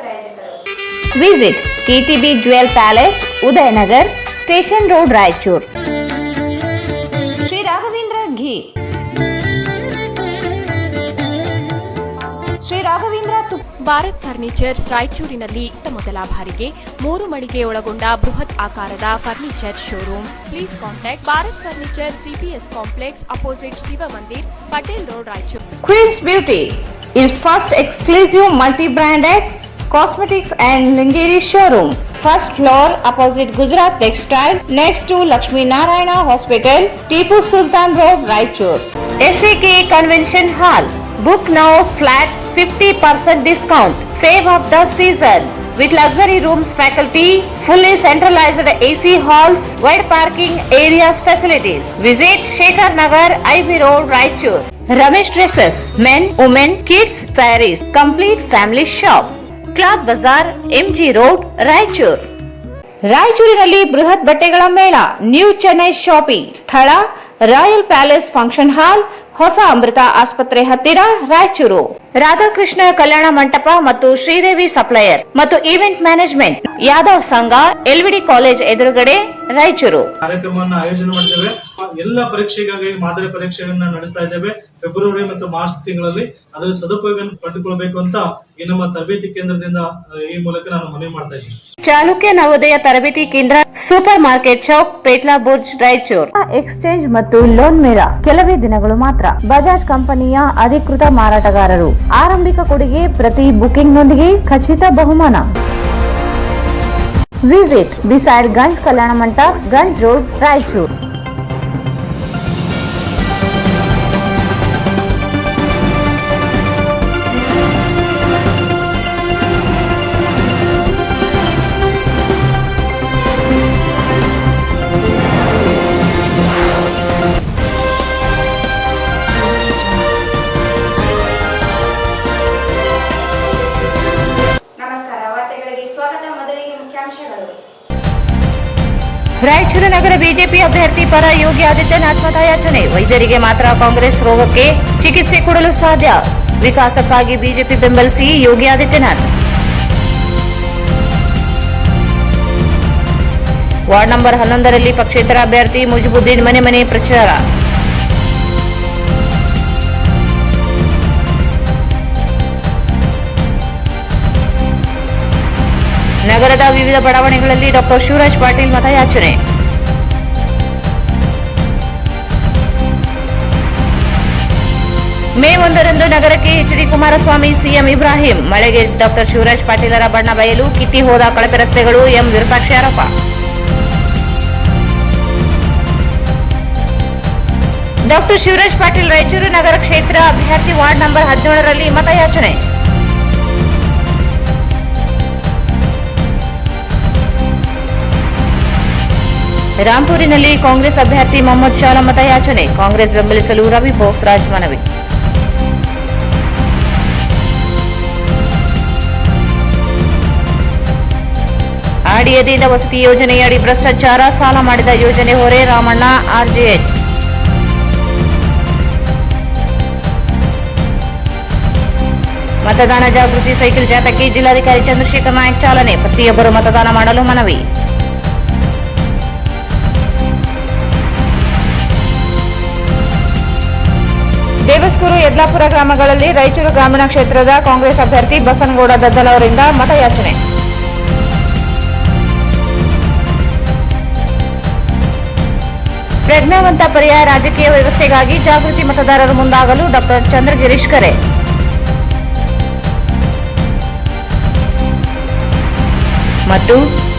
ಪ್ರಾಯೋಜಕರು. Visit KTB Jewel Palace, Udayanagar, station road, Raichur. Shri Raghavendra ghee, Shri Raghavendra Bharat furnitures ರಾಯಚೂರಿನಲ್ಲಿ ಮೊದಲ ಬಾರಿಗೆ 3 ಮಳಿಗೆ ಒಳಗೊಂಡ ಬೃಹತ್ ಆಕಾರದ furniture showroom. Please contact Bharat furniture, CPS complex, opposite Shiva Mandir, Patel road, Raichur. Queen's Beauty is first exclusive multi-branded cosmetics and lingerie showroom. First floor opposite Gujarat Textile, next to Lakshmi Narayana Hospital, Tipu Sultan Road, Raichur. SAK Convention Hall. Book now flat 50% discount. Save of the season. With luxury rooms, faculty, fully centralized AC halls, wide parking areas, facilities. Visit Shekhar Nagar, IB Road, Raichur. Ramesh Dresses, men, women, kids, sarees, complete family shop. Cloth Bazaar, MG Road, Raichur. ರಾಯಚೂರಿನಲ್ಲಿ ಬೃಹತ್ ಬಟ್ಟೆಗಳ ಮೇಳ, new Chennai shopping. ಸ್ಥಳ royal palace function hall, ಹೊಸ ಅಮೃತ ಆಸ್ಪತ್ರೆ ಹತ್ತಿರ, ರಾಯಚೂರು. ರಾಧಾಕೃಷ್ಣ ಕಲ್ಯಾಣ ಮಂಟಪ ಮತ್ತು Sridevi suppliers ಮತ್ತು ಈವೆಂಟ್ ಮ್ಯಾನೇಜ್ಮೆಂಟ್, ಯಾದವ್ ಸಂಘ, LVD ಕಾಲೇಜ್ ಎದುರುಗಡೆ, ರಾಯಚೂರು. ಕಾರ್ಯಕ್ರಮವನ್ನು ಆಯೋಜನೆ ಮಾಡಿದ್ದೇವೆ. ಎಲ್ಲ ಪರೀಕ್ಷೆಗಾಗಿ ಮಾದರಿ ಪರೀಕ್ಷೆಗಳನ್ನ ನಡೆಸ್ತಾ ಇದ್ದೇವೆ. ಫೆಬ್ರವರಿ ಮತ್ತು ಮಾರ್ಚ್ ತಿಂಗಳಲ್ಲಿ ಅದರ ಸದುಪಯೋಗ ಪಡೆದುಕೊಳ್ಳಬೇಕು ಅಂತ ಈ ನಮ್ಮ ತರಬೇತಿ ಕೇಂದ್ರದಿಂದ ಈ ಮೂಲಕ ನಾನು ಮನವಿ ಮಾಡ್ತಾ ಇದ್ದೀನಿ. ಚಾಲುಕ್ಯ ನವೋದಯ ತರಬೇತಿ ಕೇಂದ್ರ, super market chowk, Petla Burj, Raichur. Exchange ಮತ್ತು ಲೋನ್ ಮೇಳ ಕೆಲವೇ ದಿನಗಳು ಮಾತ್ರ. ಬಜಾಜ್ ಕಂಪನಿಯ ಅಧಿಕೃತ ಮಾರಾಟಗಾರರು. ಆರಂಭಿಕ ಕೊಡುಗೆ ಪ್ರತಿ ಬುಕಿಂಗ್ ನೊಂದಿಗೆ ಖಚಿತ ಬಹುಮಾನ. Visit beside Ganj Kalyana Mantapa, Ganj road, Raichur. Raichur ನಗರ ಬಿಜೆಪಿ ಅಭ್ಯರ್ಥಿ ಪರ ಯೋಗಿ ಆದಿತ್ಯನಾಥ್ ಮತಯಾಚನೆ. ವೈದ್ಯರಿಗೆ ಮಾತ್ರ ಕಾಂಗ್ರೆಸ್ ರೋಗಕ್ಕೆ ಚಿಕಿತ್ಸೆ ಕೊಡಲು ಸಾಧ್ಯ. ವಿಕಾಸಕ್ಕಾಗಿ ಬಿಜೆಪಿ ಬೆಂಬಲಿಸಿ ಯೋಗಿ ಆದಿತ್ಯನಾಥ್. ವಾರ್ಡ್ ನಂಬರ್ 11ರಲ್ಲಿ ಪಕ್ಷೇತರ ಅಭ್ಯರ್ಥಿ ಮುಜಿಬುದ್ದೀನ್ ಮನೆ ಮನೆ ಪ್ರಚಾರ. ನಗರದ ವಿವಿಧ ಬಡಾವಣೆಗಳಲ್ಲಿ ಡಾಕ್ಟರ್ ಶಿವರಾಜ್ ಪಾಟೀಲ್ ಮತಯಾಚನೆ. ಮೇ 1ರಂದು ನಗರಕ್ಕೆ HD ಕುಮಾರಸ್ವಾಮಿ, CM ಇಬ್ರಾಹಿಂ. ಮಳೆಗೆ ಡಾಕ್ಟರ್ ಶಿವರಾಜ್ ಪಾಟೀಲರ ಬಣ್ಣ ಬಯಲು, ಕಿತ್ತಿ ಹೋದ ಕಳಪೆ ರಸ್ತೆಗಳು, ಎಂ ವಿರೂಪಾಕ್ಷ ಆರೋಪ. ಡಾಕ್ಟರ್ ಶಿವರಾಜ್ ಪಾಟೀಲ್ ರಾಯಚೂರು ನಗರ ಕ್ಷೇತ್ರ ಅಭ್ಯರ್ಥಿ, ವಾರ್ಡ್ ನಂಬರ್ 17ರಲ್ಲಿ ಮತಯಾಚನೆ. ರಾಂಪುರಿನಲ್ಲಿ ಕಾಂಗ್ರೆಸ್ ಅಭ್ಯರ್ಥಿ ಮೊಹಮ್ಮದ್ ಶಾಲಾ ಮತಯಾಚನೆ. ಕಾಂಗ್ರೆಸ್ ಬೆಂಬಲಿಸಲು ರವಿ ಬೋಸ್ರಾಜ್ ಮನವಿ. ಆಡಿಯದಿಂದ ವಸತಿ ಯೋಜನೆಯಡಿ ಭ್ರಷ್ಟಾಚಾರ, ಸಾಲ ಮಾಡಿದ ಯೋಜನೆ ಹೊರೆ, ರಾಮಣ್ಣ, RJH. ಮತದಾನ ಜಾಗೃತಿ ಸೈಕಲ್ ಜಾಥಾಕ್ಕೆ ಜಿಲ್ಲಾಧಿಕಾರಿ ಚಂದ್ರಶೇಖರ್ ನಾಯ್ಕ್ ಚಾಲನೆ. ಪ್ರತಿಯೊಬ್ಬರು ಮತದಾನ ಮಾಡಲು ಮನವಿ. ದೇವಸ್ಕೂರು, ಯದ್ಲಾಪುರ ಗ್ರಾಮಗಳಲ್ಲಿ ರಾಯಚೂರು ಗ್ರಾಮೀಣ ಕ್ಷೇತ್ರದ ಕಾಂಗ್ರೆಸ್ ಅಭ್ಯರ್ಥಿ ಬಸನಗೌಡ ದದ್ದಲ್ ಅವರಿಂದ ಮತಯಾಚನೆ. ಪ್ರಜ್ಞಾವಂತ ಪರ್ಯಾಯ ರಾಜಕೀಯ ವ್ಯವಸ್ಥೆಗಾಗಿ ಜಾಗೃತಿ ಮತದಾರರು ಮುಂದಾಗಲು ಡಾಕ್ಟರ್ ಚಂದ್ರಗಿರೀಶ್ ಕರೆ. ಮತ್ತು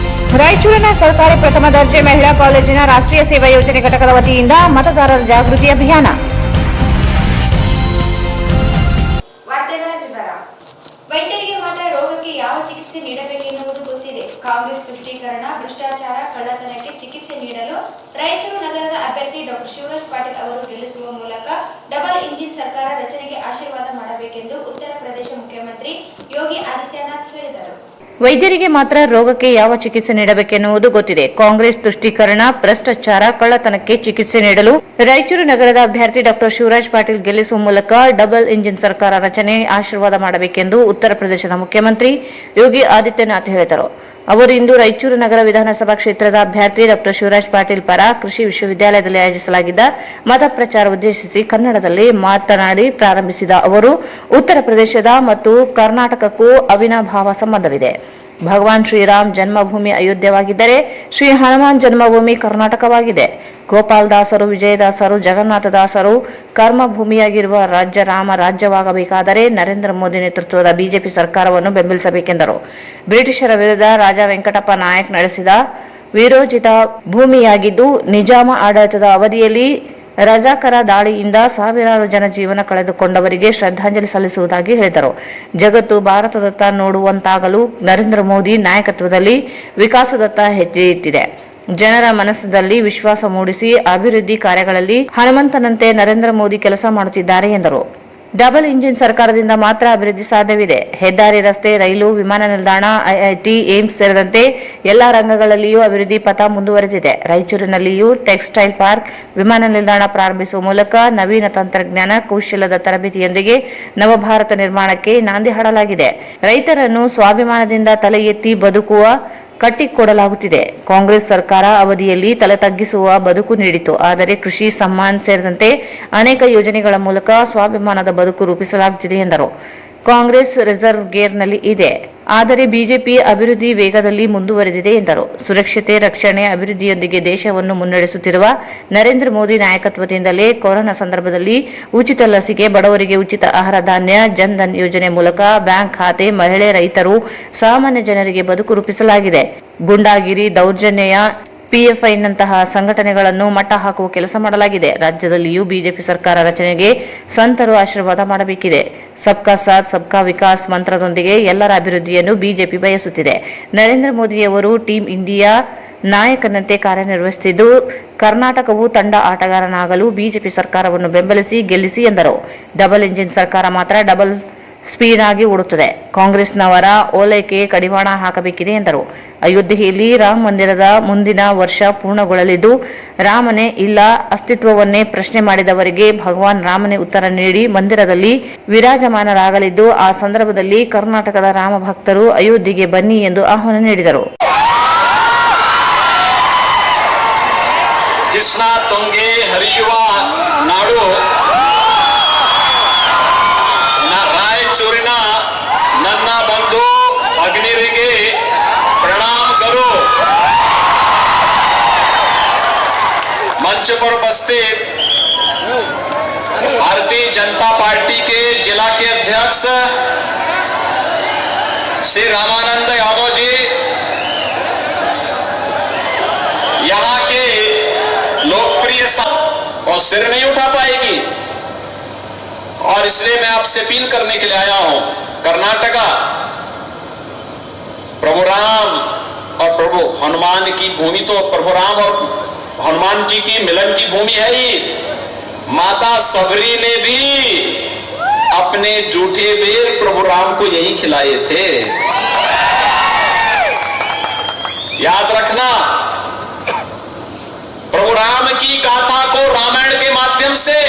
ರಾಯಚೂರಿನ ಸರ್ಕಾರಿ ಪ್ರಥಮ ದರ್ಜೆ ಮಹಿಳಾ ಕಾಲೇಜಿನ ರಾಷ್ಟ್ರೀಯ ಸೇವಾ ಯೋಜನೆ ಘಟಕದ ವತಿಯಿಂದ ಮತದಾರರ ಜಾಗೃತಿ ಅಭಿಯಾನ. ವೈದ್ಯರಿಗೆ ಮಾತ್ರ ರೋಗಕ್ಕೆ ಯಾವ ಚಿಕಿತ್ಸೆ ನೀಡಬೇಕೆನ್ನುವುದು ಗೊತ್ತಿದೆ. ಕಾಂಗ್ರೆಸ್ ತುಷ್ಟೀಕರಣ, ಭ್ರಷ್ಟಾಚಾರ, ಕಳ್ಳತನಕ್ಕೆ ಚಿಕಿತ್ಸೆ ನೀಡಲು ರಾಯಚೂರು ನಗರದ ಅಭ್ಯರ್ಥಿ ಡಾಕ್ಟರ್ ಶಿವರಾಜ್ ಪಾಟೀಲ್ ಅವರು ಗೆಲ್ಲಿಸುವ ಮೂಲಕ ಡಬಲ್ ಇಂಜಿನ್ ಸರ್ಕಾರ ರಚನೆಗೆ ಆಶೀರ್ವಾದ ಮಾಡಬೇಕೆಂದು ಉತ್ತರ ಪ್ರದೇಶ ಮುಖ್ಯಮಂತ್ರಿ ಯೋಗಿ ಆದಿತ್ಯನಾಥ್ ಹೇಳಿದರು. ವೈದ್ಯರಿಗೆ ಮಾತ್ರ ರೋಗಕ್ಕೆ ಯಾವ ಚಿಕಿತ್ಸೆ ನೀಡಬೇಕೆನ್ನುವುದು ಗೊತ್ತಿದೆ. ಕಾಂಗ್ರೆಸ್ ತುಷ್ಟೀಕರಣ, ಭ್ರಷ್ಟಾಚಾರ, ಕಳ್ಳತನಕ್ಕೆ ಚಿಕಿತ್ಸೆ ನೀಡಲು ರಾಯಚೂರು ನಗರದ ಅಭ್ಯರ್ಥಿ ಡಾ ಶಿವರಾಜ್ ಪಾಟೀಲ್ ಗೆಲ್ಲಿಸುವ ಮೂಲಕ ಡಬಲ್ ಇಂಜಿನ್ ಸರ್ಕಾರ ರಚನೆ ಆಶೀರ್ವಾದ ಮಾಡಬೇಕೆಂದು ಉತ್ತರ ಪ್ರದೇಶದ ಮುಖ್ಯಮಂತ್ರಿ ಯೋಗಿ ಆದಿತ್ಯನಾಥ್ ಹೇಳಿದರು. ಅವರು ಇಂದು ರಾಯಚೂರು ನಗರ ವಿಧಾನಸಭಾ ಕ್ಷೇತ್ರದ ಅಭ್ಯರ್ಥಿ ಡಾ ಶಿವರಾಜ್ ಪಾಟೀಲ್ ಪರ ಕೃಷಿ ವಿಶ್ವವಿದ್ಯಾಲಯದಲ್ಲಿ ಆಯೋಜಿಸಲಾಗಿದ್ದ ಮತ ಪ್ರಚಾರ ಉದ್ದೇಶಿಸಿ ಕನ್ನಡದಲ್ಲಿ ಮಾತನಾಡಿ ಪ್ರಾರಂಭಿಸಿದ ಅವರು, ಉತ್ತರ ಪ್ರದೇಶದ ಮತ್ತು ಕರ್ನಾಟಕಕ್ಕೂ ಅವಿನಾಭಾವ ಸಂಬಂಧವಿದೆ. ಭಗವಾನ್ ಶ್ರೀರಾಮ್ ಜನ್ಮಭೂಮಿ ಅಯೋಧ್ಯವಾಗಿದ್ದರೆ ಶ್ರೀ ಹನುಮಾನ್ ಜನ್ಮಭೂಮಿ ಕರ್ನಾಟಕವಾಗಿದೆ. ಗೋಪಾಲದಾಸರು, ವಿಜಯದಾಸರು, ಜಗನ್ನಾಥದಾಸರು ಕರ್ಮಭೂಮಿಯಾಗಿರುವ ರಾಜ್ಯ ರಾಮ ರಾಜ್ಯವಾಗಬೇಕಾದರೆ ನರೇಂದ್ರ ಮೋದಿ ನೇತೃತ್ವದ ಬಿಜೆಪಿ ಸರ್ಕಾರವನ್ನು ಬೆಂಬಲಿಸಬೇಕೆಂದರು. ಬ್ರಿಟಿಷರ ವಿರುದ್ಧ ರಾಜ ವೆಂಕಟಪ್ಪ ನಾಯಕ್ ನಡೆಸಿದ ವಿರೋಚಿತ ಭೂಮಿಯಾಗಿದ್ದು, ನಿಜಾಮ ಆಡಳಿತದ ಅವಧಿಯಲ್ಲಿ ರಜಾಕರ ದಾಳಿಯಿಂದ ಸಾವಿರಾರು ಜನ ಜೀವನ ಕಳೆದುಕೊಂಡವರಿಗೆ ಶ್ರದ್ಧಾಂಜಲಿ ಸಲ್ಲಿಸುವುದಾಗಿ ಹೇಳಿದರು. ಜಗತ್ತು ಭಾರತದತ್ತ ನೋಡುವಂತಾಗಲು ನರೇಂದ್ರ ಮೋದಿ ನಾಯಕತ್ವದಲ್ಲಿ ವಿಕಾಸದತ್ತ ಹೆಜ್ಜೆ ಇಟ್ಟಿದೆ. ಜನರ ಮನಸ್ಸಿನಲ್ಲಿ ವಿಶ್ವಾಸ ಮೂಡಿಸಿ ಅಭಿವೃದ್ಧಿ ಕಾರ್ಯಗಳಲ್ಲಿ ಹನುಮಂತನಂತೆ ನರೇಂದ್ರ ಮೋದಿ ಕೆಲಸ ಮಾಡುತ್ತಿದ್ದಾರೆ ಎಂದರು. ಡಬಲ್ ಇಂಜಿನ್ ಸರ್ಕಾರದಿಂದ ಮಾತ್ರ ಅಭಿವೃದ್ಧಿ ಸಾಧ್ಯವಿದೆ. ಹೆದ್ದಾರಿ, ರಸ್ತೆ, ರೈಲು, ವಿಮಾನ ನಿಲ್ದಾಣ, ಐಐಟಿ, ಏಮ್ಸ್ ಸೇರಿದಂತೆ ಎಲ್ಲಾ ರಂಗಗಳಲ್ಲಿಯೂ ಅಭಿವೃದ್ಧಿ ಪಥ ಮುಂದುವರೆದಿದೆ. ರಾಯಚೂರಿನಲ್ಲಿಯೂ ಟೆಕ್ಸ್ಟೈಲ್ ಪಾರ್ಕ್, ವಿಮಾನ ನಿಲ್ದಾಣ ಪ್ರಾರಂಭಿಸುವ ಮೂಲಕ ನವೀನ ತಂತ್ರಜ್ಞಾನ, ಕೌಶಲ್ಯದ ತರಬೇತಿಯೊಂದಿಗೆ ನವಭಾರತ ನಿರ್ಮಾಣಕ್ಕೆ ನಾಂದಿ ಹಾಡಲಾಗಿದೆ. ರೈತರನ್ನು ಸ್ವಾಭಿಮಾನದಿಂದ ತಲೆ ಎತ್ತಿ ಬದುಕುವ ಕಟ್ಟಿಕೊಡಲಾಗುತ್ತಿದೆ. ಕಾಂಗ್ರೆಸ್ ಸರ್ಕಾರ ಅವಧಿಯಲ್ಲಿ ತಲೆ ತಗ್ಗಿಸುವ ಬದುಕು ನೀಡಿತು. ಆದರೆ ಕೃಷಿ ಸಮ್ಮಾನ್ ಸೇರಿದಂತೆ ಅನೇಕ ಯೋಜನೆಗಳ ಮೂಲಕ ಸ್ವಾಭಿಮಾನದ ಬದುಕು ರೂಪಿಸಲಾಗುತ್ತಿದೆ ಎಂದರು. ಕಾಂಗ್ರೆಸ್ ರಿಸರ್ವ್ ಗೇರ್ನಲ್ಲಿ ಇದೆ, ಆದರೆ ಬಿಜೆಪಿ ಅಭಿವೃದ್ಧಿ ವೇಗದಲ್ಲಿ ಮುಂದುವರೆದಿದೆ ಎಂದರು. ಸುರಕ್ಷತೆ, ರಕ್ಷಣೆ, ಅಭಿವೃದ್ಧಿಯೊಂದಿಗೆ ದೇಶವನ್ನು ಮುನ್ನಡೆಸುತ್ತಿರುವ ನರೇಂದ್ರ ಮೋದಿ ನಾಯಕತ್ವದಿಂದಲೇ ಕೊರೋನಾ ಸಂದರ್ಭದಲ್ಲಿ ಉಚಿತ ಲಸಿಕೆ, ಬಡವರಿಗೆ ಉಚಿತ ಆಹಾರ ಧಾನ್ಯ, ಜನ್ ಧನ್ ಯೋಜನೆ ಮೂಲಕ ಬ್ಯಾಂಕ್ ಖಾತೆ, ಮಹಿಳೆ, ರೈತರು, ಸಾಮಾನ್ಯ ಜನರಿಗೆ ಬದುಕು ರೂಪಿಸಲಾಗಿದೆ. ಗುಂಡಾಗಿರಿ, ದೌರ್ಜನ್ಯ, ಪಿಎಫ್ಐನಂತಹ ಸಂಘಟನೆಗಳನ್ನು ಮಟ್ಟ ಹಾಕುವ ಕೆಲಸ ಮಾಡಲಾಗಿದೆ. ರಾಜ್ಯದಲ್ಲಿಯೂ ಬಿಜೆಪಿ ಸರ್ಕಾರ ರಚನೆಗೆ ಸಂತರು ಆಶೀರ್ವಾದ ಮಾಡಬೇಕಿದೆ. ಸಬ್ಕಾ ಸಾಥ್ ಸಬ್ಕಾ ವಿಕಾಸ್ ಮಂತ್ರದೊಂದಿಗೆ ಎಲ್ಲರ ಅಭಿವೃದ್ಧಿಯನ್ನು ಬಿಜೆಪಿ ಬಯಸುತ್ತಿದೆ. ನರೇಂದ್ರ ಮೋದಿಯವರು ಟೀಮ್ ಇಂಡಿಯಾ ನಾಯಕನಂತೆ ಕಾರ್ಯನಿರ್ವಹಿಸುತ್ತಿದ್ದು, ಕರ್ನಾಟಕವು ತಂಡ ಆಟಗಾರನಾಗಲು ಬಿಜೆಪಿ ಸರ್ಕಾರವನ್ನು ಬೆಂಬಲಿಸಿ ಗೆಲ್ಲಿಸಿ ಎಂದರು. ಡಬಲ್ ಇಂಜಿನ್ ಸರ್ಕಾರ ಮಾತ್ರ ಡಬಲ್ ಸ್ಪೀಡ್ ಆಗಿ ಓಡುತ್ತದೆ. ಕಾಂಗ್ರೆಸ್ನವರ ಓಲೈಕೆ ಕಡಿವಾಣ ಹಾಕಬೇಕಿದೆ ಎಂದರು. ಅಯೋಧ್ಯೆಯಲ್ಲಿ ರಾಮ ಮಂದಿರದ ಮುಂದಿನ ವರ್ಷ ಪೂರ್ಣಗೊಳ್ಳಲಿದ್ದು, ರಾಮನೇ ಇಲ್ಲ ಅಸ್ತಿತ್ವವನ್ನೇ ಪ್ರಶ್ನೆ ಮಾಡಿದವರಿಗೆ ಭಗವಾನ್ ರಾಮನೇ ಉತ್ತರ ನೀಡಿ ಮಂದಿರದಲ್ಲಿ ವಿರಾಜಮಾನರಾಗಲಿದ್ದು, ಆ ಸಂದರ್ಭದಲ್ಲಿ ಕರ್ನಾಟಕದ ರಾಮ ಭಕ್ತರು ಅಯೋಧ್ಯೆಗೆ ಬನ್ನಿ ಎಂದು ಆಹ್ವಾನ ನೀಡಿದರು. ಕೃಷ್ಣ ತುಂಗೆ ಹರಿಯುವ ನಾಡು ರಾಯಚೂರಿನ ನನ್ನ ಬಂಧು ಭಗಿನಿಯರಿಗೆ प्रणाम करो। मंच पर उपस्थित भारतीय जनता पार्टी के जिला के अध्यक्ष श्री रामानंद यादव जी, यहाँ के लोकप्रिय और सिर नहीं उठा पाएगी, और इसलिए मैं आपसे अपील करने के लिए आया हूं। कर्नाटका प्रभु राम और प्रभु हनुमान की भूमि, तो प्रभु राम और हनुमान जी की मिलन की भूमि है ही। माता सबरी ने भी अपने जूठे बेर प्रभु राम को यही खिलाए थे। याद रखना, प्रभु राम की गाथा को रामायण के माध्यम से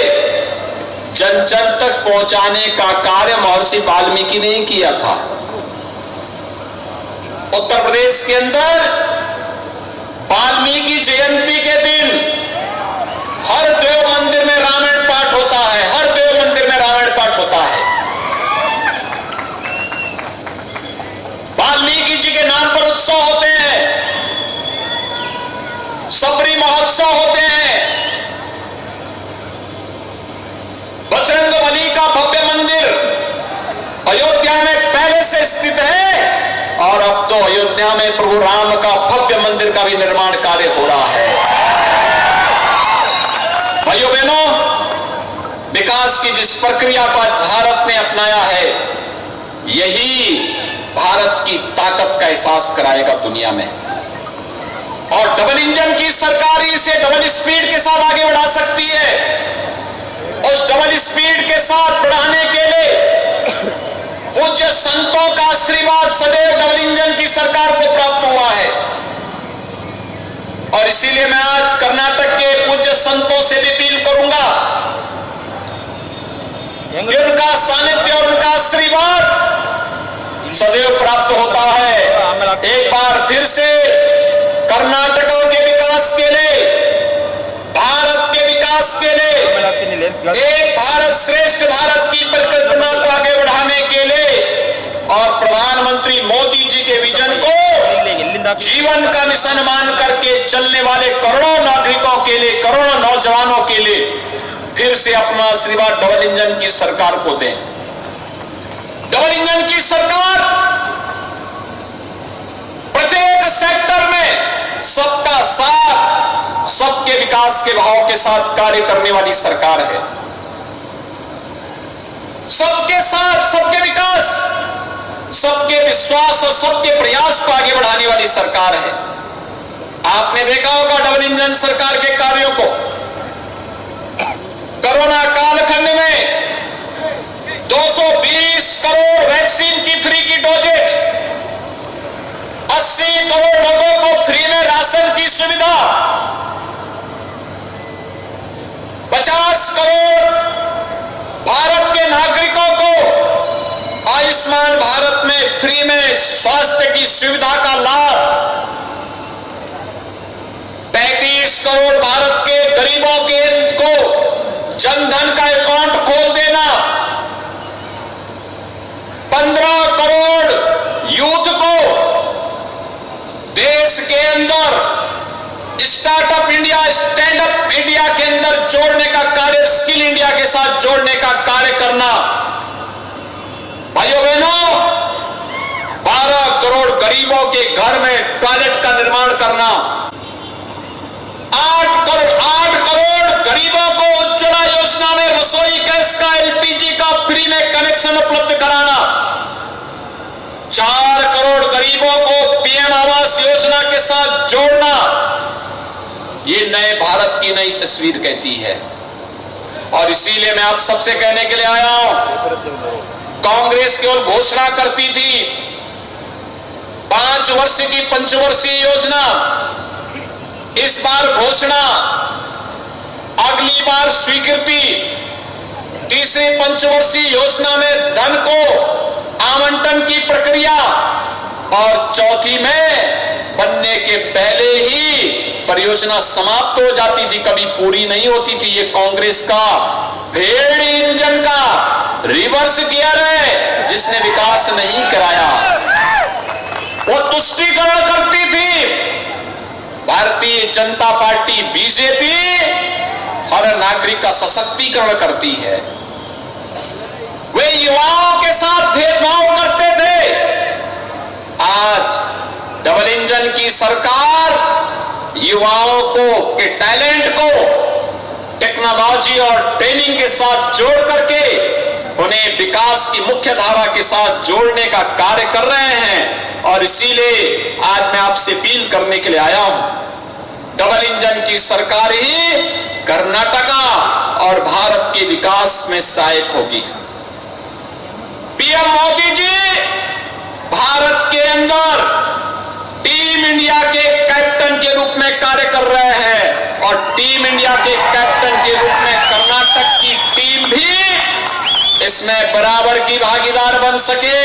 जन जन तक पहुंचाने का कार्य महर्षि वाल्मीकि ने ही किया था। उत्तर प्रदेश के अंदर वाल्मीकि जयंती के दिन हर देव मंदिर में रामायण पाठ होता है, हर देव मंदिर में रामायण पाठ होता है। वाल्मीकि जी के नाम पर उत्सव होते हैं, सबरी महोत्सव होते हैं। बजरंगबली का भव्य मंदिर अयोध्या में पहले से स्थित है, और अब तो अयोध्या में प्रभु राम का भव्य मंदिर का भी निर्माण कार्य हो रहा है। भाइयों बहनों, विकास की जिस प्रक्रिया को भारत ने अपनाया है, यही भारत की ताकत का एहसास कराएगा दुनिया में। और डबल इंजन की सरकार इसे डबल स्पीड के साथ आगे बढ़ा सकती है। उस डबल स्पीड के साथ बढ़ाने के लिए पूज्य संतों का आशीर्वाद सदैव डबल इंजन की सरकार को प्राप्त हुआ है। और इसीलिए मैं आज कर्नाटक के पूज्य संतों से भी अपील करूंगा कि उनका सानिध्य और उनका आशीर्वाद सदैव प्राप्त होता है। एक बार फिर से कर्नाटक के विकास के लिए, भारत के विकास के लिए, एक भारत श्रेष्ठ भारत की परिकल्पना को आगे बढ़ाने के लिए और प्रधानमंत्री मोदी जी के विजन को जीवन का मिशन मान करके चलने वाले करोड़ों नागरिकों के लिए, करोड़ों नौजवानों के लिए फिर से अपना आशीर्वाद डबल इंजन की सरकार को दें। डबल इंजन की सरकार प्रत्येक सेक्टर में सबका साथ, सबके विकास के भाव के साथ कार्य करने वाली सरकार है। सबके साथ, सबके विकास, सबके विश्वास और सबके प्रयास को आगे बढ़ाने वाली सरकार है। आपने देखा होगा डबल इंजन सरकार के कार्यों को। कोरोना कालखंड में 220 करोड़ वैक्सीन की फ्री की डोजेज, 80 करोड़ लोगों को फ्री में राशन की सुविधा, 50 करोड़ भारत के नागरिकों को आयुष्मान भारत में फ्री में स्वास्थ्य की सुविधा का लाभ, 35 करोड़ भारत के गरीबों के को जनधन का अकाउंट खोल देना, 15 करोड़ यूथ को देश के अंदर startup India, stand up India के अंदर जोड़ने का कार्य, स्किल इंडिया के साथ जोड़ने का कार्य करना। भाइयों बहनों, 12 करोड़ गरीबों के घर में टॉयलेट का निर्माण करना, 8 करोड़ गरीबों को उज्ज्वला योजना में रसोई गैस का, एलपीजी का फ्री में कनेक्शन उपलब्ध कराना, 4 करोड़ गरीबों को पीएम आवास योजना के साथ जोड़ना, ये नए भारत की नई तस्वीर कहती है। और इसीलिए मैं आप सबसे कहने के लिए आया हूं, कांग्रेस केवल घोषणा करती थी 5 वर्ष की पंचवर्षीय योजना, इस बार घोषणा, अगली बार स्वीकृति, तीसरी पंचवर्षीय योजना में धन को आवंटन की प्रक्रिया और चौथी में बनने के पहले ही परियोजना समाप्त हो जाती थी, कभी पूरी नहीं होती थी। ये कांग्रेस का भेड़ इंजन का रिवर्स गियर है जिसने विकास नहीं कराया। वो तुष्टीकरण करती थी। भारतीय जनता पार्टी बीजेपी हर नागरिक का सशक्तिकरण करती है। वे युवाओं के साथ भेदभाव करते थे। आज डबल इंजन की सरकार युवाओं को के टैलेंट को टेक्नोलॉजी और ट्रेनिंग के साथ जोड़ करके उन्हें विकास की मुख्य धारा के साथ जोड़ने का कार्य कर रहे हैं। और इसीलिए आज मैं आपसे अपील करने के लिए आया हूं, डबल इंजन की सरकार ही कर्नाटका और भारत के विकास में सहायक होगी। पीएम मोदी जी भारत के अंदर टीम इंडिया के कैप्टन के रूप में कार्य कर रहे हैं और टीम इंडिया के कैप्टन के रूप में कर्नाटक की टीम भी इसमें बराबर की भागीदार बन सके,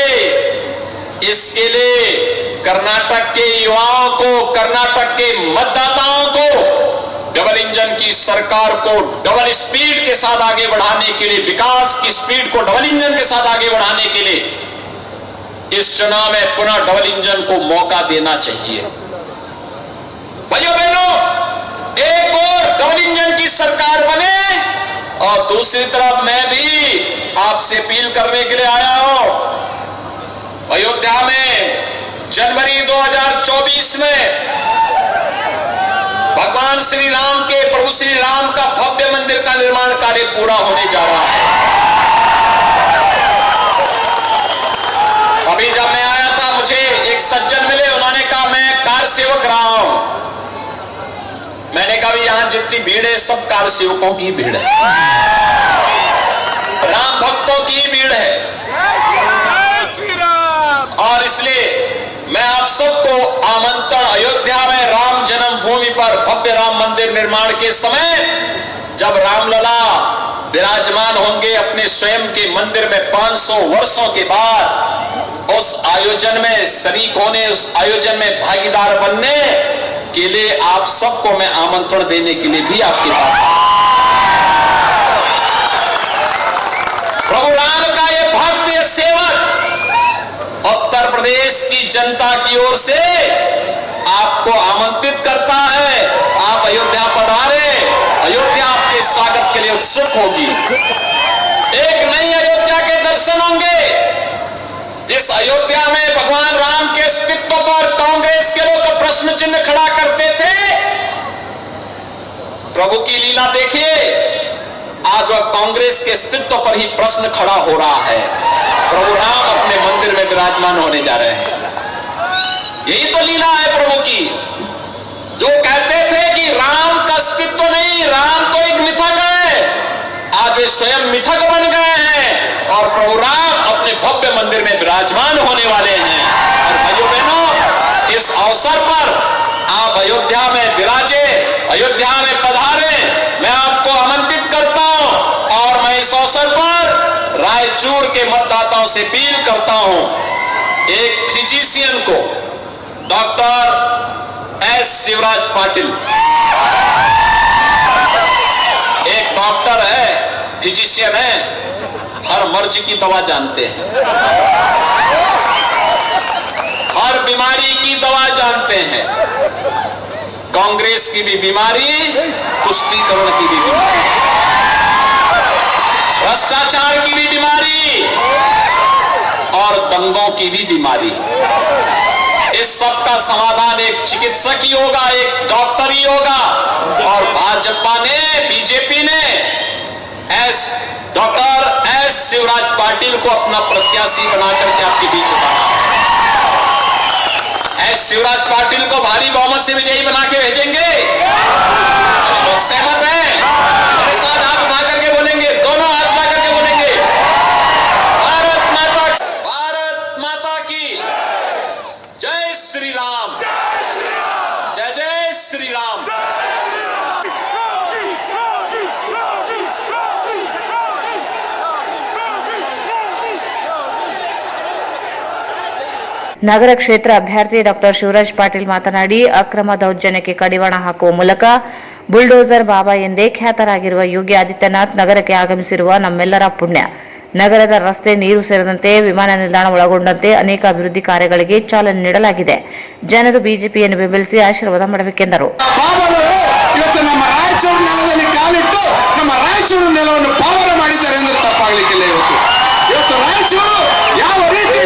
इसके लिए कर्नाटक के युवाओं को, कर्नाटक के मतदाताओं को डबल इंजन की सरकार को डबल स्पीड के साथ आगे बढ़ाने के लिए, विकास की स्पीड को डबल इंजन के साथ आगे बढ़ाने के लिए इस चुनाव में पुनः डबल इंजन को मौका देना चाहिए। भाइयों बहनों, एक और डबल इंजन की सरकार बने और दूसरी तरफ मैं भी आपसे अपील करने के लिए आया हूं। अयोध्या में जनवरी 2024 में भगवान श्री राम के, प्रभु श्री राम का भव्य मंदिर का निर्माण कार्य पूरा होने जा रहा है। अभी जब मैं आया था मुझे एक सज्जन मिले, उन्होंने कहा मैं कार सेवक रहा हूं। मैंने कहा यहां जितनी भीड़ है सब कार सेवकों की भीड़ है, राम भक्तों की भीड़ है। और इसलिए मैं आप सब भव्य राम मंदिर निर्माण के समय जब रामलला विराजमान होंगे अपने स्वयं के मंदिर में 500 वर्षों के बाद, उस आयोजन में शरीक होने, उस आयोजन में भागीदार बनने के लिए आप सबको मैं आमंत्रण देने के लिए भी आपके पास प्रभु राम का ये भक्त, ये सेवक उत्तर प्रदेश की जनता की ओर से आपको आमंत्रित करता है। आप अयोध्या पधारे, अयोध्या आपके स्वागत के लिए उत्सुक होगी। एक नई अयोध्या के दर्शन होंगे, जिस अयोध्या में भगवान राम के अस्तित्व पर कांग्रेस के लोग प्रश्न चिन्ह खड़ा करते थे। प्रभु की लीला देखिए, आज वह कांग्रेस के अस्तित्व पर ही प्रश्न खड़ा हो रहा है। प्रभु राम अपने मंदिर में विराजमान होने जा रहे हैं। यही तो लीला है प्रभु की। जो कहते थे कि राम का अस्तित्व नहीं, राम तो एक मिथक है, आज वे स्वयं मिथक बन गए हैं और प्रभु राम अपने भव्य मंदिर में विराजमान होने वाले हैं। और भाइयों बहनों, इस अवसर पर आप अयोध्या में विराजे, अयोध्या में पधारे, मैं आपको आमंत्रित करता हूं। और मैं इस अवसर पर रायचूर के मतदाताओं से अपील करता हूं, एक फिजिशियन को, डॉक्टर एस शिवराज पाटिल, एक डॉक्टर है, फिजिशियन है, हर मर्ज की दवा जानते हैं, हर बीमारी की दवा जानते हैं। कांग्रेस की भी बीमारी, तुष्टीकरण की भी बीमारी, भ्रष्टाचार की भी बीमारी और दंगों की भी बीमारी। इस सब का समाधान एक चिकित्सक ही होगा, एक डॉक्टर ही होगा। और भाजपा ने, बीजेपी ने डॉक्टर एस शिवराज पाटिल को अपना प्रत्याशी बनाकर के आपके बीच उतारा। एस शिवराज पाटिल को भारी बहुमत से विजयी बना के भेजेंगे। सभी लोग सहमत हैं? मेरे साथ हाथ उठा करके बोलेंगे, दोनों हाथ उठा करके बोलेंगे, भारत माता की जय श्री राम, जय जय श्री राम। ನಗರ ಕ್ಷೇತ್ರ ಅಭ್ಯರ್ಥಿ ಡಾಕ್ಟರ್ ಶಿವರಾಜ್ ಪಾಟೀಲ್ ಮಾತನಾಡಿ, ಅಕ್ರಮ ದೌರ್ಜನ್ಯಕ್ಕೆ ಕಡಿವಾಣ ಹಾಕುವ ಮೂಲಕ ಬುಲ್ಡೋಸರ್ ಬಾಬಾ ಎಂದೇ ಖ್ಯಾತರಾಗಿರುವ ಯೋಗಿ ಆದಿತ್ಯನಾಥ್ ನಗರಕ್ಕೆ ಆಗಮಿಸಿರುವ ನಮ್ಮೆಲ್ಲರ ಪುಣ್ಯ. ನಗರದ ರಸ್ತೆ, ನೀರು ಸೇರಿದಂತೆ ವಿಮಾನ ನಿಲ್ದಾಣ ಒಳಗೊಂಡಂತೆ ಅನೇಕ ಅಭಿವೃದ್ಧಿ ಕಾರ್ಯಗಳಿಗೆ ಚಾಲನೆ ನೀಡಲಾಗಿದೆ. ಜನರು ಬಿಜೆಪಿಯನ್ನು ಬೆಂಬಲಿಸಿ ಆಶೀರ್ವಾದ ಮಾಡಬೇಕೆಂದರು. ಇವತ್ತು ನಮ್ಮ ರಾಯಚೂರು ನೆಲದಲ್ಲಿ ಕಾಲಿಟ್ಟು ನಮ್ಮ ರಾಯಚೂರು ನೆಲವನ್ನು ಪಾವನ ಮಾಡಿದ್ದಾರೆ ಅಂದ್ರೆ ತಪ್ಪಾಗಲಿಕ್ಕಿಲ್ಲ. ಇವತ್ತು ರಾಯಚೂರು ಯಾವ ರೀತಿ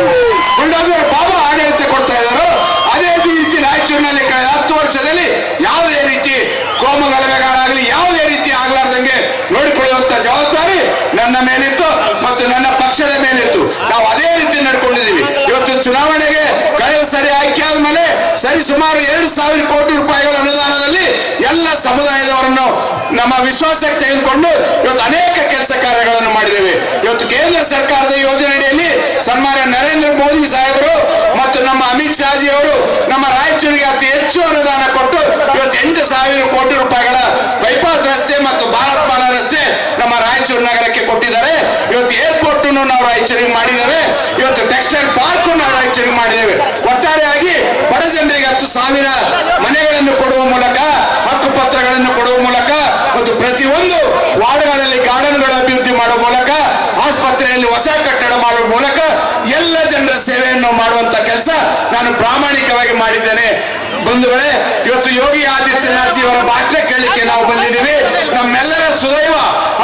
ಬುಲ್ಡೋಸರ್ ಬಾಬಾ ಆಡಳಿತ ಕೊಡ್ತಾ ಇದ್ದಾರೋ ಅದೇ ರೀತಿ ರಾಯಚೂರಿನಲ್ಲಿ ಕಳೆದ 10 ವರ್ಷದಲ್ಲಿ ಯಾವುದೇ ರೀತಿ ಕೋಮುಗಲಭೆಗಳಾಗಲಿ ಯಾವುದೇ ರೀತಿ ಆಗಲಾರ್ದಂಗೆ ನೋಡಿಕೊಳ್ಳುವಂತ ಜವಾಬ್ದಾರಿ ನನ್ನ ಮೇಲಿತ್ತು ಮತ್ತು ನನ್ನ ಪಕ್ಷದ ಮೇಲಿತ್ತು. ನಾವು ಅದೇ ರೀತಿ ನಡ್ಕೊಂಡಿದ್ದೀವಿ. ಇವತ್ತು ಚುನಾವಣೆಗೆ ಕಳೆದ ಸರಿ ಆಯ್ಕೆ ಆದ್ಮೇಲೆ ಸುಮಾರು 2,000 ಕೋಟಿ ರೂಪಾಯಿಗಳ ಅನುದಾನದಲ್ಲಿ ಎಲ್ಲ ಸಮುದಾಯದವರನ್ನು ನಮ್ಮ ವಿಶ್ವಾಸಕ್ಕೆ ತೆಗೆದುಕೊಂಡು ಇವತ್ತು ಅನೇಕ ಕೆಲಸ ಕಾರ್ಯಗಳನ್ನು ಮಾಡಿದ್ದೇವೆ. ಇವತ್ತು ಕೇಂದ್ರ ಸರ್ಕಾರದ ಯೋಜನೆಯಡಿಯಲ್ಲಿ ಸನ್ಮಾನ್ಯ ನರೇಂದ್ರ ಮೋದಿ ಸಾಹೇಬರು ಮತ್ತು ನಮ್ಮ ಅಮಿತ್ ಶಾಜಿ ಅವರು ನಮ್ಮ ರಾಯಚೂರಿಗೆ ಅತಿ ಹೆಚ್ಚು ಅನುದಾನ ಕೊಟ್ಟು ಇವತ್ತು 8,000 ಕೋಟಿ ರೂಪಾಯಿಗಳ ಬೈಪಾಸ್ ರಸ್ತೆ ಮತ್ತು ಭಾರತ್ ಮಾಲ ರಸ್ತೆ ನಮ್ಮ ರಾಯಚೂರು ನಗರಕ್ಕೆ ಕೊಟ್ಟಿದ್ದಾರೆ. ಇವತ್ತು ಏರ್ಪೋರ್ಟ್ ನಾವು ರಾಯಚೂರಿಗೆ ಮಾಡಿದ್ದೇವೆ. ಇವತ್ತು ಟೆಕ್ಸ್ಟೈಲ್ ಪಾರ್ಕ್ ನಾವು ರಾಯಚೂರಿಗೆ ಮಾಡಿದ್ದೇವೆ. ಒಟ್ಟಾರೆಯಾಗಿ ಬಡ ಜನರಿಗೆ 10,000 ಮನೆಗಳನ್ನು ಕೊಡುವ ಮೂಲಕ, ಹಕ್ಕುಪತ್ರಗಳನ್ನು ಕೊಡುವ ಮೂಲಕ ಮತ್ತು ಪ್ರತಿಯೊಂದು ವಾರ್ಡ್ಗಳಲ್ಲಿ ಗಾರ್ಡನ್ಗಳ ಅಭಿವೃದ್ಧಿ ಮಾಡುವ ಮೂಲಕ, ಆಸ್ಪತ್ರೆಯಲ್ಲಿ ಹೊಸ ಕಟ್ಟಡ ಮಾಡುವ ಮೂಲಕ ಎಲ್ಲ ಜನರ ಸೇವೆಯನ್ನು ಮಾಡುವಂತ ಕೆಲಸ ನಾನು ಪ್ರಾಮಾಣಿಕವಾಗಿ ಮಾಡಿದ್ದೇನೆ. ಬಂಧುಗಳೇ, ಇವತ್ತು ಯೋಗಿ ಆದಿತ್ಯನಾಥ್ ಅವರ ಭಾಷಣ ಕೇಳಲಿಕ್ಕೆ ನಾವು ಬಂದಿದ್ದೀವಿ. ನಮ್ಮೆಲ್ಲರ ಸುದೈವ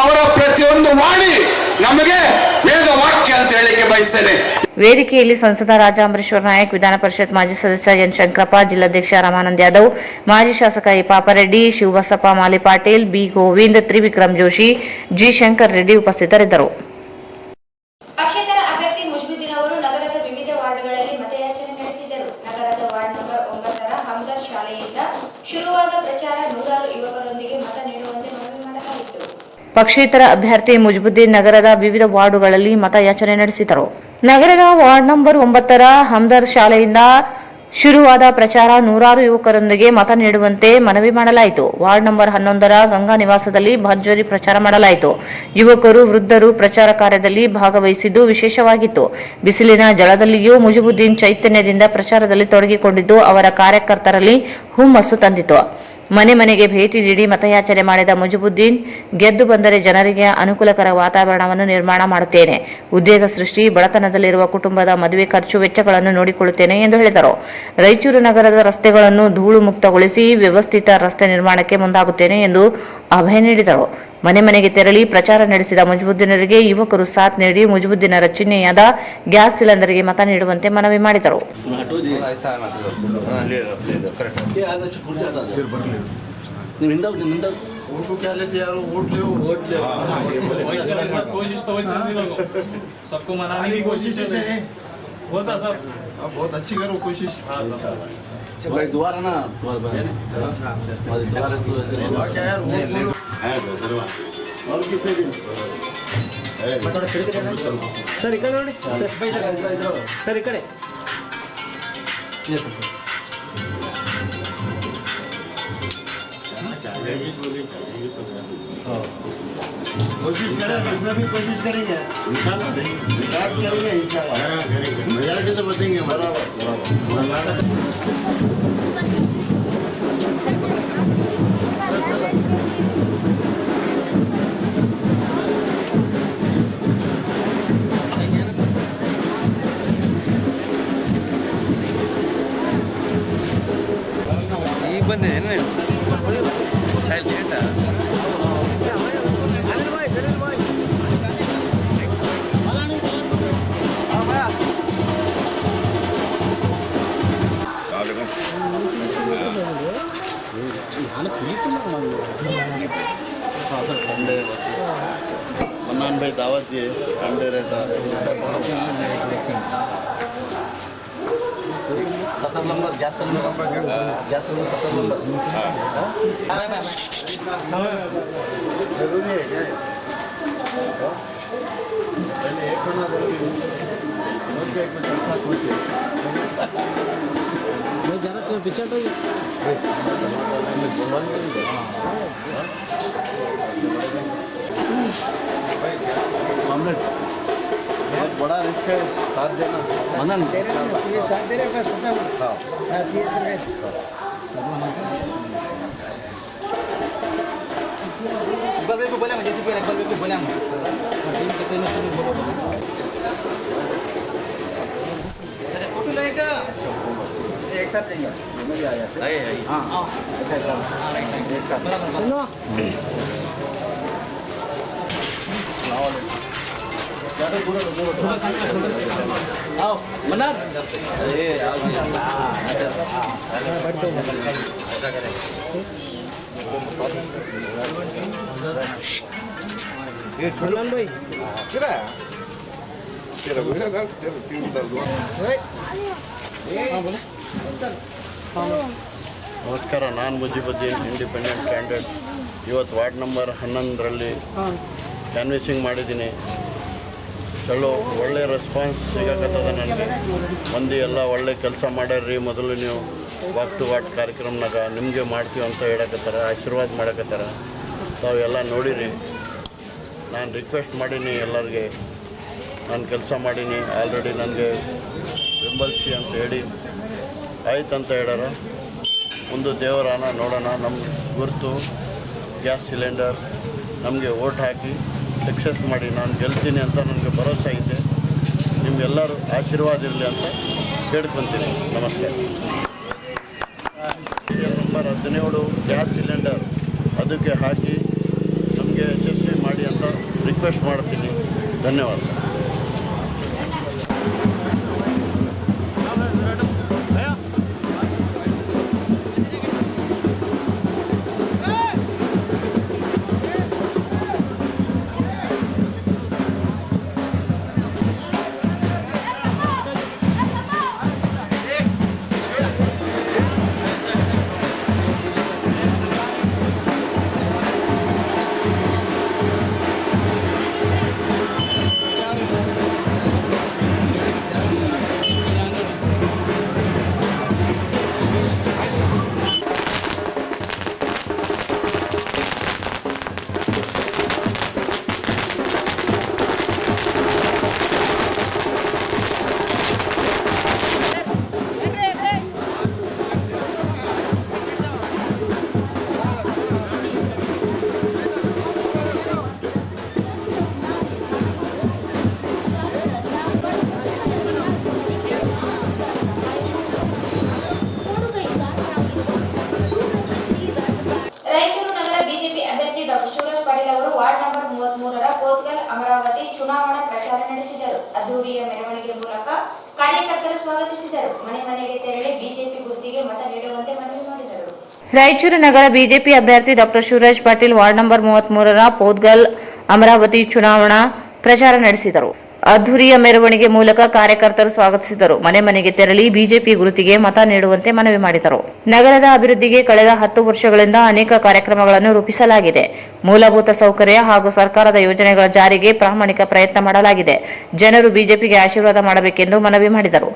ಅವರ ಪ್ರತಿಯೊಂದು ವಾಣಿ ನಮಗೆ ವೇದ ವಾಕ್ಯ ಅಂತ ಹೇಳಿಕ್ಕೆ ಬಯಸ್ತೇನೆ. ವೇದಿಕೆಯಲ್ಲಿ ಸಂಸದ ರಾಜಾ ಅಮರೇಶ್ವರ ನಾಯಕ್, ವಿಧಾನ ಪರಿಷತ್ ಮಾಜಿ ಸದಸ್ಯ ಎನ್ ಶಂಕರಪ್ಪ, ಜಿಲ್ಲಾಧ್ಯಕ್ಷ ರಾಮಾನಂದ್ ಯಾದವ್, ಮಾಜಿ ಶಾಸಕ A Papareddy, Shivabasappa Mali Patil, B Govind, Trivikram Joshi, G Shankar Reddy ಉಪಸ್ಥಿತರಿದ್ದರು. ಪಕ್ಷೇತರ ಅಭ್ಯರ್ಥಿ ಮುಜ್ಬುದ್ದೀನ್ ಅವರು ನಗರದ ವಿವಿಧ ವಾರ್ಡ್ಗಳಲ್ಲಿ ಮತಯಾಚನೆ ನಡೆಸಿದರು. ನಗರದ ವಾರ್ಡ್ ನಂಬರ್ 9ರ ಹಮ್ದರ್ ಶಾಲೆಯಿಂದ ಶುರುವಾದ ಪ್ರಚಾರ ನೂರಾರು ಯುವಕರೊಂದಿಗೆ ಮತ ನೀಡುವಂತೆ ಮನವಿ ಮಾಡಲಾಯಿತು. ಪಕ್ಷೇತರ ಅಭ್ಯರ್ಥಿ ಮುಜ್ಬುದ್ದೀನ್ ನಗರದ ವಿವಿಧ ವಾರ್ಡುಗಳಲ್ಲಿ ಮತಯಾಚನೆ ನಡೆಸಿದರು. ನಗರದ ವಾರ್ಡ್ ನಂಬರ್ 9ರ ಹಮ್ದರ್ ಶಾಲೆಯಿಂದ ಶುರುವಾದ ಪ್ರಚಾರ ನೂರಾರು ಯುವಕರೊಂದಿಗೆ ಮತ ನೀಡುವಂತೆ ಮನವಿ ಮಾಡಲಾಯಿತು. ವಾರ್ಡ್ ನಂಬರ್ 11ರ ಗಂಗಾ ನಿವಾಸದಲ್ಲಿ ಭರ್ಜರಿ ಪ್ರಚಾರ ಮಾಡಲಾಯಿತು. ಯುವಕರು, ವೃದ್ಧರು ಪ್ರಚಾರ ಕಾರ್ಯದಲ್ಲಿ ಭಾಗವಹಿಸಿದ್ದು ವಿಶೇಷವಾಗಿತ್ತು. ಬಿಸಿಲಿನ ಜಳದಲ್ಲಿಯೂ ಮುಜಿಬುದ್ದೀನ್ ಚೈತನ್ಯದಿಂದ ಪ್ರಚಾರದಲ್ಲಿ ತೊಡಗಿಕೊಂಡಿದ್ದು ಅವರ ಕಾರ್ಯಕರ್ತರಲ್ಲಿ ಹುಮ್ಮಸ್ಸು ತಂದಿತು. ಮನೆ ಮನೆಗೆ ಭೇಟಿ ನೀಡಿ ಮತಯಾಚನೆ ಮಾಡಿದ ಮುಜಿಬುದ್ದೀನ್, ಗೆದ್ದು ಬಂದರೆ ಜನರಿಗೆ ಅನುಕೂಲಕರ ವಾತಾವರಣವನ್ನು ನಿರ್ಮಾಣ ಮಾಡುತ್ತೇನೆ, ಉದ್ಯೋಗ ಸೃಷ್ಟಿ, ಬಡತನದಲ್ಲಿರುವ ಕುಟುಂಬದ ಮದುವೆ ಖರ್ಚು ವೆಚ್ಚಗಳನ್ನು ನೋಡಿಕೊಳ್ಳುತ್ತೇನೆ ಎಂದು ಹೇಳಿದರು. ರಾಯಚೂರು ನಗರದ ರಸ್ತೆಗಳನ್ನು ಧೂಳು ಮುಕ್ತಗೊಳಿಸಿ ವ್ಯವಸ್ಥಿತ ರಸ್ತೆ ನಿರ್ಮಾಣಕ್ಕೆ ಮುಂದಾಗುತ್ತೇನೆ ಎಂದು ಅಭಯ ನೀಡಿದರು. ಮನೆ ಮನೆಗೆ ತೆರಳಿ ಪ್ರಚಾರ ನಡೆಸಿದ ಮುಜಿಬುದ್ದೀನರಿಗೆ ಯುವಕರು ಸಾಥ್ ನೀಡಿ ಮುಜಿಬುದ್ದೀನರ ಚಿಹ್ನೆಯಾದ ಗ್ಯಾಸ್ ಸಿಲಿಂಡರ್ಗೆ ಮತ ನೀಡುವಂತೆ ಮನವಿ ಮಾಡಿದರು. सबको मनाने की कोशिश है, होता सब बहुत अच्छी करो कोशिश। भाई दोबारा ना और कितने दिन सर इकडे ನೋಡಿ सर इकडे कोशिश करेंगे, इसमें भी कोशिश करेंगे इंशाल्लाह, करेंगे इंशाल्लाह, मेजॉरिटी तो बताएंगे बराबर। ಈಗ ಬಂದಿದೆ संडे मन्नान भाई दावत दिए, संडे रहता है। 17 नंबर गैस सिलेंडर 17 नंबर जरूरी है क्या? पहले एक होना जरूरी है, एक मिनट अच्छा सोचिए। मैं जरा तो पीछे तो बहुत बड़ा रिस्क है, साथ देना। मनन साथ दे रहे बस खत्म। साथ दिए सर बल्बे को बोला मुझे फिर बल्बे को बोला मैं टीम के तेने तुम बोलो अरे फोटो लेगा एक साथ देंगे मेरे आया आइए आइए। हां एक साथ सुनो आओ मनन अरे आओ ये मनन भाई क्या तेरा बोला ना तेरा तीन दल दो। ನಮಸ್ಕಾರ, ನಾನು ಮುಜಿಬುದ್ದೀನ್, ಇಂಡಿಪೆಂಡೆಂಟ್ ಕ್ಯಾಂಡಿಡೇಟ್. ಇವತ್ತು ವಾರ್ಡ್ ನಂಬರ್ 11ರಲ್ಲಿ ಕ್ಯಾನ್ವೇಸಿಂಗ್ ಮಾಡಿದ್ದೀನಿ. ಚಲೋ ಒಳ್ಳೆ ರೆಸ್ಪಾನ್ಸ್ ಸಿಗಕತ್ತದ ನನಗೆ. ಮಂದಿ ಎಲ್ಲ ಒಳ್ಳೆ ಕೆಲಸ ಮಾಡ್ಯಾರ್ರಿ. ಮೊದಲು ನೀವು ವಾಕ್ ಟು ವಾರ್ಡ್ ಕಾರ್ಯಕ್ರಮನಾಗ ನಿಮಗೆ ಮಾಡ್ತೀವಿ ಅಂತ ಹೇಳಕತ್ತಾರ, ಆಶೀರ್ವಾದ ಮಾಡಕತ್ತಾರ. ತಾವೆಲ್ಲ ನೋಡಿರಿ. ನಾನು ರಿಕ್ವೆಸ್ಟ್ ಮಾಡೀನಿ ಎಲ್ಲರಿಗೆ, ನಾನು ಕೆಲಸ ಮಾಡೀನಿ ಆಲ್ರೆಡಿ, ನನಗೆ ಬೆಂಬಲಿಸಿ ಅಂತ ಹೇಳಿ ಆಯ್ತು ಅಂತ ಹೇಳ್ಯಾರ. ಒಂದು ದೇವರಾನ ನೋಡೋಣ. ನಮ್ಮ ಗುರುತು ಗ್ಯಾಸ್ ಸಿಲಿಂಡರ್. ನಮಗೆ ಓಟ್ ಹಾಕಿ ಸಕ್ಸಸ್ ಮಾಡಿ ನಾನು ಗೆಲ್ತೀನಿ ಅಂತ ನನಗೆ ಭರವಸೆ ಇದೆ. ನಿಮ್ಗೆಲ್ಲರೂ ಆಶೀರ್ವಾದ ಇರಲಿ ಅಂತ ಕೇಳ್ಕೊತೀನಿ. ನಮಸ್ಕಾರ. ನಂಬರ್ 17 ಗ್ಯಾಸ್ ಸಿಲಿಂಡರ್ ಅದಕ್ಕೆ ಹಾಕಿ ನಮಗೆ ಯಶಸ್ವಿ ಮಾಡಿ ಅಂತ ರಿಕ್ವೆಸ್ಟ್ ಮಾಡ್ತೀನಿ. ಧನ್ಯವಾದ. ಅದ್ದೂರಿಯ ಮೆರವಣಿಗೆ ಮೂಲಕ ಕಾರ್ಯಕರ್ತರು ಸ್ವಾಗತಿಸಿದರು. ಮನೆ ಮನೆಗೆ ತೆರಳಿ ಬಿಜೆಪಿ ಗುರುತಿಗೆ ಮತ ನೀಡುವಂತೆ ಮನವಿ ಮಾಡಿದರು. ರಾಯಚೂರು ನಗರ ಬಿಜೆಪಿ ಅಭ್ಯರ್ಥಿ doctor Shivaraj Patil ward number 33ರ ಪೋದ್ಗಲ್ ಅಮರಾವತಿ ಚುನಾವಣಾ ಪ್ರಚಾರ ನಡೆಸಿದರು. ಅದ್ದೂರಿಯ ಮೆರವಣಿಗೆ ಮೂಲಕ ಕಾರ್ಯಕರ್ತರು ಸ್ವಾಗತಿಸಿದರು. ಮನೆ ಮನೆಗೆ ತೆರಳಿ ಬಿಜೆಪಿ ಗುರುತಿಗೆ ಮತ ನೀಡುವಂತೆ ಮನವಿ ಮಾಡಿದರು. ನಗರದ ಅಭಿವೃದ್ಧಿಗೆ ಕಳೆದ 10 ವರ್ಷಗಳಿಂದ ಅನೇಕ ಕಾರ್ಯಕ್ರಮಗಳನ್ನು ರೂಪಿಸಲಾಗಿದೆ. ಮೂಲಭೂತ ಸೌಕರ್ಯ ಹಾಗೂ ಸರ್ಕಾರದ ಯೋಜನೆಗಳ ಜಾರಿಗೆ ಪ್ರಾಮಾಣಿಕ ಪ್ರಯತ್ನ ಮಾಡಲಾಗಿದೆ. ಜನರು ಬಿಜೆಪಿಗೆ ಆಶೀರ್ವಾದ ಮಾಡಬೇಕೆಂದು ಮನವಿ ಮಾಡಿದರು.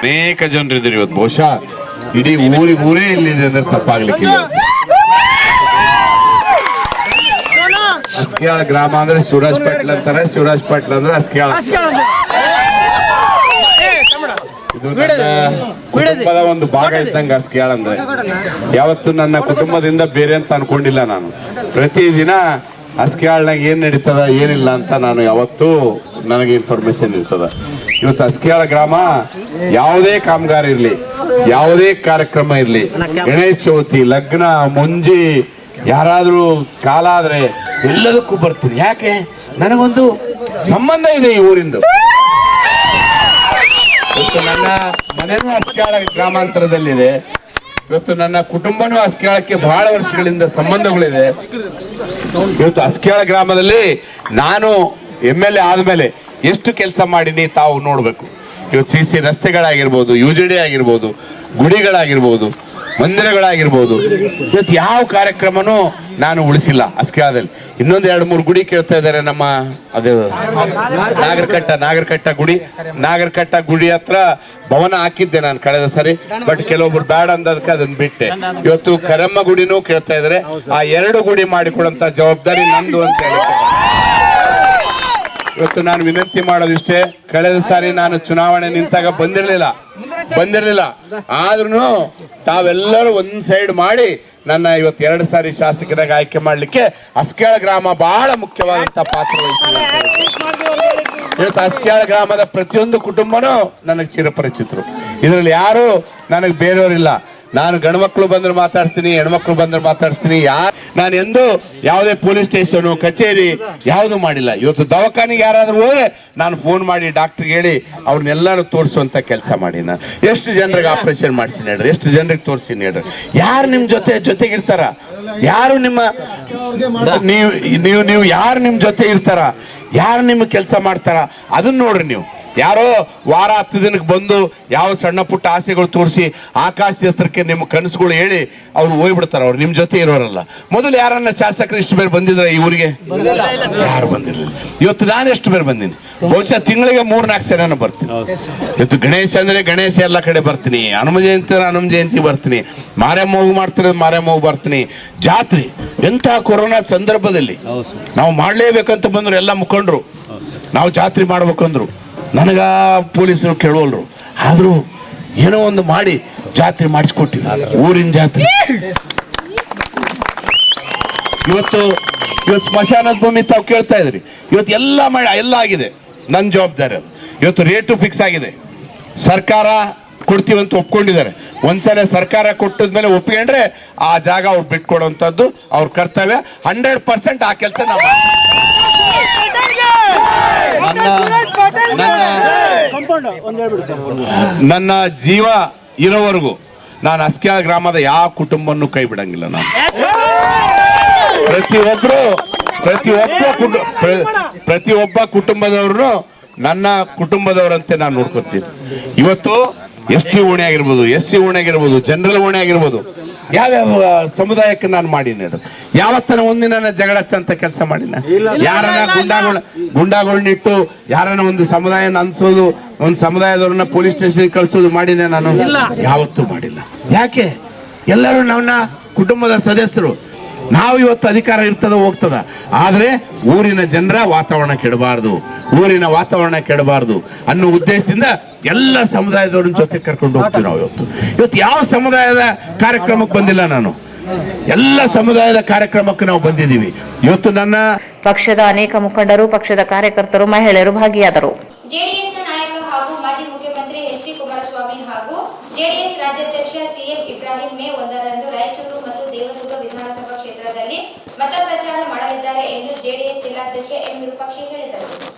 ಅನೇಕ ಜನರಿದ್ರು ಇವತ್ತು. ಬಹುಶಃ ಇಡೀ ಊರೇ ಇಲ್ಲಿದೆ ಅಂದ್ರೆ ತಪ್ಪಾಗ್ಲಿಕ್ಕಿಲ್ಲ. ಅಸ್ಕ್ಯಾಳ ಗ್ರಾಮ ಅಂದ್ರೆ ಶಿವರಾಜ್ ಪಾಟೀಲ್ ಅಂತಾರೆ, ಶಿವರಾಜ್ ಪಾಟೀಲ್ ಅಂದ್ರೆ ಅಸ್ಕ್ಯಾಳ. ಇದು ನನ್ನ ಕುಟುಂಬದ ಒಂದು ಭಾಗ ಇದ್ದಂಗ ಅಸ್ಕ್ಯಾಳ ಅಂದ್ರೆ. ಯಾವತ್ತು ನನ್ನ ಕುಟುಂಬದಿಂದ ಬೇರೆ ಅಂತ ಅನ್ಕೊಂಡಿಲ್ಲ ನಾನು. ಪ್ರತಿದಿನ ಅಸ್ಕ್ಯಾಳ್ನಾಗ ಏನ್ ನಡೀತದ ಏನಿಲ್ಲ ಅಂತ ನಾನು ಯಾವತ್ತೂ ನನಗೆ ಇನ್ಫಾರ್ಮೇಶನ್ ಇರ್ತದ. ಇವತ್ತು ಅಸ್ಕ್ಯಾಳ ಗ್ರಾಮ ಯಾವುದೇ ಕಾಮಗಾರ ಇರ್ಲಿ, ಯಾವುದೇ ಕಾರ್ಯಕ್ರಮ ಇರ್ಲಿ, ಗಣೇಶ ಚೌತಿ, ಲಗ್ನ, ಮುಂಜಿ, ಯಾರಾದ್ರೂ ಕಾಲ ಆದ್ರೆ ಎಲ್ಲದಕ್ಕೂ ಬರ್ತೀನಿ. ಯಾಕೆ? ನನಗೊಂದು ಸಂಬಂಧ ಇದೆ ಈ ಊರಿಂದು. ಇವತ್ತು ನನ್ನ ಮನೆನೂ ಅಸ್ಕ್ಯಾಳ ಗ್ರಾಮಾಂತರದಲ್ಲಿದೆ. ಇವತ್ತು ನನ್ನ ಕುಟುಂಬನೂ ಅಸ್ಕ್ಯಾಳಕ್ಕೆ ಬಹಳ ವರ್ಷಗಳಿಂದ ಸಂಬಂಧಗಳಿದೆ. ಇವತ್ತು ಅಸ್ಕ್ಯಾಳ ಗ್ರಾಮದಲ್ಲಿ ನಾನು MLA ಆದ್ಮೇಲೆ ಎಷ್ಟು ಕೆಲಸ ಮಾಡೀನಿ ತಾವು ನೋಡ್ಬೇಕು. ಇವತ್ತು CC ರಸ್ತೆಗಳಾಗಿರ್ಬೋದು, UJD ಆಗಿರ್ಬೋದು, ಗುಡಿಗಳಾಗಿರ್ಬೋದು, ಮಂದಿರಗಳಾಗಿರ್ಬೋದು, ಇವತ್ತು ಯಾವ ಕಾರ್ಯಕ್ರಮನೂ ನಾನು ಉಳಿಸಿಲ್ಲ ಅಸ್ಕ್ಯಾಳದಲ್ಲಿ. ಇನ್ನೊಂದು 2-3 ಗುಡಿ ಕೇಳ್ತಾ ಇದ್ದಾರೆ. ನಮ್ಮ ಅದು ನಾಗರಕಟ್ಟ ಗುಡಿ ಹತ್ರ ಭವನ ಹಾಕಿದ್ದೆ ನಾನು ಕಳೆದ ಸರಿ. ಬಟ್ ಕೆಲವೊಬ್ರು ಬ್ಯಾಡ ಅಂದದಕ್ಕೆ ಅದನ್ನ ಬಿಟ್ಟೆ. ಇವತ್ತು ಕರಮ್ಮ ಗುಡಿನೂ ಕೇಳ್ತಾ ಇದಾರೆ. ಆ 2 ಗುಡಿ ಮಾಡಿಕೊಡಂತ ಜವಾಬ್ದಾರಿ ನಂದು ಅಂತ ಹೇಳಿ ಇವತ್ತು ನಾನು ವಿನಂತಿ ಮಾಡೋದಿಷ್ಟೇ. ಕಳೆದ ಸಾರಿ ನಾನು ಚುನಾವಣೆ ನಿಂತಾಗ ಬಂದಿರಲಿಲ್ಲ ಆದ್ರೂ ತಾವೆಲ್ಲರೂ ಒಂದ್ ಸೈಡ್ ಮಾಡಿ ನನ್ನ ಇವತ್ತು 2 ಸಾರಿ ಶಾಸಕರಾಗಿ ಆಯ್ಕೆ ಮಾಡ್ಲಿಕ್ಕೆ ಅಸ್ಕ್ಯಾಳ ಗ್ರಾಮ ಬಹಳ ಮುಖ್ಯವಾದಂತ ಪಾತ್ರ ವಹಿಸಿದೆ. ಇವತ್ತು ಅಸ್ಕ್ಯಾಳ ಗ್ರಾಮದ ಪ್ರತಿಯೊಂದು ಕುಟುಂಬನೂ ನನಗೆ ಚಿರಪರಿಚಿತರು. ಇದರಲ್ಲಿ ಯಾರು ನನಗೆ ಬೇರೆಯವರಿಲ್ಲ. ನಾನು ಗಂಡು ಮಕ್ಕಳು ಬಂದ್ರೆ ಮಾತಾಡ್ತೀನಿ, ಹೆಣ್ಮಕ್ಳು ಬಂದ್ರೆ ಮಾತಾಡ್ತೀನಿ. ನಾನು ಎಂದು ಯಾವುದೇ ಪೊಲೀಸ್ ಸ್ಟೇಷನ್, ಕಚೇರಿ ಯಾವುದು ಮಾಡಿಲ್ಲ. ಇವತ್ತು ದವಾಖಾನೆಗೆ ಯಾರಾದ್ರೂ ಹೋದ್ರೆ ನಾನು ಫೋನ್ ಮಾಡಿ ಡಾಕ್ಟರ್ಗೆ ಹೇಳಿ ಅವ್ರನ್ನೆಲ್ಲರೂ ತೋರಿಸುವಂತ ಕೆಲಸ ಮಾಡಿ. ನಾನು ಎಷ್ಟು ಜನರಿಗೆ ಆಪರೇಷನ್ ಮಾಡಿಸಿನಿ ಹೇಳ್ರಿ, ಎಷ್ಟು ಜನರಿಗೆ ತೋರಿಸಿನಿ ಹೇಳ್ರಿ. ಯಾರು ನಿಮ್ ಜೊತೆಗಿರ್ತಾರ? ಯಾರು ನಿಮ್ಮ ನೀವು ಯಾರು ನಿಮ್ ಜೊತೆ ಇರ್ತಾರ? ಯಾರು ನಿಮ್ಮ ಕೆಲಸ ಮಾಡ್ತಾರ? ಅದನ್ನ ನೋಡ್ರಿ ನೀವು. ಯಾರೋ ವಾರ 10 ದಿನಕ್ಕೆ ಬಂದು ಯಾವ ಸಣ್ಣ ಪುಟ್ಟ ಆಸೆಗಳು ತೋರಿಸಿ ಆಕಾಶದ ಹತ್ರಕ್ಕೆ ನಿಮ್ಮ ಕನಸುಗಳು ಹೇಳಿ ಅವ್ರು ಹೋಗ್ಬಿಡ್ತಾರೆ. ಅವ್ರು ನಿಮ್ಮ ಜೊತೆ ಇರೋರಲ್ಲ. ಮೊದಲು ಯಾರನ್ನ ಶಾಸಕರು ಇಷ್ಟು ಬೇರೆ ಬಂದಿದ್ರೆ ಈ ಊರಿಗೆ? ಯಾರು ಬಂದಿರಲಿಲ್ಲ. ಇವತ್ತು ನಾನು ಎಷ್ಟು ಬೇರೆ ಬಂದೀನಿ? ಬಹುಶಃ ತಿಂಗಳಿಗೆ 3-4 ಸಲ ಬರ್ತೀನಿ. ಇವತ್ತು ಗಣೇಶ ಅಂದ್ರೆ ಗಣೇಶ ಎಲ್ಲ ಕಡೆ ಬರ್ತೀನಿ, ಹನುಮ ಜಯಂತಿ ಬರ್ತೀನಿ, ಮಾರಮ್ಮವ್ವ ಮಾಡ್ತಿರೋದು ಮಾರಮ್ಮವ್ವ ಬರ್ತೀನಿ. ಜಾತ್ರೆ ಎಂಥ ಕೊರೋನಾ ಸಂದರ್ಭದಲ್ಲಿ ನಾವು ಮಾಡಲೇಬೇಕಂತ ಬಂದ್ರು ಎಲ್ಲ ಮುಖಂಡರು, ನಾವು ಜಾತ್ರೆ ಮಾಡ್ಬೇಕಂದ್ರು. ನನಗ ಪೊಲೀಸರು ಕೇಳೋಲ್ರು, ಆದ್ರೂ ಏನೋ ಒಂದು ಮಾಡಿ ಜಾತ್ರೆ ಮಾಡಿಸ್ಕೊಟ್ಟಿವಿ, ಊರಿನ ಜಾತ್ರೆ. ಇವತ್ತು ಸ್ಮಶಾನದ ಭೂಮಿ ತಾವು ಕೇಳ್ತಾ ಇದ್ರಿ, ಇವತ್ತು ಎಲ್ಲ ಆಗಿದೆ. ನನ್ನ ಜವಾಬ್ದಾರಿ ಅದು. ಇವತ್ತು ರೇಟು ಫಿಕ್ಸ್ ಆಗಿದೆ, ಸರ್ಕಾರ ಕೊಡ್ತೀವಂತ ಒಪ್ಕೊಂಡಿದ್ದಾರೆ. ಒಂದ್ಸಲ ಸರ್ಕಾರ ಕೊಟ್ಟದ್ಮೇಲೆ ಒಪ್ಕೊಂಡ್ರೆ ಆ ಜಾಗ ಅವ್ರು ಬಿಟ್ಕೊಡುವಂಥದ್ದು ಅವ್ರ ಕರ್ತವ್ಯ. 100% ಆ ಕೆಲಸ ನಾವು ನನ್ನ ಜೀವ ಇರೋವರೆಗೂ ನಾನು ಅಸ್ಕ್ಯಾಳ ಗ್ರಾಮದ ಯಾವ ಕುಟುಂಬವನ್ನು ಕೈ ಬಿಡಂಗಿಲ್ಲ. ನಾನು ಪ್ರತಿಯೊಬ್ಬ ಕುಟುಂಬದವ್ರನ್ನು ನನ್ನ ಕುಟುಂಬದವರಂತೆ ನಾನು ನೋಡ್ಕೊತೀನಿ. ಇವತ್ತು ST ಓಣಿ ಆಗಿರ್ಬೋದು, SC ಓಣಿ ಆಗಿರ್ಬೋದು, ಜನರಲ್ ಓಣಿ ಆಗಿರ್ಬೋದು, ಯಾವ್ಯಾವ ಸಮುದಾಯಕ್ಕೆ ನಾನು ಮಾಡೀನಿ. ಯಾವತ್ತನ ಒಂದಿನ ಜಗಳ ಅಂತ ಕೆಲಸ ಮಾಡಿನ? ಯಾರನ್ನ ಗುಂಡಾಗಳನ್ನಿಟ್ಟು ಯಾರನ್ನ ಒಂದು ಸಮುದಾಯನ ಅನ್ಸೋದು, ಒಂದು ಸಮುದಾಯದವ್ರನ್ನ ಪೊಲೀಸ್ ಸ್ಟೇಷನ್ ಕಳ್ಸೋದು ಮಾಡಿನ? ನಾನು ಯಾವತ್ತೂ ಮಾಡಿಲ್ಲ. ಯಾಕೆ? ಎಲ್ಲರೂ ನನ್ನ ಕುಟುಂಬದ ಸದಸ್ಯರು. ನಾವು ಇವತ್ತು ಅಧಿಕಾರ ಇರ್ತದ ಹೋಗ್ತದ, ಆದ್ರೆ ಊರಿನ ಜನರ ವಾತಾವರಣ ಊರಿನ ವಾತಾವರಣ ಕೆಡಬಾರ್ದು ಅನ್ನೋ ಉದ್ದೇಶದಿಂದ ಎಲ್ಲ ಸಮುದಾಯದವ್ರ ಜೊತೆ ಕರ್ಕೊಂಡು ಹೋಗ್ತೀವಿ ನಾವು. ಇವತ್ತು ಯಾವ ಸಮುದಾಯದ ಕಾರ್ಯಕ್ರಮಕ್ಕೆ ಬಂದಿಲ್ಲ ನಾನು, ಎಲ್ಲ ಸಮುದಾಯದ ಕಾರ್ಯಕ್ರಮಕ್ಕೆ ನಾವು ಬಂದಿದ್ದೀವಿ. ಇವತ್ತು ನನ್ನ ಪಕ್ಷದ ಅನೇಕ ಮುಖಂಡರು, ಪಕ್ಷದ ಕಾರ್ಯಕರ್ತರು, ಮಹಿಳೆಯರು ಭಾಗಿಯಾದರು. ಜೆಡಿಎಸ್ನ ನಾಯಕ ಹಾಗೂ ಮಾಜಿ ಮುಖ್ಯಮಂತ್ರಿ ಎಚ್.ಡಿ. ಕುಮಾರಸ್ವಾಮಿ ಹಾಗೂ ಜೆಡಿಎಸ್ ರಾಜ್ಯಾಧ್ಯಕ್ಷ ಸಿಎಂ ಇಬ್ರಾಹಿಂ ಮೇ 1ರಂದು ರಾಯಚೂರು ಮತ್ತು ದೇವದುರ್ಗ ವಿಧಾನಸಭಾ ಕ್ಷೇತ್ರದಲ್ಲಿ ಮತ ಪ್ರಚಾರ ಮಾಡಲಿದ್ದಾರೆ ಎಂದು ಜೆಡಿಎಸ್ ಜಿಲ್ಲಾಧ್ಯಕ್ಷ ಎಂ ವಿರೂಪಾಕ್ಷಿ ಹೇಳಿದರು.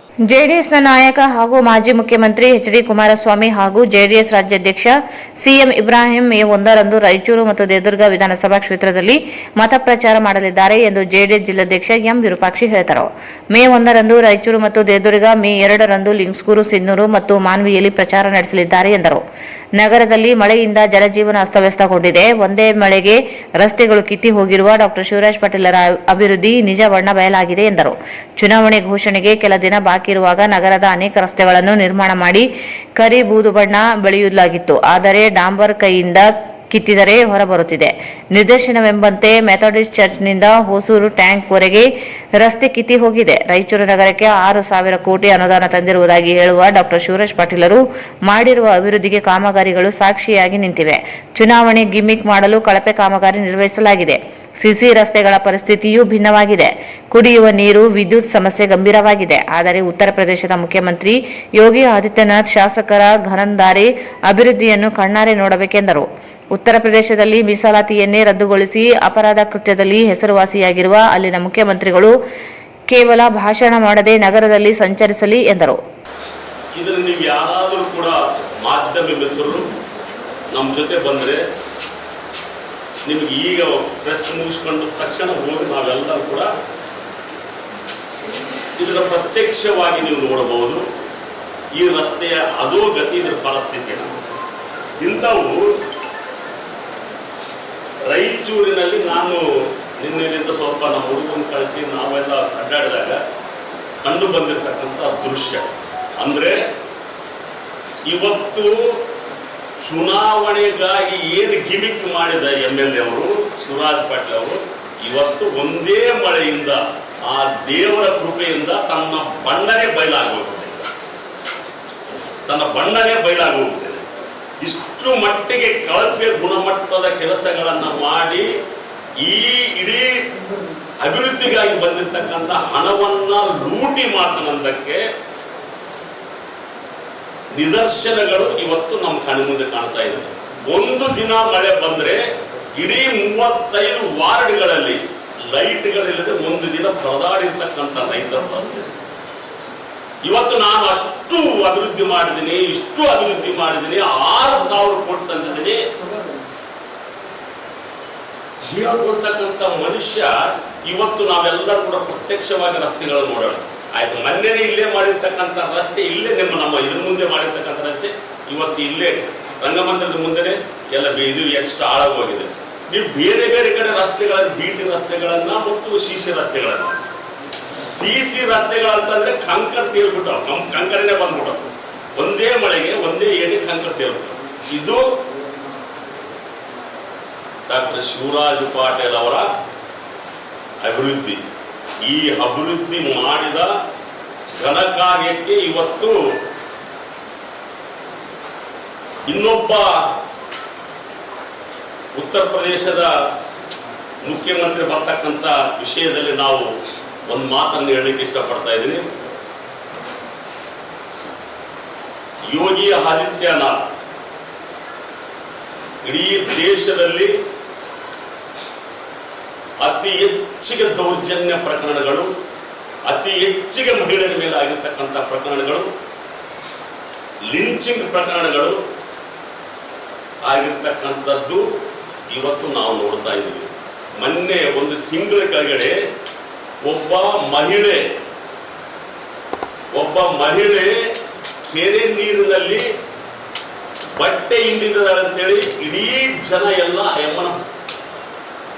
ಜೆಡಿಎಸ್ನ ನಾಯಕ ಹಾಗೂ ಮಾಜಿ ಮುಖ್ಯಮಂತ್ರಿ ಎಚ್.ಡಿ. ಕುಮಾರಸ್ವಾಮಿ ಹಾಗೂ ಜೆಡಿಎಸ್ ರಾಜ್ಯಾಧ್ಯಕ್ಷ ಸಿಎಂ ಇಬ್ರಾಹಿಂ ಮೇ 1ರಂದು ರಾಯಚೂರು ಮತ್ತು ದೇವದುರ್ಗ ವಿಧಾನಸಭಾ ಕ್ಷೇತ್ರದಲ್ಲಿ ಮತ ಪ್ರಚಾರ ಮಾಡಲಿದ್ದಾರೆ ಎಂದು ಜೆಡಿಎಸ್ ಜಿಲ್ಲಾಧ್ಯಕ್ಷ ಎಂ ವಿರೂಪಾಕ್ಷಿ ಹೇಳಿದರು. ಮೇ 1ರಂದು ರಾಯಚೂರು ಮತ್ತು ದೇವದುರ್ಗ, ಮೇ 2ರಂದು ಲಿಂಗಸ್ಗೂರು, ಸಿನ್ನೂರು ಮತ್ತು ಮಾನ್ವಿಯಲ್ಲಿ ಪ್ರಚಾರ ನಡೆಸಲಿದ್ದಾರೆ ಎಂದರು. ನಗರದಲ್ಲಿ ಮಳೆಯಿಂದ ಜನಜೀವನ ಅಸ್ತವ್ಯಸ್ತಗೊಂಡಿದೆ. ಒಂದೇ ಮಳೆಗೆ ರಸ್ತೆಗಳು ಕಿತ್ತಿ ಹೋಗಿರುವ ಡಾ ಶಿವರಾಜ್ ಪಾಟೀಲರ ಅಭಿವೃದ್ಧಿ ನಿಜ ಬಣ್ಣ ಬಯಲಾಗಿದೆ ಎಂದರು. ಚುನಾವಣೆ ಘೋಷಣೆಗೆ ಕೆಲ ದಿನ ಬಾಕಿ ಇರುವಾಗ ನಗರದ ಅನೇಕ ರಸ್ತೆಗಳನ್ನು ನಿರ್ಮಾಣ ಮಾಡಿ ಕರಿ ಬೂದು ಬಣ್ಣ ಬಳಿಯಲಾಗಿತ್ತು. ಆದರೆ ಡಾಂಬರ್ ಕೈಯಿಂದ ಕಿತ್ತಿದರೆ ಹೊರಬರುತ್ತಿದೆ. ನಿದರ್ಶನವೆಂಬಂತೆ ಮೆಥೋಡಿಸ್ಟ್ ಚರ್ಚ್ನಿಂದ ಹೊಸೂರು ಟ್ಯಾಂಕ್ವರೆಗೆ ರಸ್ತೆ ಕಿತ್ತಿ ಹೋಗಿದೆ. ರಾಯಚೂರು ನಗರಕ್ಕೆ 6,000 ಕೋಟಿ ಅನುದಾನ ತಂದಿರುವುದಾಗಿ ಹೇಳುವ ಡಾ ಶಿವರಾಜ್ ಪಾಟೀಲರು ಮಾಡಿರುವ ಅಭಿವೃದ್ಧಿಗೆ ಕಾಮಗಾರಿಗಳು ಸಾಕ್ಷಿಯಾಗಿ ನಿಂತಿವೆ. ಚುನಾವಣೆ ಗಿಮಿಕ್ ಮಾಡಲು ಕಳಪೆ ಕಾಮಗಾರಿ ನಿರ್ವಹಿಸಲಾಗಿದೆ. ಸಿಸಿ ರಸ್ತೆಗಳ ಪರಿಸ್ಥಿತಿಯೂ ಭಿನ್ನವಾಗಿದೆ. ಕುಡಿಯುವ ನೀರು, ವಿದ್ಯುತ್ ಸಮಸ್ಯೆ ಗಂಭೀರವಾಗಿದೆ. ಆದರೆ ಉತ್ತರ ಪ್ರದೇಶದ ಮುಖ್ಯಮಂತ್ರಿ ಯೋಗಿ ಆದಿತ್ಯನಾಥ್ ಶಾಸಕರ ಘನಂದಾರಿ ಅಭಿವೃದ್ಧಿಯನ್ನು ಕಣ್ಣಾರೆ ನೋಡಬೇಕೆಂದರು. ಉತ್ತರ ಪ್ರದೇಶದಲ್ಲಿ ಮೀಸಲಾತಿಯನ್ನೇ ರದ್ದುಗೊಳಿಸಿ ಅಪರಾಧ ಕೃತ್ಯದಲ್ಲಿ ಹೆಸರುವಾಸಿಯಾಗಿರುವ ಅಲ್ಲಿನ ಮುಖ್ಯಮಂತ್ರಿಗಳು ಕೇವಲ ಭಾಷಣ ಮಾಡದೆ ನಗರದಲ್ಲಿ ಸಂಚರಿಸಲಿ ಎಂದರು. ಇದನ್ನು ನೀವು ಯಾರಾದರೂ ಕೂಡ ಮಾಧ್ಯಮ ಮಿತ್ರರು ನಮ್ಮ ಜೊತೆ ಬಂದರೆ ನಿಮಗೆ ಈಗ ಪ್ರೆಸ್ ಮುಗಿಸ್ಕೊಂಡ ತಕ್ಷಣ ಹೋಗಿ ನಾವೆಲ್ಲರೂ ಕೂಡ ಇದರ ಪ್ರತ್ಯಕ್ಷವಾಗಿ ನೀವು ನೋಡಬಹುದು. ಈ ರಸ್ತೆಯ ಅಧೋಗತಿ, ಇದರ ಪರಿಸ್ಥಿತಿಯನ್ನು ಇಂಥವು ರಾಯಚೂರಿನಲ್ಲಿ ನಾನು ನಿನ್ನೆಲಿಂದ ಸ್ವಲ್ಪ ನಮ್ಮ ಹುಡುಗನ ಕಳಿಸಿ ನಾವೆಲ್ಲ ಅಡ್ಡಾಡಿದಾಗ ಕಂಡು ಬಂದಿರತಕ್ಕಂಥ ದೃಶ್ಯ ಅಂದರೆ, ಇವತ್ತು ಚುನಾವಣೆಗಾಗಿ ಏನು ಗಿಮಿಕ್ ಮಾಡಿದ MLA ಅವರು ಶಿವರಾಜ್ ಪಾಟೀಲ್ ಅವರು, ಇವತ್ತು ಒಂದೇ ಮಳೆಯಿಂದ ಆ ದೇವರ ಕೃಪೆಯಿಂದ ತನ್ನ ಬಣ್ಣನೇ ಬಯಲಾಗೋಗ್ಬಿಟ್ಟಿದೆ. ಇಷ್ಟು ಮಟ್ಟಿಗೆ ಕಳಪೆ ಗುಣಮಟ್ಟದ ಕೆಲಸಗಳನ್ನು ಮಾಡಿ ಈ ಇಡೀ ಅಭಿವೃದ್ಧಿಗಾಗಿ ಬಂದಿರತಕ್ಕಂಥ ಹಣವನ್ನ ಲೂಟಿ ಮಾಡ್ತಾನಂದಕ್ಕೆ ನಿದರ್ಶನಗಳು ಇವತ್ತು ನಮ್ಮ ಕಣ್ಮುಂದೆ ಕಾಣ್ತಾ ಇದೆ. ಒಂದು ದಿನ ಮಳೆ ಬಂದ್ರೆ ಇಡೀ 35 ವಾರ್ಡ್ಗಳಲ್ಲಿ ಲೈಟ್ಗಳಿಲ್ಲದೆ ಒಂದು ದಿನ ಪರದಾಡಿರ್ತಕ್ಕಂಥ ರೈತರ ಪರಿಸ್ಥಿತಿ. ಇವತ್ತು ನಾನು ಅಷ್ಟು ಅಭಿವೃದ್ಧಿ ಮಾಡಿದ್ದೀನಿ, ಇಷ್ಟು ಅಭಿವೃದ್ಧಿ ಮಾಡಿದ್ದೀನಿ, 6,000 ಕೋಟಿ ತಂದಿದ್ದೀನಿ ಹೇಳ್ಕೊಳ್ತಕ್ಕಂಥ ಮನುಷ್ಯ ಇವತ್ತು ನಾವೆಲ್ಲರೂ ಕೂಡ ಪ್ರತ್ಯಕ್ಷವಾಗಿ ರಸ್ತೆಗಳನ್ನು ನೋಡೋಣ. ಆಯ್ತು, ಮೊನ್ನೆನೇ ಇಲ್ಲೇ ಮಾಡಿರ್ತಕ್ಕಂಥ ರಸ್ತೆ, ಇಲ್ಲೇ ನಮ್ಮ ಇದ್ರ ಮುಂದೆ ಮಾಡಿರ್ತಕ್ಕಂಥ ರಸ್ತೆ ಇವತ್ತು ಇಲ್ಲೇ ರಂಗಮಂದಿರದ ಮುಂದೆನೆ ಎಲ್ಲ ಇದು ಎಷ್ಟು ಹಾಳಾಗೋಗಿದೆ. ನೀವು ಬೇರೆ ಬೇರೆ ಕಡೆ ರಸ್ತೆಗಳನ್ನು, ಬೀಟಿ ರಸ್ತೆಗಳನ್ನ ಮತ್ತು ಸಿಸಿ ರಸ್ತೆಗಳನ್ನ, ಸಿಸಿ ರಸ್ತೆಗಳಂತಂದ್ರೆ ಕಂಕರ್ ತೇಲ್ಬಿಟ್ಟು ಕಂಕರನೇ ಬಂದ್ಬಿಟ್ಟು ಒಂದೇ ಮಳೆಗೆ ಒಂದೇ ಏಣಿ ಕಂಕರ್ ತೇಲ್ಬಿಟ್ಟು. ಇದು ಡಾಕ್ಟರ್ ಶಿವರಾಜ್ ಪಾಟೀಲ್ ಅವರ ಅಭಿವೃದ್ಧಿ. ಈ ಅಭಿವೃದ್ಧಿ ಮಾಡಿದ ಘನ ಕಾರ್ಯಕ್ಕೆ ಇವತ್ತು ಇನ್ನೊಬ್ಬ ಉತ್ತರ ಪ್ರದೇಶದ ಮುಖ್ಯಮಂತ್ರಿ ಬರ್ತಕ್ಕಂಥ ವಿಷಯದಲ್ಲಿ ನಾವು ಒಂದು ಮಾತನ್ನು ಹೇಳಲಿಕ್ಕೆ ಇಷ್ಟಪಡ್ತಾ ಇದ್ದೀನಿ. ಯೋಗಿ ಆದಿತ್ಯನಾಥ್ ಇಡೀ ದೇಶದಲ್ಲಿ ಅತಿ ಹೆಚ್ಚಿಗೆ ದೌರ್ಜನ್ಯ ಪ್ರಕರಣಗಳು, ಅತಿ ಹೆಚ್ಚಿಗೆ ಮಹಿಳೆಯರ ಮೇಲೆ ಆಗಿರ್ತಕ್ಕಂಥ ಪ್ರಕರಣಗಳು, ಲಿಂಚಿಂಗ್ ಪ್ರಕರಣಗಳು ಆಗಿರ್ತಕ್ಕಂಥದ್ದು ಇವತ್ತು ನಾವು ನೋಡ್ತಾ ಇದ್ದೀವಿ. ಮೊನ್ನೆ ಒಂದು ತಿಂಗಳ ಕೆಳಗಡೆ ಒಬ್ಬ ಮಹಿಳೆ ಕೆರೆ ನೀರಿನಲ್ಲಿ ಬಟ್ಟೆ ಹಿಂಡಿದಳಂತೇಳಿ ಇಡೀ ಜನ ಎಲ್ಲ ಯಮ್ಮನ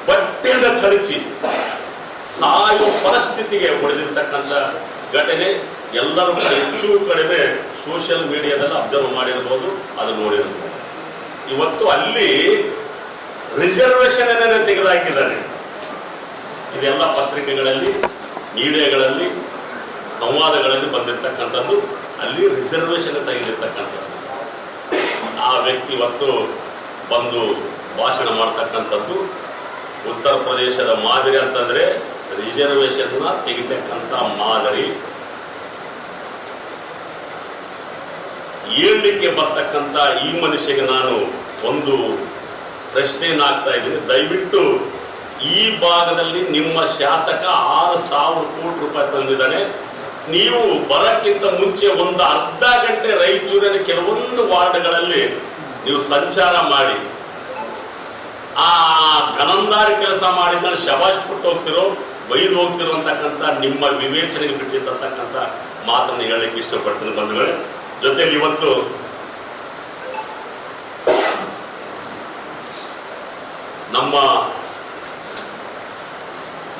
ಬಟ್ಟೆಯನ್ನು ಕಳಚಿ ಸಾಯುವ ಪರಿಸ್ಥಿತಿಗೆ ಹೊಡೆದಿರ್ತಕ್ಕಂಥ ಘಟನೆ ಎಲ್ಲರೂ ಹೆಚ್ಚು ಕಡಿಮೆ ಸೋಷಿಯಲ್ ಮೀಡಿಯಾದಲ್ಲಿ ಅಬ್ಸರ್ವ್ ಮಾಡಿರ್ಬೋದು, ಅದು ನೋಡಿರ್ಬೋದು. ಇವತ್ತು ಅಲ್ಲಿ ರಿಸರ್ವೇಷನ್ ಅನ್ನೇ ತೆಗೆದುಹಾಕಿದ್ದಾರೆ. ಇದೆಲ್ಲ ಪತ್ರಿಕೆಗಳಲ್ಲಿ, ಮೀಡಿಯಾಗಳಲ್ಲಿ, ಸಂವಾದಗಳಲ್ಲಿ ಬಂದಿರತಕ್ಕಂಥದ್ದು. ಅಲ್ಲಿ ರಿಸರ್ವೇಷನ್ ತೆಗೆದಿರ್ತಕ್ಕಂಥದ್ದು. ಆ ವ್ಯಕ್ತಿ ಇವತ್ತು ಬಂದು ಭಾಷಣ ಮಾಡ್ತಕ್ಕಂಥದ್ದು ಉತ್ತರ ಪ್ರದೇಶದ ಮಾದರಿ ಅಂತಂದ್ರೆ ರಿಸರ್ವೇಷನ್ನ ತೆಗಿತಕ್ಕಂಥ ಮಾದರಿ. ಏಳಲಿಕ್ಕೆ ಬರ್ತಕ್ಕಂಥ ಈ ಮನುಷ್ಯಗೆ ನಾನು ಒಂದು ಪ್ರಶ್ನೆಯನ್ನು ಹಾಕ್ತಾ ಇದ್ದೀನಿ. ದಯವಿಟ್ಟು ಈ ಭಾಗದಲ್ಲಿ ನಿಮ್ಮ ಶಾಸಕ 6,000 ಕೋಟಿ ರೂಪಾಯಿ ತಂದಿದ್ದಾನೆ. ನೀವು ಬರಕ್ಕಿಂತ ಮುಂಚೆ ಒಂದು ಅರ್ಧ ಗಂಟೆ ರಾಯಚೂರಿನ ಕೆಲವೊಂದು ವಾರ್ಡ್ಗಳಲ್ಲಿ ನೀವು ಸಂಚಾರ ಮಾಡಿ ಆ ಗನಂದಾರಿ ಕೆಲಸ ಮಾಡಿದ್ರೆ ಶಬಾಷ್ ಕೊಟ್ಟು ಹೋಗ್ತಿರೋ, ಬೈದು ಹೋಗ್ತಿರೋ ಅಂತಕ್ಕಂಥ ನಿಮ್ಮ ವಿವೇಚನೆಗೆ ಬಿಟ್ಟಿರ್ತಕ್ಕಂಥ ಮಾತನ್ನು ಹೇಳಲಿಕ್ಕೆ ಇಷ್ಟಪಡ್ತೀನಿ ಬಂಧುಗಳೇ. ಜೊತೆಲಿ ಇವತ್ತು ನಮ್ಮ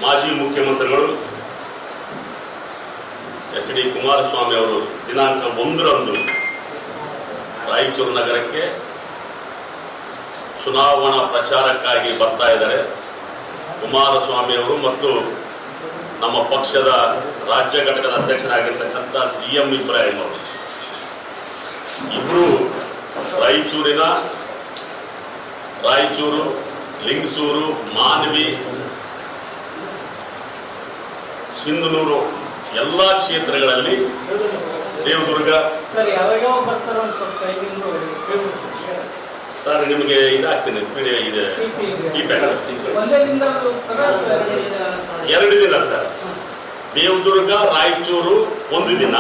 ಮಾಜಿ ಮುಖ್ಯಮಂತ್ರಿಗಳು ಎಚ್ ಡಿ ಕುಮಾರಸ್ವಾಮಿ ಅವರು ದಿನಾಂಕ 1ರಂದು ರಾಯಚೂರು ನಗರಕ್ಕೆ ಚುನಾವಣಾ ಪ್ರಚಾರಕ್ಕಾಗಿ ಬರ್ತಾ ಇದ್ದಾರೆ. ಕುಮಾರಸ್ವಾಮಿ ಅವರು ಮತ್ತು ನಮ್ಮ ಪಕ್ಷದ ರಾಜ್ಯ ಘಟಕದ ಅಧ್ಯಕ್ಷರಾಗಿರ್ತಕ್ಕಂಥ CM ಇಬ್ರಾಹಿಂ ಅವರು ಇಬ್ಬರು ರಾಯಚೂರು, ಲಿಂಗಸೂರು, ಮಾನ್ವಿ, ಸಿಂಧನೂರು ಎಲ್ಲ ಕ್ಷೇತ್ರಗಳಲ್ಲಿ, ದೇವದುರ್ಗ ಸರ್ ನಿಮಗೆ ಇದಾಗ್ತೀನಿ ಇದೆ 2 ದಿನ ಸರ್. ದೇವದುರ್ಗ, ರಾಯಚೂರು 1 ದಿನ,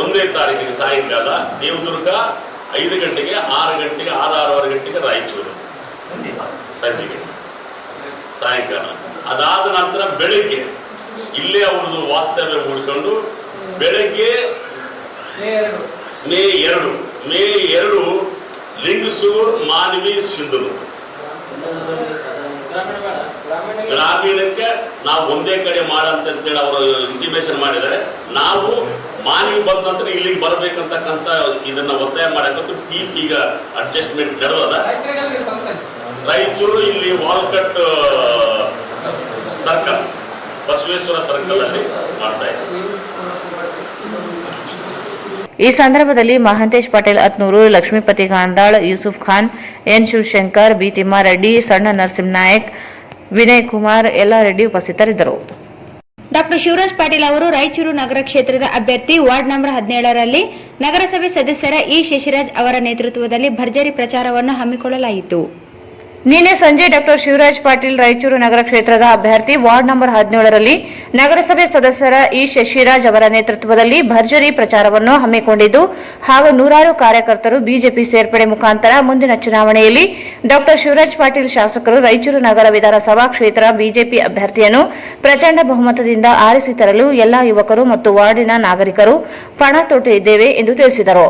1ನೇ ತಾರೀಕಿಗೆ ಸಾಯಂಕಾಲ ದೇವದುರ್ಗ 5 ಗಂಟೆಗೆ, 6 ಗಂಟೆಗೆ, 6:30 ಗಂಟೆಗೆ ರಾಯಚೂರು ಸಂಜೆಗೆ ಸಾಯಂಕಾಲ. ಅದಾದ ನಂತರ ಬೆಳಗ್ಗೆ ಇಲ್ಲೇ ಅವ್ರದ್ದು ವಾಸ್ತವ್ಯ ಮೂಡಿಕೊಂಡು ಬೆಳಗ್ಗೆ ಮೇ 2 ಲಿಂಗಸೂರು, ಮಾನ್ವಿ, ಸಿಂಧನೂರು ಗ್ರಾಮೀಣಕ್ಕೆ ನಾವು ಒಂದೇ ಕಡೆ ಮಾಡಂತೇಳಿ ಅವರು ಇಂಟಿಮೇಷನ್ ಮಾಡಿದ್ದಾರೆ. ನಾವು ಮಾನ್ವಿ ಬಂದ ನಂತರ ಇಲ್ಲಿಗೆ ಬರ್ಬೇಕಂತಕ್ಕಂಥ ಇದನ್ನ ಒತ್ತಾಯ ಮಾಡಕ್ಕಂತೂ ಟೀಪ್ ಈಗ ಅಡ್ಜಸ್ಟ್ಮೆಂಟ್ ನಡೆದದ. ರಾಯಚೂರು ಇಲ್ಲಿ ವಾಲ್ಕಟ್ ಸರ್ಕಲ್, ಬಸವೇಶ್ವರ ಸರ್ಕಲ್ ಅಲ್ಲಿ ಮಾಡ್ತಾ ಇದ್ದಾರೆ. ಈ ಸಂದರ್ಭದಲ್ಲಿ ಮಹಾಂತೇಶ್ ಪಟೇಲ್ ಅತ್ನೂರು, ಲಕ್ಷ್ಮೀಪತಿ ಖಾಂದಾಳ್, ಯೂಸುಫ್ ಖಾನ್, ಎನ್ ಶಿವಶಂಕರ್, ಬಿ ತಿಮ್ಮಾರೆಡ್ಡಿ, ಸಣ್ಣ ನರಸಿಂಹನಾಯಕ್, ವಿನಯ್ ಕುಮಾರ್, ಎಲ್ಲ ರೆಡ್ಡಿ ಉಪಸ್ಥಿತರಿದ್ದರು. ಡಾಕ್ಟರ್ ಶಿವರಾಜ್ ಪಾಟೀಲ್ ಅವರು ರಾಯಚೂರು ನಗರ ಕ್ಷೇತ್ರದ ಅಭ್ಯರ್ಥಿ ವಾರ್ಡ್ ನಂಬರ್ 17ರಲ್ಲಿ ನಗರಸಭೆ ಸದಸ್ಯರ ಇ ಶಶಿರಾಜ್ ಅವರ ನೇತೃತ್ವದಲ್ಲಿ ಭರ್ಜರಿ ಪ್ರಚಾರವನ್ನು ಹಮ್ಮಿಕೊಳ್ಳಲಾಯಿತು. ನಿನ್ನೆ ಸಂಜೆ ಡಾಕ್ಟರ್ ಶಿವರಾಜ್ ಪಾಟೀಲ್ ರಾಯಚೂರು ನಗರ ಕ್ಷೇತ್ರದ ಅಭ್ಯರ್ಥಿ ವಾರ್ಡ್ ನಂಬರ್ 17ರಲ್ಲಿ ನಗರಸಭೆ ಸದಸ್ಯರ ಇ ಶಶಿರಾಜ್ ಅವರ ನೇತೃತ್ವದಲ್ಲಿ ಭರ್ಜರಿ ಪ್ರಚಾರವನ್ನು ಹಮ್ಮಿಕೊಂಡಿದ್ದು ಹಾಗೂ ನೂರಾರು ಕಾರ್ಯಕರ್ತರು ಬಿಜೆಪಿ ಸೇರ್ಪಡೆ ಮುಖಾಂತರ ಮುಂದಿನ ಚುನಾವಣೆಯಲ್ಲಿ ಡಾಕ್ಟರ್ ಶಿವರಾಜ್ ಪಾಟೀಲ್ ಶಾಸಕರು ರಾಯಚೂರು ನಗರ ವಿಧಾನಸಭಾ ಕ್ಷೇತ್ರ ಬಿಜೆಪಿ ಅಭ್ಯರ್ಥಿಯನ್ನು ಪ್ರಚಂಡ ಬಹುಮತದಿಂದ ಆರಿಸಿ ತರಲು ಎಲ್ಲಾ ಯುವಕರು ಮತ್ತು ವಾರ್ಡಿನ ನಾಗರಿಕರು ಪಣ ತೊಟ್ಟಿದ್ದೇವೆ ಎಂದು ತಿಳಿಸಿದರು.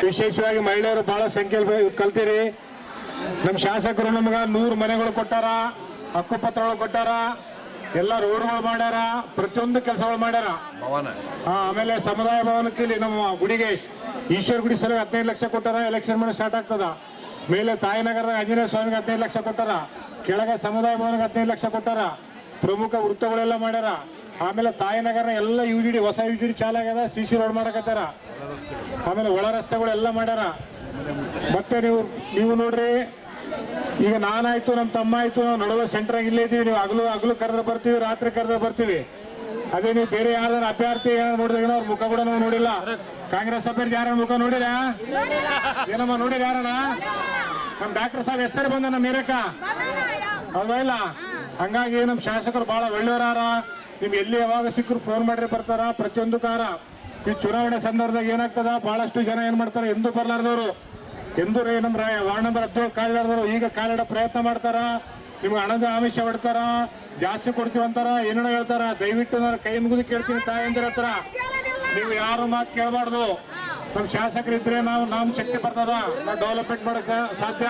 ವಿಶೇಷವಾಗಿ ಮಹಿಳೆಯರು ಬಹಳ ಸಂಖ್ಯೆಯಲ್ಲಿ ಕಲ್ತೀರಿ. ನಮ್ಮ ಶಾಸಕರು ನಮ್ಗೆ 100 ಮನೆಗಳು ಕೊಟ್ಟಾರ, ಹಕ್ಕುಪತ್ರಗಳು ಕೊಟ್ಟಾರ, ಎಲ್ಲ ರೋಡ್ಗಳು ಮಾಡ್ಯಾರ, ಪ್ರತಿಯೊಂದು ಕೆಲಸಗಳು ಮಾಡ್ಯಾರ. ಆಮೇಲೆ ಸಮುದಾಯ ಭವನಕ್ಕೆ ಇಲ್ಲಿ ನಮ್ಮ ಗುಡಿಗೆ ಈಶ್ವರ ಗುಡಿ ಸಲ 15 ಲಕ್ಷ ಕೊಟ್ಟಾರ. ಎಲೆಕ್ಷನ್ ಮಾಡಿ ಸ್ಟಾರ್ಟ್ ಆಗ್ತದ. ಮೇಲೆ ತಾಯಿನಗರದ ಆಂಜನೇಯ ಸ್ವಾಮಿಗೆ 15 ಲಕ್ಷ ಕೊಟ್ಟಾರ. ಕೆಳಗೆ ಸಮುದಾಯ ಭವನಕ್ಕೆ 15 ಲಕ್ಷ ಕೊಟ್ಟಾರ. ಪ್ರಮುಖ ವೃತ್ತಗಳೆಲ್ಲ ಮಾಡ್ಯಾರ. ಆಮೇಲೆ ತಾಯಿನಗರ ಎಲ್ಲ ಯುಜಿಡಿ ಹೊಸ ಯುಜಿಡಿ ಚಾಲು ಆಗ್ಯದ. ಸಿಸಿ ರೋಡ್ ಮಾಡಕತ್ತಾರ. ಆಮೇಲೆ ಒಳ ರಸ್ತೆಗಳೆಲ್ಲ ಮಾಡ್ಯಾರ. ಮತ್ತೆ ನೀವು ನೋಡ್ರಿ, ಈಗ ನಾನಾಯ್ತು, ನಮ್ಮ ತಮ್ಮ ಆಯ್ತು, ನಾವು ನಡುವೆ ಸೆಂಟ್ರಾಗ ಇಲ್ಲೇ ಇದೀವಿ. ನೀವು ಹಗಲು ಕರೆದ್ರೆ ಬರ್ತೀವಿ, ರಾತ್ರಿ ಕರೆದ್ರೆ ಬರ್ತೀವಿ. ಅದೇ ನೀವು ಬೇರೆ ಯಾರು ಅಭ್ಯರ್ಥಿ ನೋಡಿದ್ರೆ ಅವ್ರ ಮುಖ ಕೂಡ ನಾವು ನೋಡಿಲ್ಲ. ಕಾಂಗ್ರೆಸ್ ಅಭ್ಯರ್ಥಿ ಯಾರ ಮುಖ ನೋಡಿರ? ಏನಮ್ಮ ನೋಡಿರ? ಯಾರಣ ನಮ್ ಡಾಕ್ಟರ್ ಸಾಹೇಬ್ ಹೆಸರು ಬಂದ ನಮ್ಮ ಮೇರಕ ಹೌದಾ ಇಲ್ಲ? ಹಂಗಾಗಿ ನಮ್ಮ ಶಾಸಕರು ಬಹಳ ಒಳ್ಳೆಯವರಾರ. ನಿಮ್ಗೆ ಎಲ್ಲಿ ಯಾವಾಗ ಸಿಕ್ಕರು ಫೋನ್ ಮಾಡ್ರಿ ಬರ್ತಾರ. ಪ್ರತಿಯೊಂದು ಕಾರ ಈ ಚುನಾವಣೆ ಸಂದರ್ಭದಾಗ ಏನಾಗ್ತದ, ಬಹಳಷ್ಟು ಜನ ಏನ್ ಮಾಡ್ತಾರೆ, ಎಂದೂ ಬರ್ಲಾರ್ದವ್ರು, ಎಂದೂ ನಮ್ಮ ವಾರ್ಡ್ ನಂಬರ್ 17 ಕಾಲಿಡಾರ್ದವ್ರು ಈಗ ಕಾಲಿಡ ಪ್ರಯತ್ನ ಮಾಡ್ತಾರ. ನಿಮ್ಗೆ ಹಣದ ಆಮಿಷ ಹೊಡ್ತಾರ, ಜಾಸ್ತಿ ಕೊಡ್ತೀವಿ ಅಂತಾರ, ಏನೇನೋ ಹೇಳ್ತಾರ. ದಯವಿಟ್ಟು ನಾನು ಕೈ ಮುಗಿದು ಕೇಳ್ತೀನಿ ತಾಯಂದಿರ ಹತ್ರ, ನೀವು ಯಾರು ಮಾತು ಕೇಳಬಾರ್ದು. ನಮ್ಮ ಶಾಸಕರು ಇದ್ರೆ ನಾವು ಶಕ್ತಿ ಬರ್ತದ, ನಾವು ಡೆವಲಪ್ಮೆಂಟ್ ಮಾಡಕ್ ಸಾಧ್ಯ.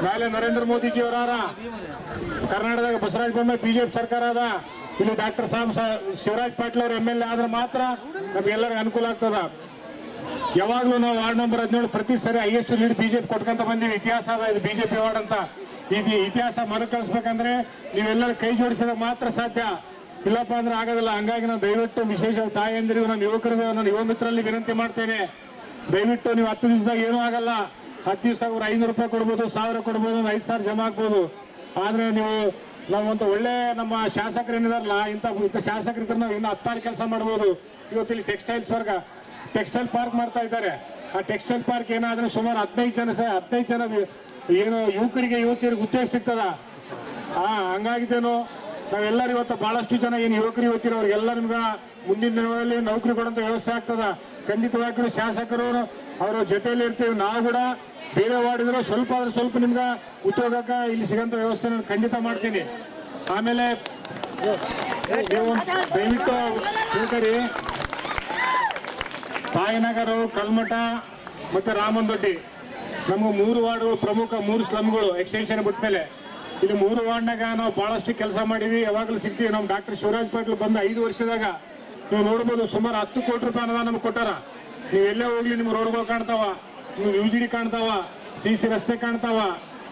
ಮೇಲೆ ನರೇಂದ್ರ ಮೋದಿಜಿ ಅವರಾರ, ಕರ್ನಾಟಕದಾಗ ಬಸವರಾಜ ಬೊಮ್ಮಾಯಿ ಬಿಜೆಪಿ ಸರ್ಕಾರ ಅದ. ಇಲ್ಲಿ ಡಾಕ್ಟರ್ ಶಿವರಾಜ್ ಪಾಟೀಲ್ ಅವರು MLA ಆದ್ರೆ ಮಾತ್ರ ನಮ್ಗೆಲ್ಲರಿಗೂ ಅನುಕೂಲ ಆಗ್ತದ. ಯಾವಾಗ್ಲೂ ನಾವು ವಾರ್ಡ್ ನಂಬರ್ 17 ಪ್ರತಿ ಸರಿ ಹೈಯೆಸ್ಟ್ ಲೀಡ್ ಬಿಜೆಪಿ ಕೊಟ್ಕೊಂತ ಬಂದೀವಿ. ಇತಿಹಾಸ ಅದ ಇದು ಬಿಜೆಪಿ ವಾರ್ಡ್ ಅಂತ. ಇದು ಇತಿಹಾಸ ಮರುಕಳಿಸ್ಬೇಕಂದ್ರೆ ನೀವೆಲ್ಲರೂ ಕೈ ಜೋಡಿಸಿದಾಗ ಮಾತ್ರ ಸಾಧ್ಯ, ಇಲ್ಲಪ್ಪ ಅಂದ್ರೆ ಆಗೋದಿಲ್ಲ. ಹಂಗಾಗಿ ನಾವು ದಯವಿಟ್ಟು ವಿಶೇಷ ತಾಯಂದಿರಿಗೂ, ನನ್ನ ಯುವಕರಿಗೂ, ನನ್ನ ಯುವ ಮಿತ್ರರಲ್ಲಿ ವಿನಂತಿ ಮಾಡ್ತೇನೆ. ದಯವಿಟ್ಟು ನೀವು 10 ದಿವಸದಾಗ ಏನೂ ಆಗಲ್ಲ. 10 ದಿವಸ ಅವ್ರು 500 ರೂಪಾಯಿ ಕೊಡ್ಬೋದು, 1000 ಕೊಡ್ಬೋದು, 5,000 ಜಮಾ ಆಗ್ಬೋದು. ಆದ್ರೆ ನಾವಂತ ಒಳ್ಳೆ ನಮ್ಮ ಶಾಸಕರು ಏನಿದಾರಲ್ಲ, ಇಂಥ ಶಾಸಕರು ಇದ್ರೆ ನಾವು ಇನ್ನು 10 ಕೆಲಸ ಮಾಡ್ಬೋದು. ಇವತ್ತು ಇಲ್ಲಿ ಟೆಕ್ಸ್ಟೈಲ್ ಪಾರ್ಕ್ ಮಾಡ್ತಾ ಇದ್ದಾರೆ. ಆ ಟೆಕ್ಸ್ಟೈಲ್ ಪಾರ್ಕ್ ಏನಾದ್ರೆ ಸುಮಾರು 15 ಜನ ಏನು ಯುವತಿಯರಿಗೆ ಉದ್ಯೋಗ ಸಿಗ್ತದ. ಹಂಗಾಗಿದ್ದೇನು ನಾವೆಲ್ಲರೂ ಇವತ್ತು ಬಹಳಷ್ಟು ಜನ ಏನು ಯುವಕರು ಇವತ್ತಿರೋ ಅವ್ರಿಗೆಲ್ಲ ನಿಮ್ಗೆ ಮುಂದಿನ ದಿನಗಳಲ್ಲಿ ನೌಕರಿ ಕೊಡುವಂತ ವ್ಯವಸ್ಥೆ ಆಗ್ತದ. ಖಂಡಿತವಾಗಿಯೂ ಶಾಸಕರು ಅವರ ಜೊತೆಯಲ್ಲಿ ಇರ್ತೀವಿ. ನಾವು ಕೂಡ ಬೇರೆ ವಾರ್ಡಿದ್ರೆ ಸ್ವಲ್ಪ ಆದ್ರೆ ಸ್ವಲ್ಪ ನಿಮ್ಗೆ ಉದ್ಯೋಗಕ್ಕೆ ಇಲ್ಲಿ ಸಿಗಂತ ವ್ಯವಸ್ಥೆ ನಾನು ಖಂಡಿತ ಮಾಡ್ತೀನಿ. ಆಮೇಲೆ ನೀವು ದಯವಿಟ್ಟು ತಿಳ್ಕರಿ, ತಾಯಿನಗರ, ಕಲ್ಮಠ ಮತ್ತೆ ರಾಮನದೊಡ್ಡಿ ನಮ್ಗೆ 3 ವಾರ್ಡ್ಗಳು ಪ್ರಮುಖ, 3 ಸ್ಲಮ್ಗಳು ಎಕ್ಸ್ಟೆನ್ಷನ್ ಬಿಟ್ಟ ಮೇಲೆ ಇಲ್ಲಿ 3 ವಾರ್ಡ್ನಾಗ ನಾವು ಬಹಳಷ್ಟು ಕೆಲಸ ಮಾಡಿವಿ. ಯಾವಾಗಲೂ ಸಿಗ್ತೀವಿ. ನಮ್ಮ ಡಾಕ್ಟರ್ ಶಿವರಾಜ್ ಪಾಟೀಲ್ ಬಂದ 5 ವರ್ಷದಾಗ ನೀವು ನೋಡ್ಬೋದು, ಸುಮಾರು 10 ಕೋಟಿ ರೂಪಾಯಿ ಅನುದಾನ ನಮ್ಗೆ ಕೊಟ್ಟಾರ. ನೀವು ಎಲ್ಲೇ ಹೋಗ್ಲಿ ನಿಮ್ಗೆ ರೋಡ್ಗಳು ಕಾಣ್ತಾವ, ನಿಮ್ಗೆ UGD ಕಾಣ್ತಾವ, CC ರಸ್ತೆ ಕಾಣ್ತಾವ.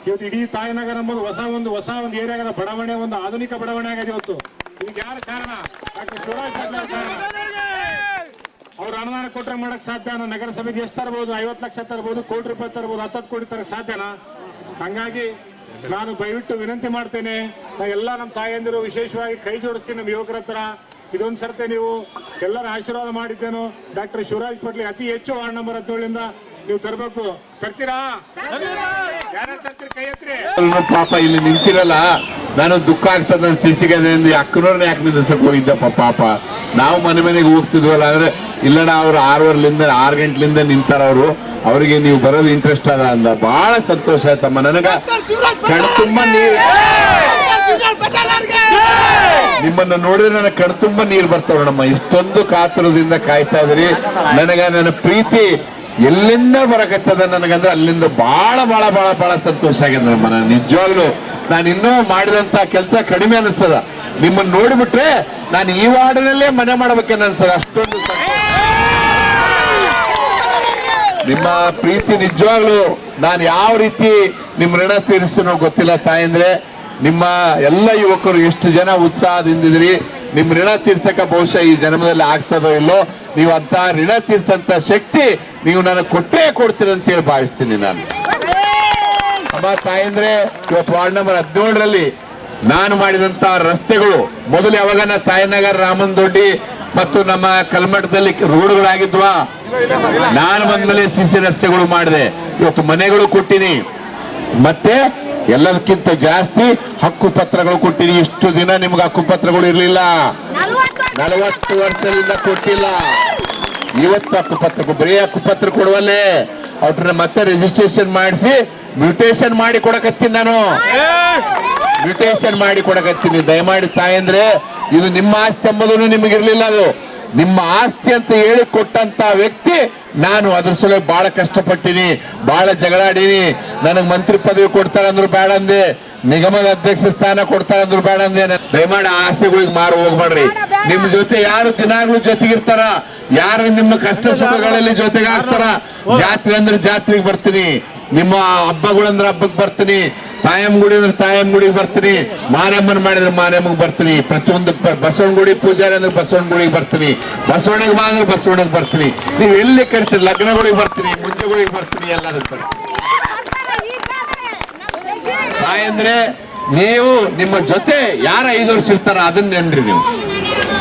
ಇವತ್ತು ಇಡೀ ತಾಯಿನಗರ ಎಂಬುದು ಹೊಸ ಒಂದು ಏರಿಯಾದ ಬಡಾವಣೆ, ಒಂದು ಆಧುನಿಕ ಬಡಾವಣೆ ಆಗಿದೆ ಇವತ್ತು. ಇದಕ್ಕೆ ಯಾರು ಕಾರಣ? ಡಾಕ್ಟರ್ ಶಿವರಾಜ್ ಪಾಟೀಲ್ ಕಾರಣ. ಅವ್ರು ಅನುದಾನ ಕೊಟ್ಟರೆ ಮಾಡಕ್ ಸಾಧ್ಯನಾ? ನಗರಸಭೆಗೆ ಎಷ್ಟು ತರಬಹುದು? 50 ಲಕ್ಷ ತರಬಹುದು, ಕೋಟಿ ರೂಪಾಯಿ ತರಬಹುದು, 10 ಕೋಟಿ ತರಕ್ ಸಾಧ್ಯನಾ? ಹಂಗಾಗಿ ನಾನು ದಯವಿಟ್ಟು ವಿನಂತಿ ಮಾಡ್ತೇನೆ, ಎಲ್ಲ ನಮ್ಮ ತಾಯಂದಿರು ವಿಶೇಷವಾಗಿ ಕೈ ಜೋಡಿಸ್ತೀನಿ ನಮ್ಮ ಯುವಕರ ಹತ್ರ. ಇದೊಂದು ಸರ್ತೆ ನೀವು ಎಲ್ಲರ ಆಶೀರ್ವಾದ ಮಾಡಿದ್ದೇನು. ಡಾಕ್ಟರ್ ಶಿವರಾಜ್ ಪಾಟೀಲ್ ಅತಿ ಹೆಚ್ಚು ವಾರ್ಡ್ ನಂಬರ್ 17 ನೀವು ತರಬೇಕು. ತರ್ತೀರಾ? ಯಾರ್ಯಾರು ತರ್ತೀರಿ? ಕೈ ಎತ್ರಿ. ಪಾಪ ಇಲ್ಲಿ ನಿಂತಿರಲ್ಲ, ನಾನು ದುಃಖ ಆಗ್ತದ. ನನ್ನ ಸಿಸಿಗದಿಂದ ಅಕ್ಕನವ್ರನ್ನ ಯಾಕೆ ನಿಲ್ಲಿಸಕ್ ಹೋಗಿದ್ದಪ್ಪ. ಪಾಪ ನಾವು ಮನೆಗೆ ಹೋಗ್ತಿದ್ವಲ್ಲ, ಅಂದ್ರೆ ಇಲ್ಲಣ್ಣ ಅವ್ರು 6 ಗಂಟೆಲಿಂದ ನಿಂತಾರ. ಅವರು ಅವರಿಗೆ ನೀವು ಬರೋದು ಇಂಟ್ರೆಸ್ಟ್ ಅದ ಅಂದ ಬಹಳ ಸಂತೋಷ ಆಯ್ತಮ್ಮ ನನಗ ಕಣ್ತುಂಬ ನೀರು ನಿಮ್ಮನ್ನ ನೋಡಿದ್ರೆ ನನ್ನ ಕಣ್ತುಂಬ ನೀರು ಬರ್ತಾವ ನಮ್ಮ ಇಷ್ಟೊಂದು ಕಾತುರದಿಂದ ಕಾಯ್ತಾ ಇದ್ರಿ ನನಗ ನನ್ನ ಪ್ರೀತಿ ಎಲ್ಲಿಂದ ಬರಕತ್ತದ ನನಗಂದ್ರೆ ಅಲ್ಲಿಂದ ಬಹಳ ಬಹಳ ಬಹಳ ಬಹಳ ಸಂತೋಷ ಆಗ್ಯದ ನಮ್ಮ ನಾನು ನಿಜವಾಗ್ಲು ನಾನು ಇನ್ನೂ ಮಾಡಿದಂತ ಕೆಲಸ ಕಡಿಮೆ ಅನಿಸ್ತದ ನಿಮ್ಮನ್ನ ನೋಡಿಬಿಟ್ರೆ ನಾನು ಈ ವಾರ್ಡಿನಲ್ಲೇ ಮನೆ ಮಾಡ್ಬೇಕೇನ ಅನ್ಸದ ಅಷ್ಟೊಂದು ನಿಮ್ಮ ಪ್ರೀತಿ ನಿಜವಾಗ್ಲು ನಾನು ಯಾವ ರೀತಿ ನಿಮ್ ಋಣ ತೀರಿಸ್ತೀನೋ ಗೊತ್ತಿಲ್ಲ ತಾಯಂದ್ರೆ ನಿಮ್ಮ ಎಲ್ಲ ಯುವಕರು ಎಷ್ಟು ಜನ ಉತ್ಸಾಹದಿಂದಿದ್ರಿ ನಿಮ್ ಋಣ ತೀರ್ಸಕ ಬಹುಶಃ ಈ ಜನ್ಮದಲ್ಲಿ ಆಗ್ತದೋ ಇಲ್ಲೋ ನೀವು ಅಂತ ಋಣ ತೀರ್ಸಂತ ಶಕ್ತಿ ನೀವು ನನಗೆ ಕೊಟ್ಟೇ ಕೊಡ್ತೀರ ಅಂತ ಹೇಳಿ ಭಾವಿಸ್ತೀನಿ ನಾನು ಅಮ್ಮ ತಾಯಂದ್ರೆ ಇವತ್ತು ವಾರ್ಡ್ ನಂಬರ್ 17ರಲ್ಲಿ ನಾನು ಮಾಡಿದಂತ ರಸ್ತೆಗಳು ಮೊದಲು ಯಾವಾಗ ತಾಯನಗರ್ ರಾಮನ್ ದೊಡ್ಡಿ ಮತ್ತು ನಮ್ಮ ಕಲ್ಮಠದಲ್ಲಿ ರೋಡ್ಗಳಾಗಿದ್ವಾ ನಾನು ಬಂದ್ಮೇಲೆ ಸಿಸಿ ರಸ್ತೆಗಳು ಮಾಡಿದೆ ಇವತ್ತು ಮನೆಗಳು ಕೊಟ್ಟಿನಿ ಮತ್ತೆ ಎಲ್ಲದಕ್ಕಿಂತ ಜಾಸ್ತಿ ಹಕ್ಕು ಪತ್ರಗಳು ಕೊಟ್ಟಿನಿ ಇಷ್ಟು ದಿನ ನಿಮ್ಗೆ ಹಕ್ಕು ಪತ್ರಗಳು ಇರ್ಲಿಲ್ಲ 40 ವರ್ಷದಿಂದ ಕೊಟ್ಟಿಲ್ಲ ಇವತ್ತು ಹಕ್ಕುಪತ್ರ ಬರೀ ಹಕ್ಕುಪತ್ರ ಕೊಡುವಲ್ಲೇ ಅವ್ರನ್ನ ಮತ್ತೆ ರಿಜಿಸ್ಟ್ರೇಷನ್ ಮಾಡಿಸಿ ಮ್ಯೂಟೇಷನ್ ಮಾಡಿ ಕೊಡಕತ್ತೀನಿ ನಾನು ಮ್ಯೂಟೇಷನ್ ಮಾಡಿ ಕೊಡಕತ್ತೀನಿ ದಯಮಾಡಿ ತಾಯಂದ್ರೆ ಇದು ನಿಮ್ಮ ಆಸ್ತಿ ಎಂಬುದನ್ನು ನಿಮಗಿರ್ಲಿಲ್ಲ ಅದು ನಿಮ್ಮ ಆಸ್ತಿ ಅಂತ ಹೇಳಿ ಕೊಟ್ಟಂತ ವ್ಯಕ್ತಿ ನಾನು ಅದ್ರ ಸಲ ಬಹಳ ಕಷ್ಟಪಟ್ಟಿನಿ ಬಹಳ ಜಗಳಾಡೀನಿ ನನಗ್ ಮಂತ್ರಿ ಪದವಿ ಕೊಡ್ತಾರಂದ್ರು ಬೇಡ ಅಂದೆ ನಿಗಮದ ಅಧ್ಯಕ್ಷ ಸ್ಥಾನ ಕೊಡ್ತಾರಂದ್ರು ಬೇಡ ಅಂದೆ ದಯಮಾಡಿ ಆಸೆಗಳಿಗೆ ಮಾರು ಹೋಗ್ಬೇಡ್ರಿ ನಿಮ್ ಜೊತೆ ಯಾರು ದಿನಾಗ್ಲೂ ಜೊತೆಗಿರ್ತಾರ ಯಾರು ನಿಮ್ಮ ಕಷ್ಟ ಸುಖಗಳಲ್ಲಿ ಜೊತೆಗೆ ಆಗ್ತಾರ ಜಾತ್ರೆ ಅಂದ್ರೆ ಜಾತ್ರೆಗೆ ಬರ್ತೀನಿ ನಿಮ್ಮ ಹಬ್ಬಗಳಂದ್ರೆ ಹಬ್ಬಕ್ಕೆ ಬರ್ತೀನಿ ತಾಯಮ್ಮ ಗುಡಿ ಅಂದ್ರೆ ತಾಯಮ್ಮ ಗುಡಿಗೆ ಬರ್ತೀನಿ ಮಾರಮ್ಮನ್ ಮಾಡಿದ್ರೆ ಮಾರಮ್ಮಗ್ ಬರ್ತೀನಿ ಪ್ರತಿಯೊಂದು ಬಸವನ ಗುಡಿ ಪೂಜಾರಿ ಅಂದ್ರೆ ಬಸವನ ಗುಡಿಗೆ ಬರ್ತೀನಿ ಬಸವಣ್ಣಗೆ ಬಾ ಅಂದ್ರೆ ಬಸವಣ್ಣಗೆ ಬರ್ತೀನಿ ನೀವು ಎಲ್ಲಿ ಕರಿತೀರಿ ಲಗ್ನಗಳಿಗೆ ಬರ್ತೀನಿ ಮುಂಜೆಗಳಿಗೆ ಬರ್ತೀನಿ ಎಲ್ಲದಕ್ಕೆ ತಾಯಂದ್ರೆ ನೀವು ನಿಮ್ಮ ಜೊತೆ ಯಾರ 5 ವರ್ಷ ಇರ್ತಾರ ಅದನ್ನ ನೆನ್ರಿ ನೀವು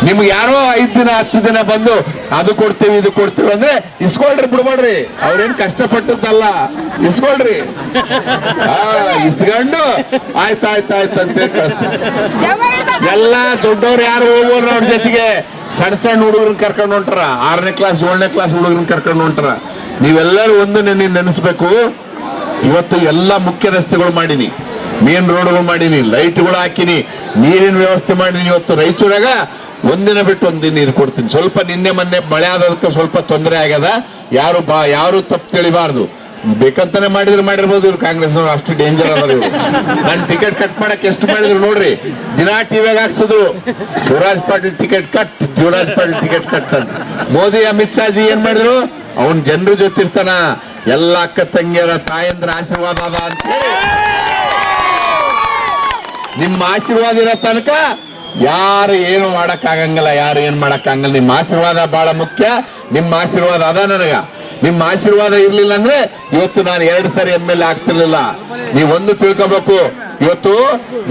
ನಿಮ್ಗೆ ಯಾರೋ 5 ದಿನ 10 ದಿನ ಬಂದು ಅದು ಕೊಡ್ತೀವಿ ಇದು ಕೊಡ್ತೀವಿ ಅಂದ್ರೆ ಇಸ್ಕೊಳ್ರಿ ಬಿಡ್ಬೇಡ್ರಿ ಅವ್ರೇನ್ ಕಷ್ಟಪಟ್ಟದ್ದಲ್ಲ ಇಸ್ಕೊಳ್ರಿ ಇಸ್ಕೊಂಡು ಆಯ್ತಾಯ್ತಾಯ್ತಂತ ಕಳ್ಸಿ ಎಲ್ಲಾ ದೊಡ್ಡವ್ರು ಯಾರು ಹೋಗೋರು ಅವ್ರ ಜೊತೆಗೆ ಸಣ್ಣ ಸಣ್ಣ ಹುಡುಗರನ್ನ ಕರ್ಕೊಂಡು ಹೊಂಟಾರ 6ನೇ ಕ್ಲಾಸ್ 7ನೇ ಕ್ಲಾಸ್ ಹುಡುಗರನ್ನ ಕರ್ಕೊಂಡು ಹೊಂಟಾರ ನೀವೆಲ್ಲರೂ ಒಂದು ನೆನೆಸ್ಬೇಕು ಇವತ್ತು ಎಲ್ಲಾ ಮುಖ್ಯ ರಸ್ತೆಗಳು ಮಾಡೀನಿ ಮೇನ್ ರೋಡ್ಗಳು ಮಾಡೀನಿ ಲೈಟ್ಗಳು ಹಾಕಿನಿ ನೀರಿನ ವ್ಯವಸ್ಥೆ ಮಾಡೀನಿ ಇವತ್ತು ರಾಯಚೂರಾಗ ಒಂದಿನ ಬಿಟ್ಟು ಒಂದಿನ ನೀರು ಕೊಡ್ತೀನಿ ಸ್ವಲ್ಪ ನಿನ್ನೆ ಮೊನ್ನೆ ಮಳೆ ಆದದಕ್ಕೆ ಸ್ವಲ್ಪ ತೊಂದರೆ ಆಗ್ಯದ ಯಾರು ತಪ್ಪು ತಿಳಿಬಾರ್ದು ಬೇಕಂತಾನೆ ಮಾಡಿರ್ಬೋದು ಇವ್ರು ಕಾಂಗ್ರೆಸ್ನವ್ರು ಅಷ್ಟು ಡೇಂಜರ್ ಅದಾರ ಇವ್ರು ನಾನು ಟಿಕೆಟ್ ಕಟ್ ಮಾಡಕ್ ಎಷ್ಟು ಮಾಡಿದ್ರು ನೋಡ್ರಿ ದಿನಾ ಟಿವಿಯಾಗ ಹಾಕ್ಸಿದ್ರು Shivaraj Patil ticket cut Shivaraj Patil ticket cut ಅಂತ ಮೋದಿ ಅಮಿತ್ ಶಾ ಜಿ ಏನ್ ಮಾಡಿದ್ರು ಅವನ್ ಜನರ ಜೊತೆ ಇರ್ತಾನ ಎಲ್ಲ ಅಕ್ಕ ತಂಗಿಯರ ತಾಯಂದ್ರ ಆಶೀರ್ವಾದ ಅದ ಅಂತ ನಿಮ್ಮ ಆಶೀರ್ವಾದ ಇರೋ ತನಕ ಯಾರು ಏನು ಮಾಡಕ್ ಆಗಂಗಿಲ್ಲ ಯಾರು ಏನ್ ಮಾಡಕ್ ಆಗಂಗಿಲ್ಲ ನಿಮ್ಮ ಆಶೀರ್ವಾದ ಬಹಳ ಮುಖ್ಯ ನಿಮ್ಮ ಆಶೀರ್ವಾದ ಅದ ನನಗ ನಿಮ್ಮ ಆಶೀರ್ವಾದ ಇರ್ಲಿಲ್ಲ ಅಂದ್ರೆ ಇವತ್ತು ನಾನು 2 ಸರಿ MLA ಆಗ್ತಿರ್ಲಿಲ್ಲ ನೀವೊಂದು ತಿಳ್ಕೊಬೇಕು ಇವತ್ತು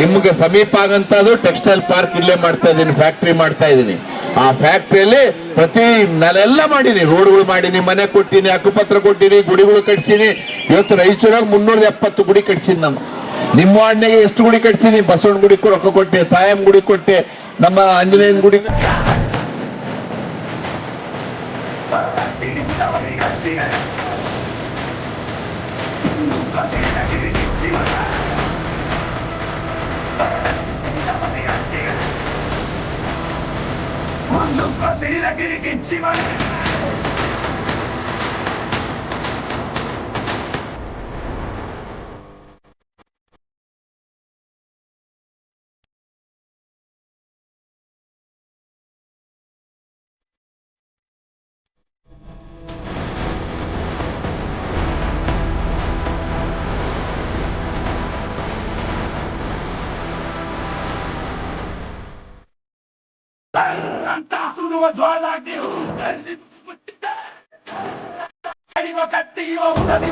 ನಿಮ್ಗೆ ಸಮೀಪ ಆಗಂತದ್ದು ಟೆಕ್ಸ್ಟೈಲ್ ಪಾರ್ಕ್ ಇಲ್ಲೇ ಮಾಡ್ತಾ ಇದ್ದೀನಿ ಫ್ಯಾಕ್ಟ್ರಿ ಮಾಡ್ತಾ ಇದ್ದೀನಿ ಆ ಫ್ಯಾಕ್ಟ್ರಿಯಲ್ಲಿ ಪ್ರತಿ ನಾನೆಲ್ಲ ಮಾಡೀನಿ ರೋಡ್ಗಳು ಮಾಡೀನಿ ಮನೆ ಕೊಟ್ಟಿನಿ ಹಕ್ಕುಪತ್ರ ಕೊಟ್ಟಿನಿ ಗುಡಿಗಳು ಕಟ್ಸೀನಿ ಇವತ್ತು ರಾಯಚೂರಾಗ 370 ಗುಡಿ ಕಟ್ಸೀನಿ ನಾನು ನಿಮ್ಮ ವಾರ್ಡ್ನಾಗೆ ಎಷ್ಟು ಗುಡಿ ಕಟ್ಸೀನಿ ಬಸವಣ್ಣ ಗುಡಿ ರೊಕ್ಕ ಕೊಟ್ಟೆ ತಾಯಮ್ಮ ಗುಡಿ ಕೊಟ್ಟೆ ನಮ್ಮ ಆಂಜನೇಯನ ಗುಡಿ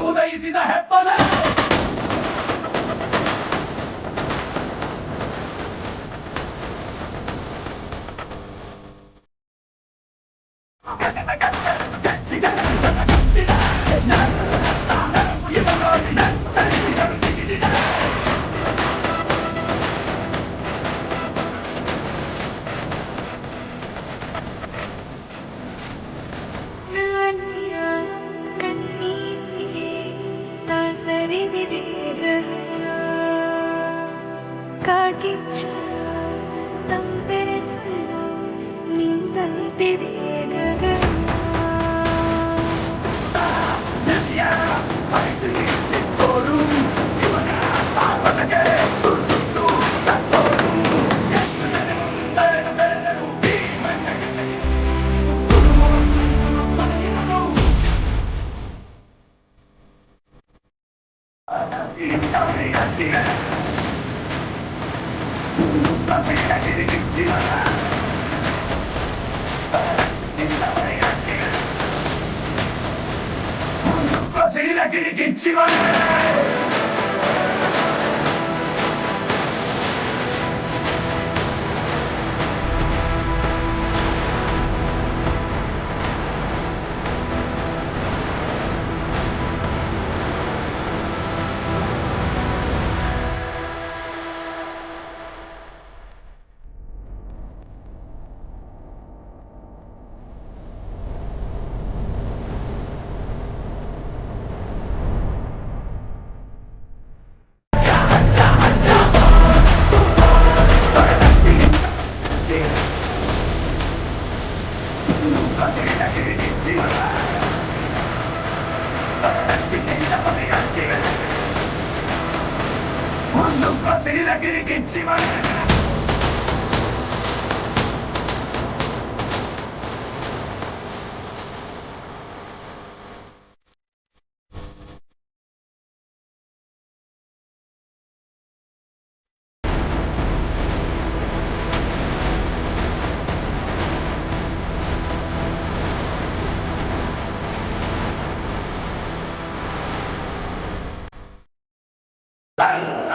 ಉದಯಿಸಿದ ಹೆಪ್ಪದ ಕಾಡ್ಗಿಚ್ಚ ತಂಪೆರೆಸಲು ನಿಂತಂತಿದೆ ಗಗನ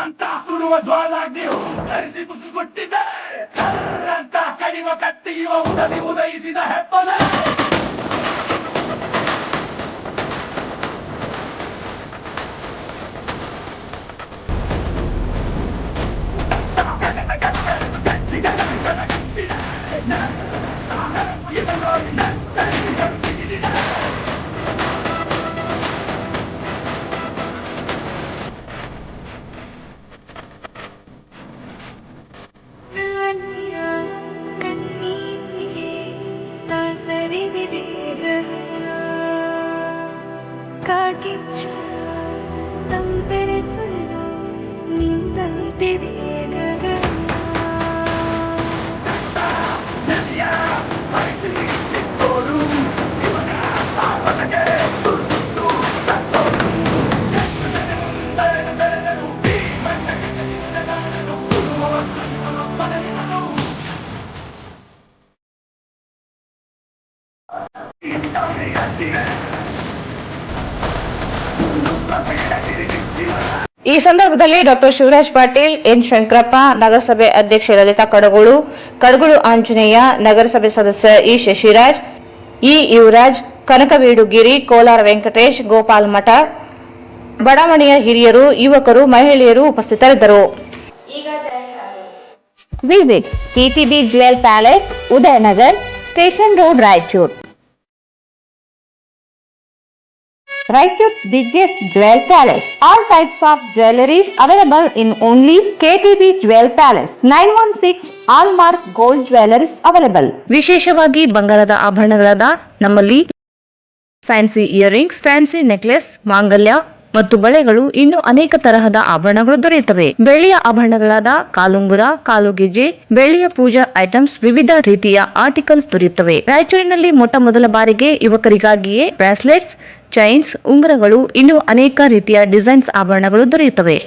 ಅಂತ ಸುಡುವ ಜ್ವಾಲಾಗ್ನಿಯು ಧರಿಸಿ ಮುಸುಗುಟ್ಟಿದೆ ಅಂತ ಕಡಿವ ಕತ್ತಿಯುವ ಉದದಿ ಉದಯಿಸಿದ ಹೆಪ್ಪದ ಕಣ್ಣೀರಿಗೆ ದಾಸರಿದಿದೆ ಗಹನ ಕಾಡ್ಗಿಚ್ಚ ತಂಪೆರೆಸಲು ನಿಂತಂತಿದೆ ಗಗನ ಈ ಸಂದರ್ಭದಲ್ಲಿ ಡಾಕ್ಟರ್ ಶಿವರಾಜ್ ಪಾಟೀಲ್, ಎನ್ ಶಂಕರಪ್ಪ, ನಗರಸಭೆ ಅಧ್ಯಕ್ಷೆ ಲಲಿತಾ ಕಡಗೋಳು, ಕಡಗೋಳು ಆಂಜನೇಯ, ನಗರಸಭೆ ಸದಸ್ಯ ಇ ಶಶಿರಾಜ್, ಇ ಯುವರಾಜ್, ಕನಕವೇಡುಗಿರಿ, ಕೋಲಾರ ವೆಂಕಟೇಶ್, ಗೋಪಾಲ್ ಮಠ, ಬಡಾವಣೆಯ ಹಿರಿಯರು, ಯುವಕರು, ಮಹಿಳೆಯರು ಉಪಸ್ಥಿತರಿದ್ದರು. ಈಗ ಜಾಹೀರಾತು. Visit TTB jewel palace, Udayanagar, station road, Raichur. Raichur's biggest jewel palace. All types of jewelry available in only KTB Jewel Palace. 916 Hallmark Gold Jewelers available. ವಿಶೇಷವಾಗಿ ಬಂಗಾರದ ಆಭರಣಗಳಾದ ನಮ್ಮಲ್ಲಿ ಫ್ಯಾನ್ಸಿ ಇಯರಿಂಗ್ಸ್, ಫ್ಯಾನ್ಸಿ ನೆಕ್ಲೆಸ್, ಮಾಂಗಲ್ಯ ಮತ್ತು ಬಳೆಗಳು ಇನ್ನೂ ಅನೇಕ ತರಹದ ಆಭರಣಗಳು ದೊರೆಯುತ್ತವೆ. ಬೆಳ್ಳಿಯ ಆಭರಣಗಳಾದ ಕಾಲುಂಗುರ, ಕಾಲುಗೆಜೆ, ಬೆಳ್ಳಿಯ ಪೂಜಾ ಐಟಮ್ಸ್, ವಿವಿಧ ರೀತಿಯ ಆರ್ಟಿಕಲ್ಸ್ ದೊರೆಯುತ್ತವೆ. ರಾಯಚೂರಿನಲ್ಲಿ ಮೊಟ್ಟ ಮೊದಲ ಬಾರಿಗೆ ಯುವಕರಿಗಾಗಿಯೇ ಬ್ರಾಸ್ಲೆಟ್ಸ್, ಚೈನ್ಸ್, ಉಂಗುರಗಳು, ಇನ್ನೂ ಅನೇಕ ರೀತಿಯ ಡಿಸೈನ್ಸ್ ಆಭರಣಗಳು ದೊರೆಯುತ್ತವೆ.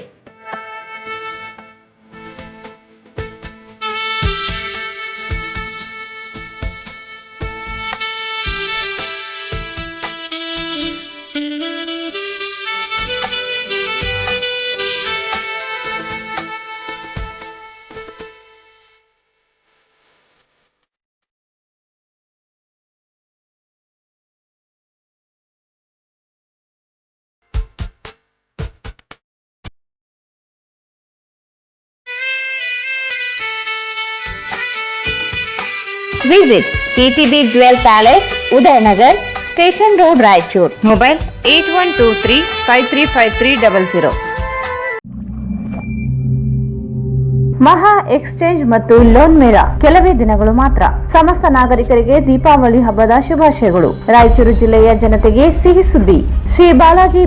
Visit TTB Jewel Palace, Udayanagar, Station Road, Raichur. Mobile 8123 535300. ಮಹಾ ಎಕ್ಸ್ಚೇಂಜ್ ಮತ್ತು ಲೋನ್ ಮೇಳ ಕೆಲವೇ ದಿನಗಳು ಮಾತ್ರ. ಸಮಸ್ತ ನಾಗರಿಕರಿಗೆ ದೀಪಾವಳಿ ಹಬ್ಬದ ಶುಭಾಶಯಗಳು. ರಾಯಚೂರು ಜಿಲ್ಲೆಯ ಜನತೆಗೆ ಸಿಹಿ ಸುದ್ದಿ. ಶ್ರೀ ಬಾಲಾಜಿ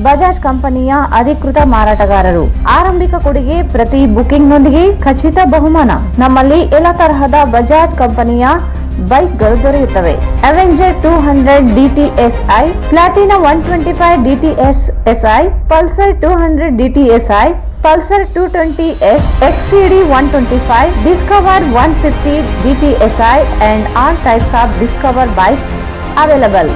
ಬಜಾಜ್ ಕಂಪನಿಯ ಅಧಿಕೃತ ಮಾರಾಟಗಾರರು. ಆರಂಭಿಕ ಕೊಡುಗೆ ಪ್ರತಿ ಬುಕಿಂಗ್ ನೊಂದಿಗೆ ಖಚಿತ ಬಹುಮಾನ. ನಮ್ಮಲ್ಲಿ ಎಲ್ಲ ತರಹದ ಬಜಾಜ್ ಕಂಪನಿಯ ಬೈಕ್ಗಳು ದೊರೆಯುತ್ತವೆ. Avenger 200 DTSI, Platina 125 DTSI, Pulsar 200 DTSI, Pulsar 220S, XCD 125, Discover 150 DTSI and all types of Discover bikes available.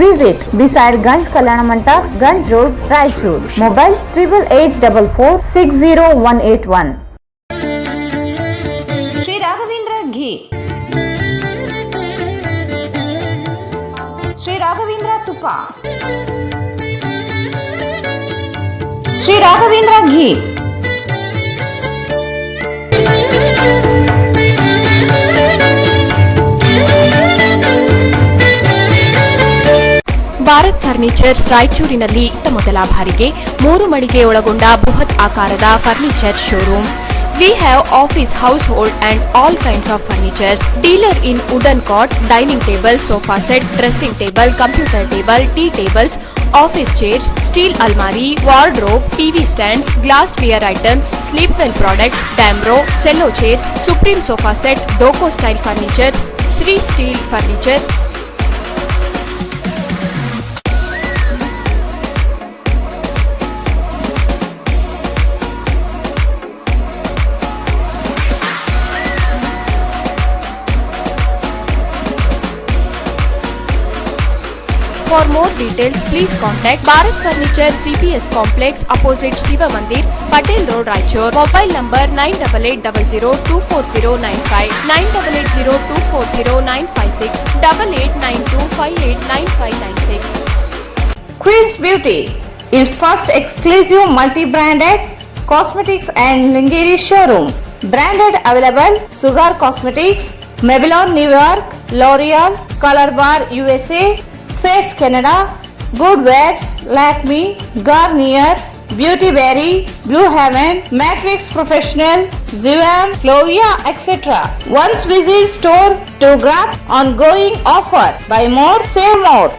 Visit beside Ganj Kalyana Mandap, Ganj Road, Raichur. Mobile 8884460181. Sri Raghavendra Ghee, Sri Raghavendra Tupa, Sri Raghavendra Ghee, Bharat furnitures ರಾಯಚೂರಿನಲ್ಲಿ ಮೊದಲ ಬಾರಿಗೆ 3 ಮಳಿಗೆ ಒಳಗೊಂಡ ಬೃಹತ್ ಆಕಾರದ furniture showroom. We have office, household and all kinds of furnitures. Dealer in wooden cot, dining table, sofa set, dressing table, computer table, tea tables, office chairs, steel almari, wardrobe, TV stands, glassware items, sleepwell products, Damro, cello chairs, Supreme sofa set, Doco style furnitures, Sri Steel furnitures. For more details, please contact Bharat Furniture CPS Complex opposite Shiva Mandir, Patel Road, Raichur. Mobile number 9880240959, 9880240956, 8892589596. Queen's Beauty is first exclusive multi-branded cosmetics and lingerie showroom. Branded available Sugar Cosmetics, Maybelline New York, L'Oreal, Color Bar USA, Face Canada, Good Vibes, Lakme, Garnier, Beauty Berry, Blue Heaven, Matrix Professional, Zivam, Clovia, etc. Once visit store to grab ongoing offer. Buy more, save more.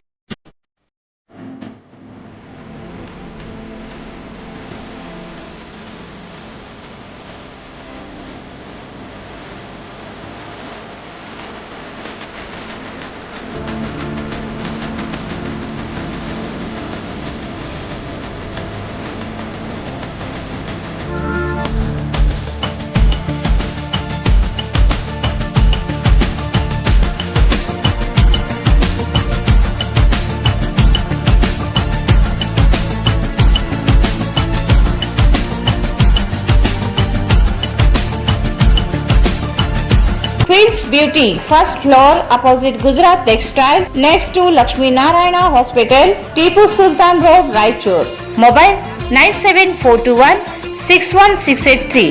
Queen's Beauty, first floor opposite Gujarat Textile, next to Lakshmi Narayana Hospital, Tipu Sultan Road, Raichur. Mobile 97421-61683.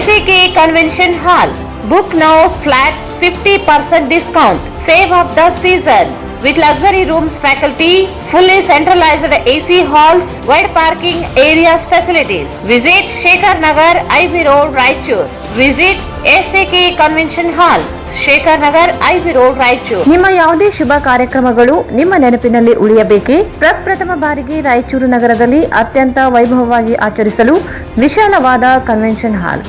SAK Convention Hall. Book now, flat 50% discount. Save of the season. With luxury rooms, faculty, fully centralized AC halls, wide parking areas, facilities. Visit Shekhar Nagar, IB Road, Raichur. Visit SAK Convention Hall, Shekhar Nagar, IB road, Raichur. ನಿಮ್ಮ ಯಾವುದೇ ಶುಭ ಕಾರ್ಯಕ್ರಮಗಳು ನಿಮ್ಮ ನೆನಪಿನಲ್ಲಿ ಉಳಿಯಬೇಕೇ? ಪ್ರಪ್ರಥಮ ಬಾರಿಗೆ ರಾಯಚೂರು ನಗರದಲ್ಲಿ ಅತ್ಯಂತ ವೈಭವವಾಗಿ ಆಚರಿಸಲು ವಿಶಾಲವಾದ ಕನ್ವೆನ್ಷನ್ ಹಾಲ್,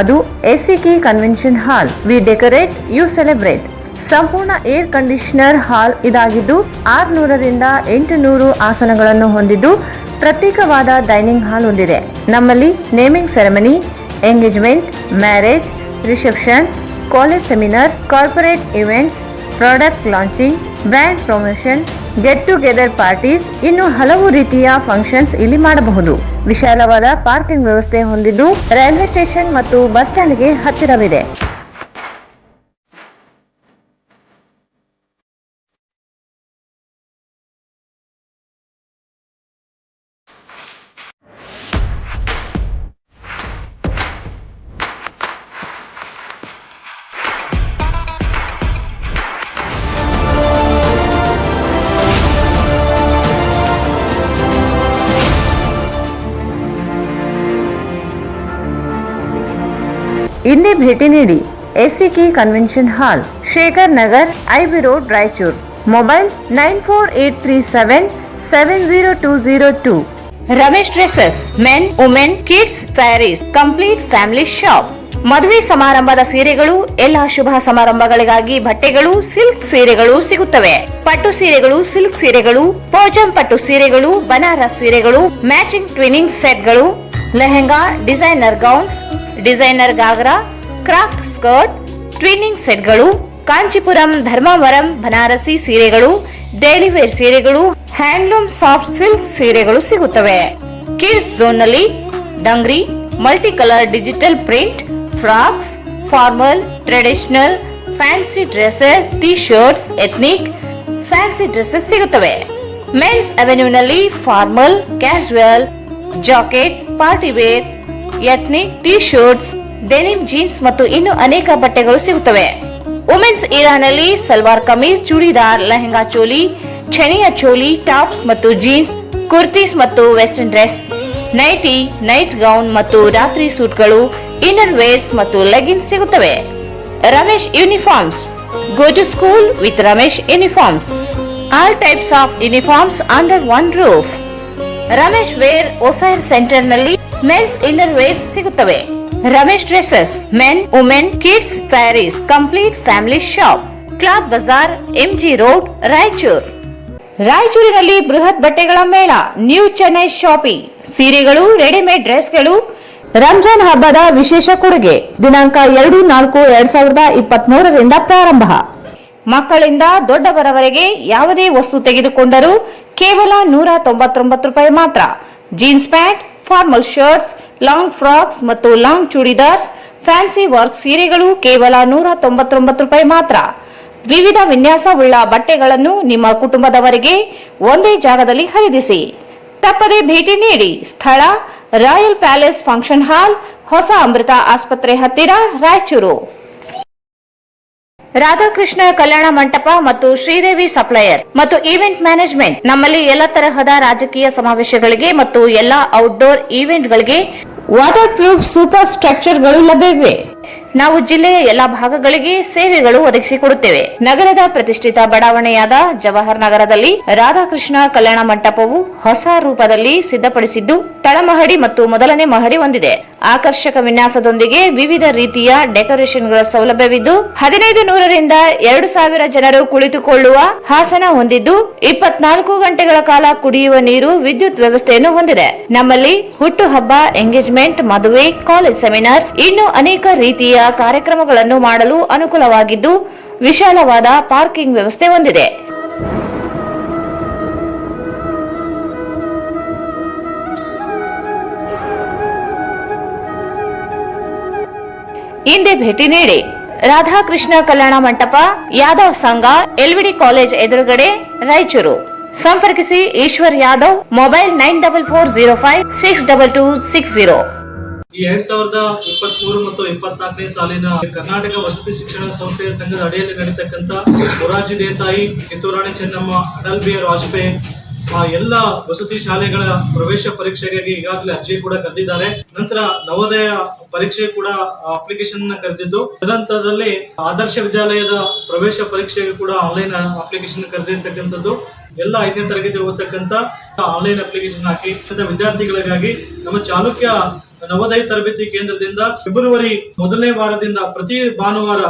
ಅದು SAK convention hall. We decorate, you celebrate. ಸಂಪೂರ್ಣ ಏರ್ ಕಂಡೀಷನರ್ ಹಾಲ್ ಇದಾಗಿದ್ದು 600 ರಿಂದ 800 ಆಸನಗಳನ್ನು ಹೊಂದಿದ್ದು ಪ್ರತ್ಯೇಕವಾದ ಡೈನಿಂಗ್ ಹಾಲ್ ಹೊಂದಿದೆ. ನಮ್ಮಲ್ಲಿ naming ceremony, engagement, marriage, reception, college seminars, corporate events, product launching, brand promotion, get together parties, ಇನ್ನು ಹಲವು ರೀತಿಯ ಫಂಕ್ಷನ್ಸ್ ಇಲ್ಲಿ ಮಾಡಬಹುದು. ವಿಶಾಲವಾದ ಪಾರ್ಕಿಂಗ್ ವ್ಯವಸ್ಥೆ ಹೊಂದಿದ್ದು ರೈಲ್ವೆ ಸ್ಟೇಷನ್ ಮತ್ತು ಬಸ್ ಸ್ಟ್ಯಾಂಡ್ಗೆ ಹತ್ತಿರವಿದೆ. ಇಂದೇ ಭೇಟಿ ನೀಡಿ ACK convention hall, Shekhar Nagar, IB road, Raichur. Mobile 9483770202. Ramesh dresses, men, women, kids, saris, complete family shop. ಮದುವೆ ಸಮಾರಂಭದ ಸೀರೆಗಳು, ಎಲ್ಲಾ ಶುಭ ಸಮಾರಂಭಗಳಿಗಾಗಿ ಬಟ್ಟೆಗಳು, ಸಿಲ್ಕ್ ಸೀರೆಗಳು ಸಿಗುತ್ತವೆ. ಪಟ್ಟು ಸೀರೆಗಳು, ಸಿಲ್ಕ್ ಸೀರೆಗಳು, ಪೋಜಂ ಪಟ್ಟು ಸೀರೆಗಳು, ಬನಾರಸ್ ಸೀರೆಗಳು, ಮ್ಯಾಚಿಂಗ್ ಟ್ವಿನಿಂಗ್ ಸೆಟ್ಗಳು, lehenga, designer gowns, designer ghagra, craft skirt, twinning ಸೆಟ್ಗಳು, ಕಾಂಚೀಪುರಂ, ಧರ್ಮಾವರಂ, ಬನಾರಸಿ ಸೀರೆಗಳು, ಡೈಲಿ ವೇರ್ ಸೀರೆಗಳು, ಹ್ಯಾಂಡ್ಲೂಮ್ ಸಾಫ್ಟ್ ಸಿಲ್ಕ್ ಸೀರೆಗಳು ಸಿಗುತ್ತವೆ. ಕಿಡ್ಸ್ ಝೋನ್ ನಲ್ಲಿ dungaree, multi colour digital print, frocks, formal, traditional, fancy dresses, T shirts, ethnic, fancy dresses ಸಿಗುತ್ತವೆ. ಮೆನ್ಸ್ ಅವೆನ್ಯೂನಲ್ಲಿ formal, casual, jacket, party wear, ethnic, T shirts, denim jeans ಮತ್ತು ಇನ್ನು ಅನೇಕ ಬಟ್ಟೆಗಳು ಸಿಗುತ್ತವೆ. ವುಮೆನ್ಸ್ ಏರಿಯಾನಲ್ಲಿ ಸಲ್ವಾರ್ ಕಮೀಜ್, ಚೂಡಿದಾರ್, ಲೆಹಂಗಾ ಚೋಲಿ, ಚಣಿಯಾ ಚೋಲಿ, ಟಾಪ್ಸ್ ಮತ್ತು ಜೀನ್ಸ್, ಕುರ್ತೀಸ್ ಮತ್ತು western dress, nighty, night gown ಮತ್ತು ರಾತ್ರಿ ಸೂಟ್ಗಳು, ಇನ್ನರ್ ವೇರ್ಸ್ ಮತ್ತು ಲೆಗಿನ್ಸ್ ಸಿಗುತ್ತವೆ. Ramesh uniforms, go to school with Ramesh uniforms. All types of uniforms under one roof. Ramesh wear ಒಸೈರ್ ಸೆಂಟರ್ ನಲ್ಲಿ ಮೆನ್ಸ್ ಇನ್ನರ್ ವೇರ್ಸ್ ಸಿಗುತ್ತವೆ. Ramesh dresses, men, women, kids, saris, complete family shop, cloth bazaar, MG road, Raichur. ರಾಯಚೂರಿನಲ್ಲಿ ಬೃಹತ್ ಬಟ್ಟೆಗಳ ಮೇಳ, new Chennai shopping. ಸೀರೆಗಳು, readymade ಡ್ರೆಸ್ಗಳು, ರಂಜಾನ್ ಹಬ್ಬದ ವಿಶೇಷ ಕೊಡುಗೆ. ದಿನಾಂಕ 2-4-2023 ಪ್ರಾರಂಭ. ಮಕ್ಕಳಿಂದ ದೊಡ್ಡವರವರೆಗೆ ಯಾವುದೇ ವಸ್ತು ತೆಗೆದುಕೊಂಡರೂ ಕೇವಲ 199 ರೂಪಾಯಿ ಮಾತ್ರ. Jeans pant, formal shirts, long frocks ಮತ್ತು ಲಾಂಗ್ ಚೂಡಿದಾರ್ಸ್, ಫ್ಯಾನ್ಸಿ ವರ್ಕ್ ಸೀರೆಗಳು ಕೇವಲ 199 ರೂಪಾಯಿ ಮಾತ್ರ. ವಿವಿಧ ವಿನ್ಯಾಸವುಳ್ಳ ಬಟ್ಟೆಗಳನ್ನು ನಿಮ್ಮ ಕುಟುಂಬದವರಿಗೆ ಒಂದೇ ಜಾಗದಲ್ಲಿ ಖರೀದಿಸಿ. ತಪ್ಪದೆ ಭೇಟಿ ನೀಡಿ. ಸ್ಥಳ ರಾಯಲ್ ಪ್ಯಾಲೇಸ್ ಫಂಕ್ಷನ್ ಹಾಲ್, ಹೊಸ ಅಮೃತ ಆಸ್ಪತ್ರೆ ಹತ್ತಿರ, ರಾಯಚೂರು. ರಾಧಾಕೃಷ್ಣ ಕಲ್ಯಾಣ ಮಂಟಪ ಮತ್ತು ಶ್ರೀದೇವಿ ಸಪ್ಲೈಯರ್ಸ್ ಮತ್ತು ಈವೆಂಟ್ ಮ್ಯಾನೇಜ್ಮೆಂಟ್. ನಮ್ಮಲ್ಲಿ ಎಲ್ಲ ತರಹದ ರಾಜಕೀಯ ಸಮಾವೇಶಗಳಿಗೆ ಮತ್ತು ಎಲ್ಲಾ ಔಟ್ಡೋರ್ ಈವೆಂಟ್ಗಳಿಗೆ ವಾಟರ್ ಪ್ರೂಫ್ ಸೂಪರ್ ಸ್ಟ್ರಕ್ಚರ್ಗಳು ಲಭ್ಯವಿವೆ. ನಾವು ಜಿಲ್ಲೆಯ ಎಲ್ಲಾ ಭಾಗಗಳಿಗೆ ಸೇವೆಗಳು ಒದಗಿಸಿಕೊಡುತ್ತೇವೆ. ನಗರದ ಪ್ರತಿಷ್ಠಿತ ಬಡಾವಣೆಯಾದ ಜವಾಹರ್ ನಗರದಲ್ಲಿ ರಾಧಾಕೃಷ್ಣ ಕಲ್ಯಾಣ ಮಂಟಪವು ಹೊಸ ರೂಪದಲ್ಲಿ ಸಿದ್ಧಪಡಿಸಿದ್ದು ತಳಮಹಡಿ ಮತ್ತು ಮೊದಲನೇ ಮಹಡಿ ಹೊಂದಿದೆ. ಆಕರ್ಷಕ ವಿನ್ಯಾಸದೊಂದಿಗೆ ವಿವಿಧ ರೀತಿಯ ಡೆಕೋರೇಷನ್ಗಳ ಸೌಲಭ್ಯವಿದ್ದು 1500 ರಿಂದ 2000 ಜನರು ಕುಳಿತುಕೊಳ್ಳುವ ಹಾಸನ ಹೊಂದಿದ್ದು 24 ಗಂಟೆಗಳ ಕಾಲ ಕುಡಿಯುವ ನೀರು, ವಿದ್ಯುತ್ ವ್ಯವಸ್ಥೆಯನ್ನು ಹೊಂದಿದೆ. ನಮ್ಮಲ್ಲಿ ಹುಟ್ಟುಹಬ್ಬ, ಎಂಗೇಜ್ಮೆಂಟ್, ಮದುವೆ, ಕಾಲೇಜ್ ಸೆಮಿನಾರ್ಸ್, ಇನ್ನು ಅನೇಕ ರೀತಿಯ ಕಾರ್ಯಕ್ರಮಗಳನ್ನು ಮಾಡಲು ಅನುಕೂಲವಾಗಿದ್ದು ವಿಶಾಲವಾದ ಪಾರ್ಕಿಂಗ್ ವ್ಯವಸ್ಥೆ ಹೊಂದಿದೆ. ಹಿಂದೆ ಭೇಟಿ ನೀಡಿ. ರಾಧಾಕೃಷ್ಣ ಕಲ್ಯಾಣ ಮಂಟಪ, ಯಾದವ್ ಸಂಘ, ಎಲ್ವಿಡಿ ಕಾಲೇಜ್ ಎದುರುಗಡೆ, ರಾಯಚೂರು. ಸಂಪರ್ಕಿಸಿ ಈಶ್ವರ್ ಯಾದವ್. ಮೊಬೈಲ್ 9405622260. ಈ 2023 ಮತ್ತು 24ನೇ ಸಾಲಿನ ಕರ್ನಾಟಕ ವಸತಿ ಶಿಕ್ಷಣ ಸಂಸ್ಥೆಯ ಸಂಘದ ಅಡಿಯಲ್ಲಿ ನಡೀತಕ್ಕಂಥ ಮೊರಾರ್ಜಿ ದೇಸಾಯಿ, ಕಿತ್ತೂರಾಣಿ ಚೆನ್ನಮ್ಮ, ಅಟಲ್ ಬಿಹಾರಿ ವಾಜಪೇಯಿ ಎಲ್ಲ ವಸತಿ ಶಾಲೆಗಳ ಪ್ರವೇಶ ಪರೀಕ್ಷೆಗಾಗಿ ಈಗಾಗಲೇ ಅರ್ಜಿ ಕೂಡ ಕರೆದಿದ್ದಾರೆ. ನಂತರ ನವೋದಯ ಪರೀಕ್ಷೆ ಕೂಡ ಅಪ್ಲಿಕೇಶನ್ ಕರೆದಿದ್ದು, ತದನಂತರದಲ್ಲಿ ಆದರ್ಶ ವಿದ್ಯಾಲಯದ ಪ್ರವೇಶ ಪರೀಕ್ಷೆಗೆ ಕೂಡ ಆನ್ಲೈನ್ ಅಪ್ಲಿಕೇಶನ್ ಕರೆದಿರ್ತಕ್ಕಂಥದ್ದು. ಎಲ್ಲ 5ನೇ ತರಗತಿ ಓದತಕ್ಕಂಥ ಆನ್ಲೈನ್ ಅಪ್ಲಿಕೇಶನ್ ಹಾಕಿ ವಿದ್ಯಾರ್ಥಿಗಳಿಗಾಗಿ ನಮ್ಮ ಚಾಲುಕ್ಯ ನವೋದಯ ತರಬೇತಿ ಕೇಂದ್ರದಿಂದ ಫೆಬ್ರವರಿ 1ನೇ ವಾರದಿಂದ ಪ್ರತಿ ಭಾನುವಾರ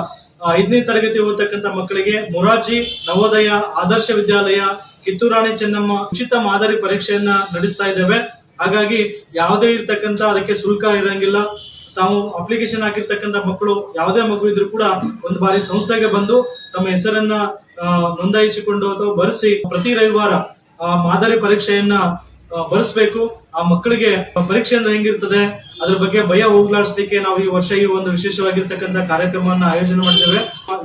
5ನೇ ತರಗತಿ ಓದತಕ್ಕಂಥ ಮಕ್ಕಳಿಗೆ ಮೊರಾರ್ಜಿ ನವೋದಯ ಆದರ್ಶ ವಿದ್ಯಾಲಯ ಕಿತ್ತೂರಾಣಿ ಚೆನ್ನಮ್ಮ ಉಚಿತ ಮಾದರಿ ಪರೀಕ್ಷೆಯನ್ನ ನಡೆಸ್ತಾ ಇದ್ದೇವೆ. ಹಾಗಾಗಿ ಯಾವುದೇ ಇರ್ತಕ್ಕಂಥ ಅದಕ್ಕೆ ಶುಲ್ಕ ಇರಂಗಿಲ್ಲ. ತಾವು ಅಪ್ಲಿಕೇಶನ್ ಹಾಕಿರ್ತಕ್ಕಂಥ ಮಕ್ಕಳು ಯಾವುದೇ ಮಗು ಇದ್ರೂ ಕೂಡ ಒಂದು ಬಾರಿ ಸಂಸ್ಥೆಗೆ ಬಂದು ತಮ್ಮ ಹೆಸರನ್ನ ನೋಂದಾಯಿಸಿಕೊಂಡು ಅಥವಾ ಬರೆಸಿ ಪ್ರತಿ ರವಿವಾರ ಮಾದರಿ ಪರೀಕ್ಷೆಯನ್ನ ಬರೆಸಬೇಕು. ಆ ಮಕ್ಕಳಿಗೆ ಪರೀಕ್ಷೆ ಅಂದ್ರೆ ಹೆಂಗಿರ್ತದೆ ಅದ್ರ ಬಗ್ಗೆ ಭಯ ಹೋಗ್ಲಾಡಿಸ್ಲಿಕ್ಕೆ ನಾವು ಈ ವರ್ಷ ಈ ಒಂದು ವಿಶೇಷವಾಗಿರ್ತಕ್ಕಂಥ ಕಾರ್ಯಕ್ರಮವನ್ನ ಆಯೋಜನೆ ಮಾಡಿದ್ದೇವೆ.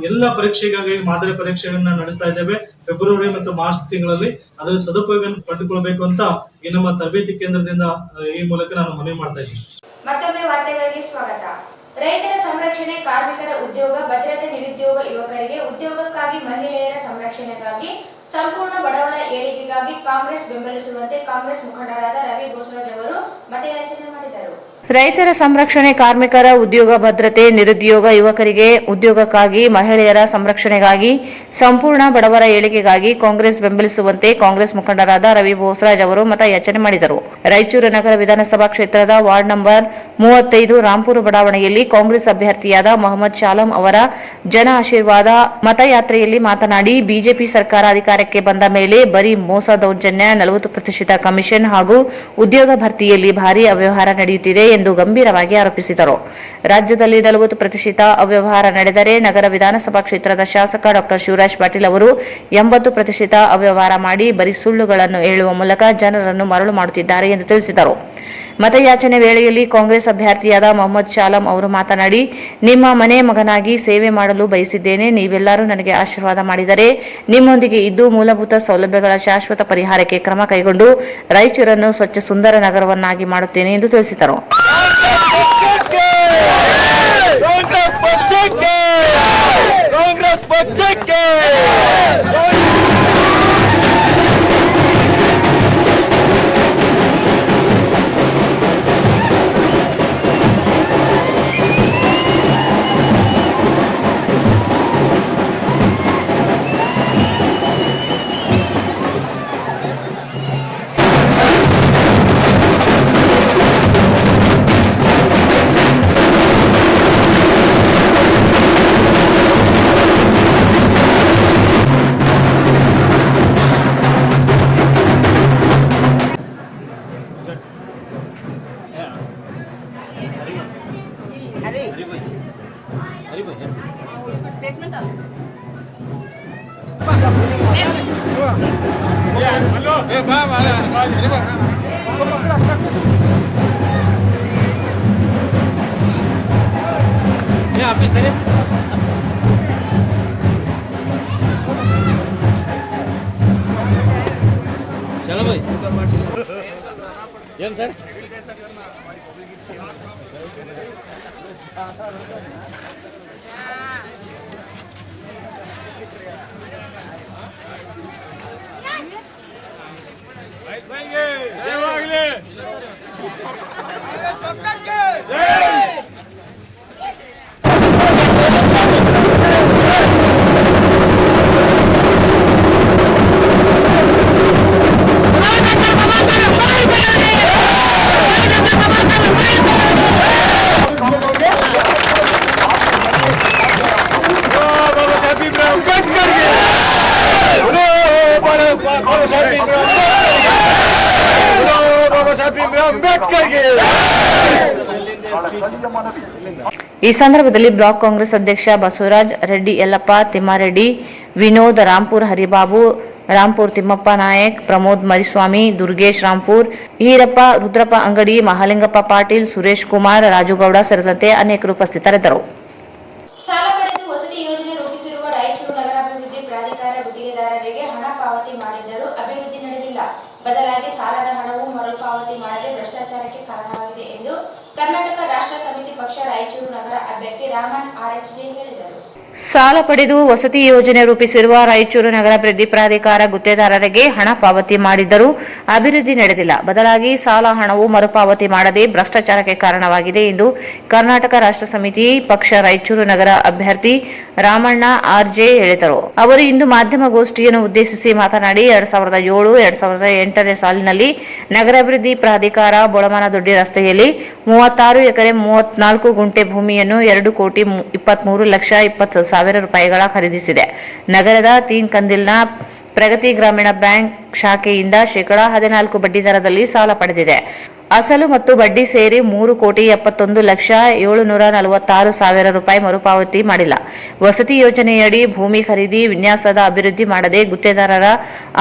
ಎಲ್ಲ ಪರೀಕ್ಷೆಗಾಗಿ ಮಾದರಿ ಪರೀಕ್ಷೆಯನ್ನ ನಡೆಸ್ತಾ ಇದ್ದೇವೆ ಫೆಬ್ರವರಿ ಮತ್ತು ಮಾರ್ಚ್ ತಿಂಗಳಲ್ಲಿ. ಅದರ ಸದುಪಯೋಗ ಪಡೆದುಕೊಳ್ಬೇಕು ಅಂತ ಈ ನಮ್ಮ ತರಬೇತಿ ಕೇಂದ್ರದಿಂದ ಈ ಮೂಲಕ ನಾನು ಮನವಿ ಮಾಡ್ತಾ ಇದ್ದೀನಿ. ಮತ್ತೊಮ್ಮೆ ವಾರ್ತೆಗಳಿಗೆ ಸ್ವಾಗತ. ರೈತರ ಸಂರಕ್ಷಣೆ, ಕಾರ್ಮಿಕರ ಉದ್ಯೋಗ ಭದ್ರತೆ, ನಿರುದ್ಯೋಗ ಯುವಕರಿಗೆ ಉದ್ಯೋಗಕ್ಕಾಗಿ, ಮಹಿಳೆಯರ ಸಂರಕ್ಷಣೆಗಾಗಿ ಸಂಪೂರ್ಣ ಬಡವರ ಏಳಿಗೆಗಾಗಿ ಕಾಂಗ್ರೆಸ್ ಬೆಂಬಲಿಸುವಂತೆ ಕಾಂಗ್ರೆಸ್ ಮುಖಂಡರಾದ ರವಿ ಬೋಸರಾಜ್ ಅವರು ಮತಯಾಚನೆ ಮಾಡಿದರು. ರೈತರ ಸಂರಕ್ಷಣೆ, ಕಾರ್ಮಿಕರ ಉದ್ಯೋಗ ಭದ್ರತೆ, ನಿರುದ್ಯೋಗ ಯುವಕರಿಗೆ ಉದ್ಯೋಗಕ್ಕಾಗಿ, ಮಹಿಳೆಯರ ಸಂರಕ್ಷಣೆಗಾಗಿ, ಸಂಪೂರ್ಣ ಬಡವರ ಏಳಿಗೆಗಾಗಿ ಕಾಂಗ್ರೆಸ್ ಬೆಂಬಲಿಸುವಂತೆ ಕಾಂಗ್ರೆಸ್ ಮುಖಂಡರಾದ ರವಿ ಬೋಸರಾಜ್ ಅವರು ಮತಯಾಚನೆ ಮಾಡಿದರು. ರಾಯಚೂರು ನಗರ ವಿಧಾನಸಭಾ ಕ್ಷೇತ್ರದ ವಾರ್ಡ್ ನಂಬರ್ 35 ರಾಂಪುರ ಬಡಾವಣೆಯಲ್ಲಿ ಕಾಂಗ್ರೆಸ್ ಅಭ್ಯರ್ಥಿಯಾದ ಮೊಹಮ್ಮದ್ ಶಾಲಂ ಅವರ ಜನ ಆಶೀರ್ವಾದ ಮತಯಾತ್ರೆಯಲ್ಲಿ ಮಾತನಾಡಿ, ಬಿಜೆಪಿ ಸರ್ಕಾರ ಅಧಿಕಾರಕ್ಕೆ ಬಂದ ಮೇಲೆ ಬರೀ ಮೋಸ, ದೌರ್ಜನ್ಯ, 40% ಕಮಿಷನ್ ಹಾಗೂ ಉದ್ಯೋಗ ಭರ್ತಿಯಲ್ಲಿ ಭಾರೀ ಅವ್ಯವಹಾರ ನಡೆಯುತ್ತಿದೆ ಎಂದು ಗಂಭೀರವಾಗಿ ಆರೋಪಿಸಿದರು. ರಾಜ್ಯದಲ್ಲಿ 40% ಅವ್ಯವಹಾರ ನಡೆದರೆ ನಗರ ವಿಧಾನಸಭಾ ಕ್ಷೇತ್ರದ ಶಾಸಕ ಡಾ ಶಿವರಾಜ್ ಪಾಟೀಲ್ ಅವರು 80% ಅವ್ಯವಹಾರ ಮಾಡಿ ಬರೀ ಸುಳ್ಳುಗಳನ್ನು ಹೇಳುವ ಮೂಲಕ ಜನರನ್ನು ಮರಳು ಮಾಡುತ್ತಿದ್ದಾರೆ ಎಂದು ತಿಳಿಸಿದರು. ಮತಯಾಚನೆ ವೇಳೆಯಲ್ಲಿ ಕಾಂಗ್ರೆಸ್ ಅಭ್ಯರ್ಥಿಯಾದ ಮೊಹಮ್ಮದ್ ಶಾಲಂ ಅವರು ಮಾತನಾಡಿ, ನಿಮ್ಮ ಮನೆ ಮಗನಾಗಿ ಸೇವೆ ಮಾಡಲು ಬಯಸಿದ್ದೇನೆ. ನೀವೆಲ್ಲರೂ ನನಗೆ ಆಶೀರ್ವಾದ ಮಾಡಿದರೆ ನಿಮ್ಮೊಂದಿಗೆ ಇದ್ದು ಮೂಲಭೂತ ಸೌಲಭ್ಯಗಳ ಶಾಶ್ವತ ಪರಿಹಾರಕ್ಕೆ ಕ್ರಮ ಕೈಗೊಂಡು ರಾಯಚೂರನ್ನು ಸ್ವಚ್ಛ ಸುಂದರ ನಗರವನ್ನಾಗಿ ಮಾಡುತ್ತೇನೆ ಎಂದು ತಿಳಿಸಿದರು. चलो भाई ಏನ್ ಸರ್ ಈ ಸಂದರ್ಭದಲ್ಲಿ ಬ್ಲಾಕ್ ಕಾಂಗ್ರೆಸ್ ಅಧ್ಯಕ್ಷ ಬಸವರಾಜ್ ರೆಡ್ಡಿ, ಯಲ್ಲಪ್ಪ, ತಿಮ್ಮಾರೆಡ್ಡಿ, ವಿನೋದ್, ರಾಂಪುರ್ ಹರಿಬಾಬು, ರಾಂಪುರ್ ತಿಮ್ಮಪ್ಪ ನಾಯಕ್, ಪ್ರಮೋದ್ ಮರಿಸ್ವಾಮಿ, ದುರ್ಗೇಶ್ ರಾಂಪುರ್, ಈರಪ್ಪ, ರುದ್ರಪ್ಪ ಅಂಗಡಿ, ಮಹಾಲಿಂಗಪ್ಪ ಪಾಟೀಲ್, ಸುರೇಶ್ ಕುಮಾರ್, ರಾಜುಗೌಡ ಸೇರಿದಂತೆ ಅನೇಕರು ಉಪಸ್ಥಿತರಿದ್ದರು. ಸಾಲ ಪಡೆದು ವಸತಿ ಯೋಜನೆ ರೂಪಿಸಿರುವ ರಾಯಚೂರು ನಗರಾಭಿವೃದ್ಧಿ ಪ್ರಾಧಿಕಾರ ಗುತ್ತಿಗೆದಾರರಿಗೆ ಹಣ ಪಾವತಿ ಮಾಡಿದ್ದರೂ ಅಭಿವೃದ್ಧಿ ನಡೆದಿಲ್ಲ. ಬದಲಾಗಿ ಸಾಲದ ಹಣವು ಮರುಪಾವತಿ ಮಾಡದೆ ಭ್ರಷ್ಟಾಚಾರಕ್ಕೆ ಕಾರಣವಾಗಿದೆ ಎಂದು ಕರ್ನಾಟಕ ರಾಷ್ಟ್ರ ಸಮಿತಿ ಪಕ್ಷ ರಾಯಚೂರು ನಗರ ಅಭ್ಯರ್ಥಿ ರಾಮನ್ ಆರ್ಎಚ್ಜೆ ಹೇಳಿದರು. ಸಾಲ ಪಡೆದು ವಸತಿ ಯೋಜನೆ ರೂಪಿಸಿರುವ ರಾಯಚೂರು ನಗರಾಭಿವೃದ್ಧಿ ಪ್ರಾಧಿಕಾರ ಗುತ್ತೇದಾರರಿಗೆ ಹಣ ಪಾವತಿ ಮಾಡಿದ್ದರೂ ಅಭಿವೃದ್ಧಿ ನಡೆದಿಲ್ಲ. ಬದಲಾಗಿ ಸಾಲ ಹಣವು ಮರುಪಾವತಿ ಮಾಡದೆ ಭ್ರಷ್ಟಾಚಾರಕ್ಕೆ ಕಾರಣವಾಗಿದೆ ಎಂದು ಕರ್ನಾಟಕ ರಾಷ್ಟ್ರ ಸಮಿತಿ ಪಕ್ಷ ರಾಯಚೂರು ನಗರ ಅಭ್ಯರ್ಥಿ ರಾಮಣ್ಣ ಆರ್ಜೆ ಹೇಳಿದರು. ಅವರು ಇಂದು ಮಾಧ್ಯಮಗೋಷ್ಠಿಯನ್ನು ಉದ್ದೇಶಿಸಿ ಮಾತನಾಡಿ, 2007-2008 ಸಾಲಿನಲ್ಲಿ ನಗರಾಭಿವೃದ್ಧಿ ಪ್ರಾಧಿಕಾರ ಬೊಳಮನದೊಡ್ಡಿ ರಸ್ತೆಯಲ್ಲಿ 36 ಎಕರೆ 34 ಗುಂಟೆ ಭೂಮಿಯನ್ನು 2,23,20,000 ರೂಪಾಯಿಗಳ ಖರೀದಿಸಿದೆ. ನಗರದ ತೀನ್ ಕಂದಿಲ್ನ ಪ್ರಗತಿ ಗ್ರಾಮೀಣ ಬ್ಯಾಂಕ್ ಶಾಖೆಯಿಂದ ಶೇಕಡಾ 14 ಬಡ್ಡಿ ದರದಲ್ಲಿ ಸಾಲ ಪಡೆದಿದೆ. ಅಸಲು ಮತ್ತು ಬಡ್ಡಿ ಸೇರಿ 3,71,746,000 ರೂಪಾಯಿ ಮರುಪಾವತಿ ಮಾಡಿಲ್ಲ. ವಸತಿ ಯೋಜನೆಯಡಿ ಭೂಮಿ ಖರೀದಿ, ವಿನ್ಯಾಸದ ಅಭಿವೃದ್ಧಿ ಮಾಡದೆ ಗುತ್ತೇದಾರರ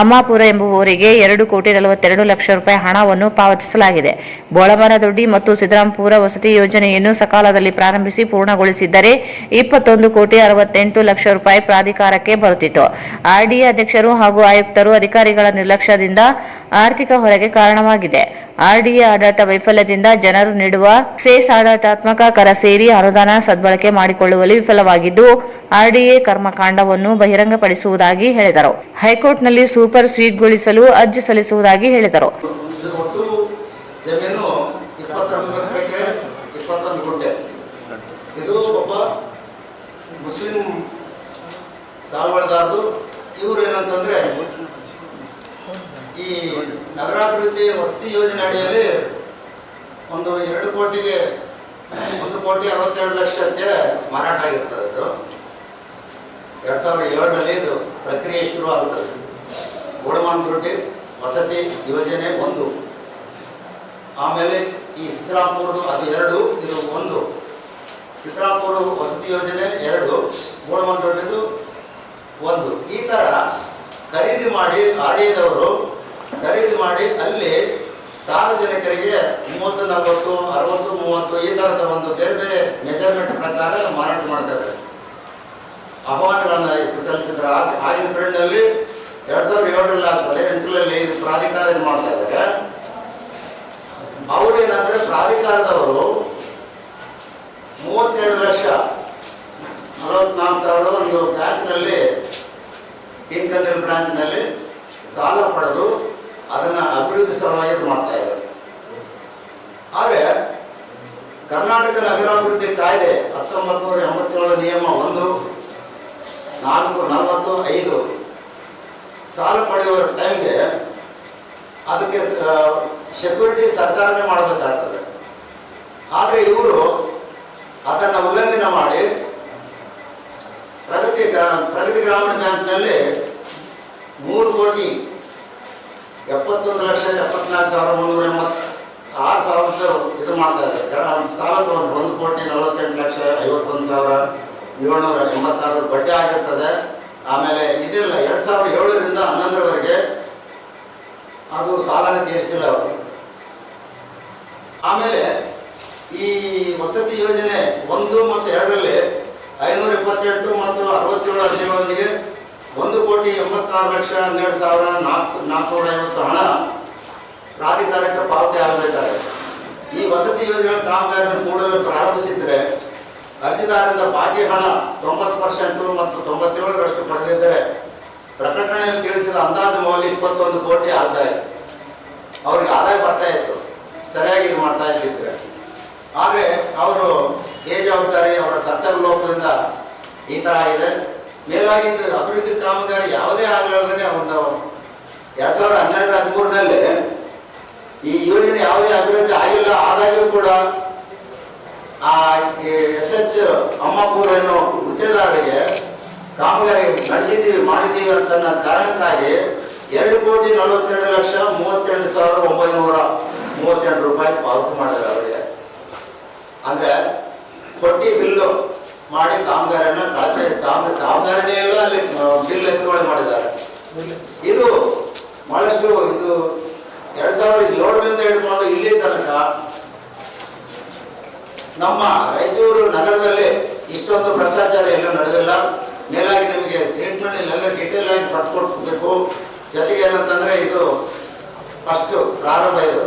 ಅಮ್ಮಾಪುರ ಎಂಬುವವರಿಗೆ 2,42,00,000 ರೂಪಾಯಿ ಹಣವನ್ನು ಪಾವತಿಸಲಾಗಿದೆ. ಬೋಳಮನದೊಡ್ಡಿ ಮತ್ತು ಸಿದ್ದರಾಂಪುರ ವಸತಿ ಯೋಜನೆಯನ್ನು ಸಕಾಲದಲ್ಲಿ ಪ್ರಾರಂಭಿಸಿ ಪೂರ್ಣಗೊಳಿಸಿದ್ದರೆ 21,68,00,000 ರೂಪಾಯಿ ಪ್ರಾಧಿಕಾರಕ್ಕೆ ಬರುತ್ತಿತ್ತು. ಆರ್ಡಿಎ ಅಧ್ಯಕ್ಷರು ಹಾಗೂ ಆಯುಕ್ತರು ಅಧಿಕಾರಿಗಳ ನಿರ್ಲಕ್ಷ್ಯದಿಂದ ಆರ್ಥಿಕ ಹೊರೆಗೆ ಕಾರಣವಾಗಿದೆ. ಆರ್ಡಿಎ ಆಡಳಿತ ವೈಫಲ್ಯದಿಂದ ಜನರು ನೀಡುವ ಸೆಸ್ ಆಡಳಿತಾತ್ಮಕ ಕರ ಸೇರಿ ಅನುದಾನ ಸದ್ಬಳಕೆ ಮಾಡಿಕೊಳ್ಳುವಲ್ಲಿ ವಿಫಲವಾಗಿದ್ದು ಆರ್ಡಿಎ ಕರ್ಮಕಾಂಡವನ್ನು ಬಹಿರಂಗಪಡಿಸುವುದಾಗಿ ಹೇಳಿದರು. ಹೈಕೋರ್ಟ್ನಲ್ಲಿ ಸೂಪರ್ ಸ್ವೀಟ್ಗೊಳಿಸಲು ಅರ್ಜಿ ಸಲ್ಲಿಸುವುದಾಗಿ ಹೇಳಿದರು. ಒಟ್ಟು ಜಮೀನು 29 ಎಕರೆ 21 ಗುಂಟೆ. ಇದು ಒಬ್ಬ ಮುಸ್ಲಿಂ ಸಾಗುವಳಿದಾರದು. ಇವರು ಏನಂತಂದ್ರೆ ಈ ನಗರಾಭಿವೃದ್ಧಿ ವಸತಿ ಯೋಜನೆ ಅಡಿಯಲ್ಲಿ ಒಂದು 1,62,62,00,000ಕ್ಕೆ ಮಾರಾಟ ಆಗಿರ್ತದೆ. ಇದು 2007ರಲ್ಲಿ ಇದು ಪ್ರಕ್ರಿಯೆ ಶುರು ಆಗ್ತದೆ. ಗೋಳಮಾನದೊಡ್ಡಿ ವಸತಿ ಯೋಜನೆ 1, ಆಮೇಲೆ ಈ ಸಿದ್ದರಾಮಪುರದು ಅದು 2, ಇದು 1. ಸಿದ್ದರಾಮಪುರ ವಸತಿ ಯೋಜನೆ 2, ಗೋಳಮಾನದೊಡ್ಡಿದು 1. ಈ ಥರ ಖರೀದಿ ಮಾಡಿ ಆಡಿಯದವರು ಖರೀದಿ ಮಾಡಿ ಅಲ್ಲಿ ಸಾರ್ವಜನಿಕರಿಗೆ 30, 40, 60, 30 ಈ ಥರದ ಒಂದು ಬೇರೆ ಬೇರೆ ಮೆಜರ್ಮೆಂಟ್ ಪ್ರಕಾರ ಮಾರಾಟ ಮಾಡ್ತಾ ಇದ್ದಾರೆ. ಆಹ್ವಾನಗಳನ್ನು ಸಲ್ಲಿಸಿದ್ರೆ ಆಗಿನ ಪೀರಿಯಡ್ನಲ್ಲಿ 2007ರಲ್ಲಿ ಆಗ್ತದೆ, 8ರಲ್ಲಿ ಇದು ಪ್ರಾಧಿಕಾರ ಇದು ಮಾಡ್ತಾ ಇದ್ದಾರೆ. ಅವರು ಏನಂದ್ರೆ ಪ್ರಾಧಿಕಾರದವರು 32,44,000 ಒಂದು ಬ್ಯಾಂಕ್ನಲ್ಲಿ ಕಿಂಕಂದಿಲ್ ಬ್ರಾಂಚ್ನಲ್ಲಿ ಸಾಲ ಪಡೆದು ಅದನ್ನು ಅಭಿವೃದ್ಧಿ ಸಲುವಾಗಿ ಮಾಡ್ತಾ ಇದ್ದಾರೆ. ಆದರೆ ಕರ್ನಾಟಕ ನಗರಾಭಿವೃದ್ಧಿ ಕಾಯ್ದೆ 1987 ನಿಯಮ 1/4/45 ಸಾಲ ಪಡೆಯುವ ಟೈಮ್ಗೆ ಅದಕ್ಕೆ ಸೆಕ್ಯೂರಿಟಿ ಸರ್ಕಾರನೇ ಮಾಡಬೇಕಾಗ್ತದೆ. ಆದರೆ ಇವರು ಅದನ್ನು ಉಲ್ಲಂಘನೆ ಮಾಡಿ ಪ್ರಗತಿ ಗ್ರಾಮೀಣ ಬ್ಯಾಂಕ್ನಲ್ಲಿ 3,71,74,386 ಇದು ಮಾಡ್ತಾ ಇದೆ. ಸಾಲ ತಗೊಂಡು 1,48,51,786 ಬಡ್ಡಿ ಆಗಿರ್ತದೆ. ಆಮೇಲೆ ಇದೆಲ್ಲ 2007ರಿಂದ 2011ರವರೆಗೆ ಅದು ಸಾಲನೇ ತೀರಿಸಿಲ್ಲ ಅವರು. ಆಮೇಲೆ ಈ ವಸತಿ ಯೋಜನೆ 1 ಮತ್ತು 2ರಲ್ಲಿ 528 ಮತ್ತು 67 ಅರ್ಜಿಗಳೊಂದಿಗೆ 1,86,12,12,450 ಹಣ ಪ್ರಾಧಿಕಾರಕ್ಕೆ ಪಾವತಿ ಆಗಬೇಕಾಗಿದೆ. ಈ ವಸತಿ ಯೋಜನೆ ಕಾಮಗಾರಿಯನ್ನು ಕೂಡಲೇ ಪ್ರಾರಂಭಿಸಿದರೆ ಅರ್ಜಿದಾರರಿಂದ ಬಾಕಿ ಹಣ 90% ಮತ್ತು 97% ಪಡೆದಿದ್ದರೆ ಪ್ರಕಟಣೆಯಲ್ಲಿ ತಿಳಿಸಿದ ಅಂದಾಜು ಮೌಲ್ಯ 21 ಕೋಟಿ ಆಗ್ತಾ ಇತ್ತು. ಅವ್ರಿಗೆ ಆದಾಯ ಬರ್ತಾ ಇತ್ತು ಸರಿಯಾಗಿ ಇದು ಮಾಡ್ತಾ ಇದ್ದಿದ್ರೆ. ಆದರೆ ಅವರು ಬೇಜವಾಬ್ದಾರಿ, ಅವರ ಕರ್ತವ್ಯ ಲೋಪದಿಂದ ಈ ಥರ ಆಗಿದೆ. ಮೇಲಾಗಿ ಅಭಿವೃದ್ಧಿ ಕಾಮಗಾರಿ ಯಾವುದೇ ಆಗಲಾರ್ದೇ ಒಂದು 2012-13ರಲ್ಲಿ ಈ ಯೋಜನೆ ಯಾವುದೇ ಅಭಿವೃದ್ಧಿ ಆಗಿಲ್ಲ. ಆದಾಗ್ಯೂ ಕೂಡ ಆ SH ಅಮ್ಮಾಪುರ ಅನ್ನೋ ಗುತ್ತೇದಾರರಿಗೆ ಕಾಮಗಾರಿ ಮಾಡಿದ್ದೀವಿ ಅಂತ ಕಾರಣಕ್ಕಾಗಿ 2,42,32,38,932 ರೂಪಾಯಿ ಪಾವತಿ ಮಾಡಿದ್ದಾರೆ ಅವರಿಗೆ. ಅಂದರೆ ಕೊಟ್ಟಿ ಬಿಲ್ಲು ಮಾಡಿ ಕಾಮಗಾರಿಯನ್ನು ಕಾಮಗಾರಿನೇ ಇಲ್ಲ, ಅಲ್ಲಿ ಬಿಲ್ ಎತ್ತುವಳಿ ಮಾಡಿದ್ದಾರೆ. ಇದು ಬಹಳಷ್ಟು ಇದು 2007ರಿಂದ ಹಿಡ್ಕೊಂಡು ಇಲ್ಲಿ ತನಕ ನಮ್ಮ ರಾಯಚೂರು ನಗರದಲ್ಲಿ ಇಷ್ಟೊಂದು ಭ್ರಷ್ಟಾಚಾರ ಎಲ್ಲೂ ನಡೆದಿಲ್ಲ. ಮೇಲಾಗಿ ನಿಮಗೆ ಸ್ಟೇಟ್ಮೆಂಟ್ ಇಲ್ಲೆಲ್ಲ ಡೀಟೇಲ್ ಆಗಿ ಪಡ್ಕೊಡ್ಬೇಕು. ಜೊತೆಗೆ ಏನಂತಂದರೆ ಇದು ಫಸ್ಟು ಪ್ರಾರಂಭ. ಇದು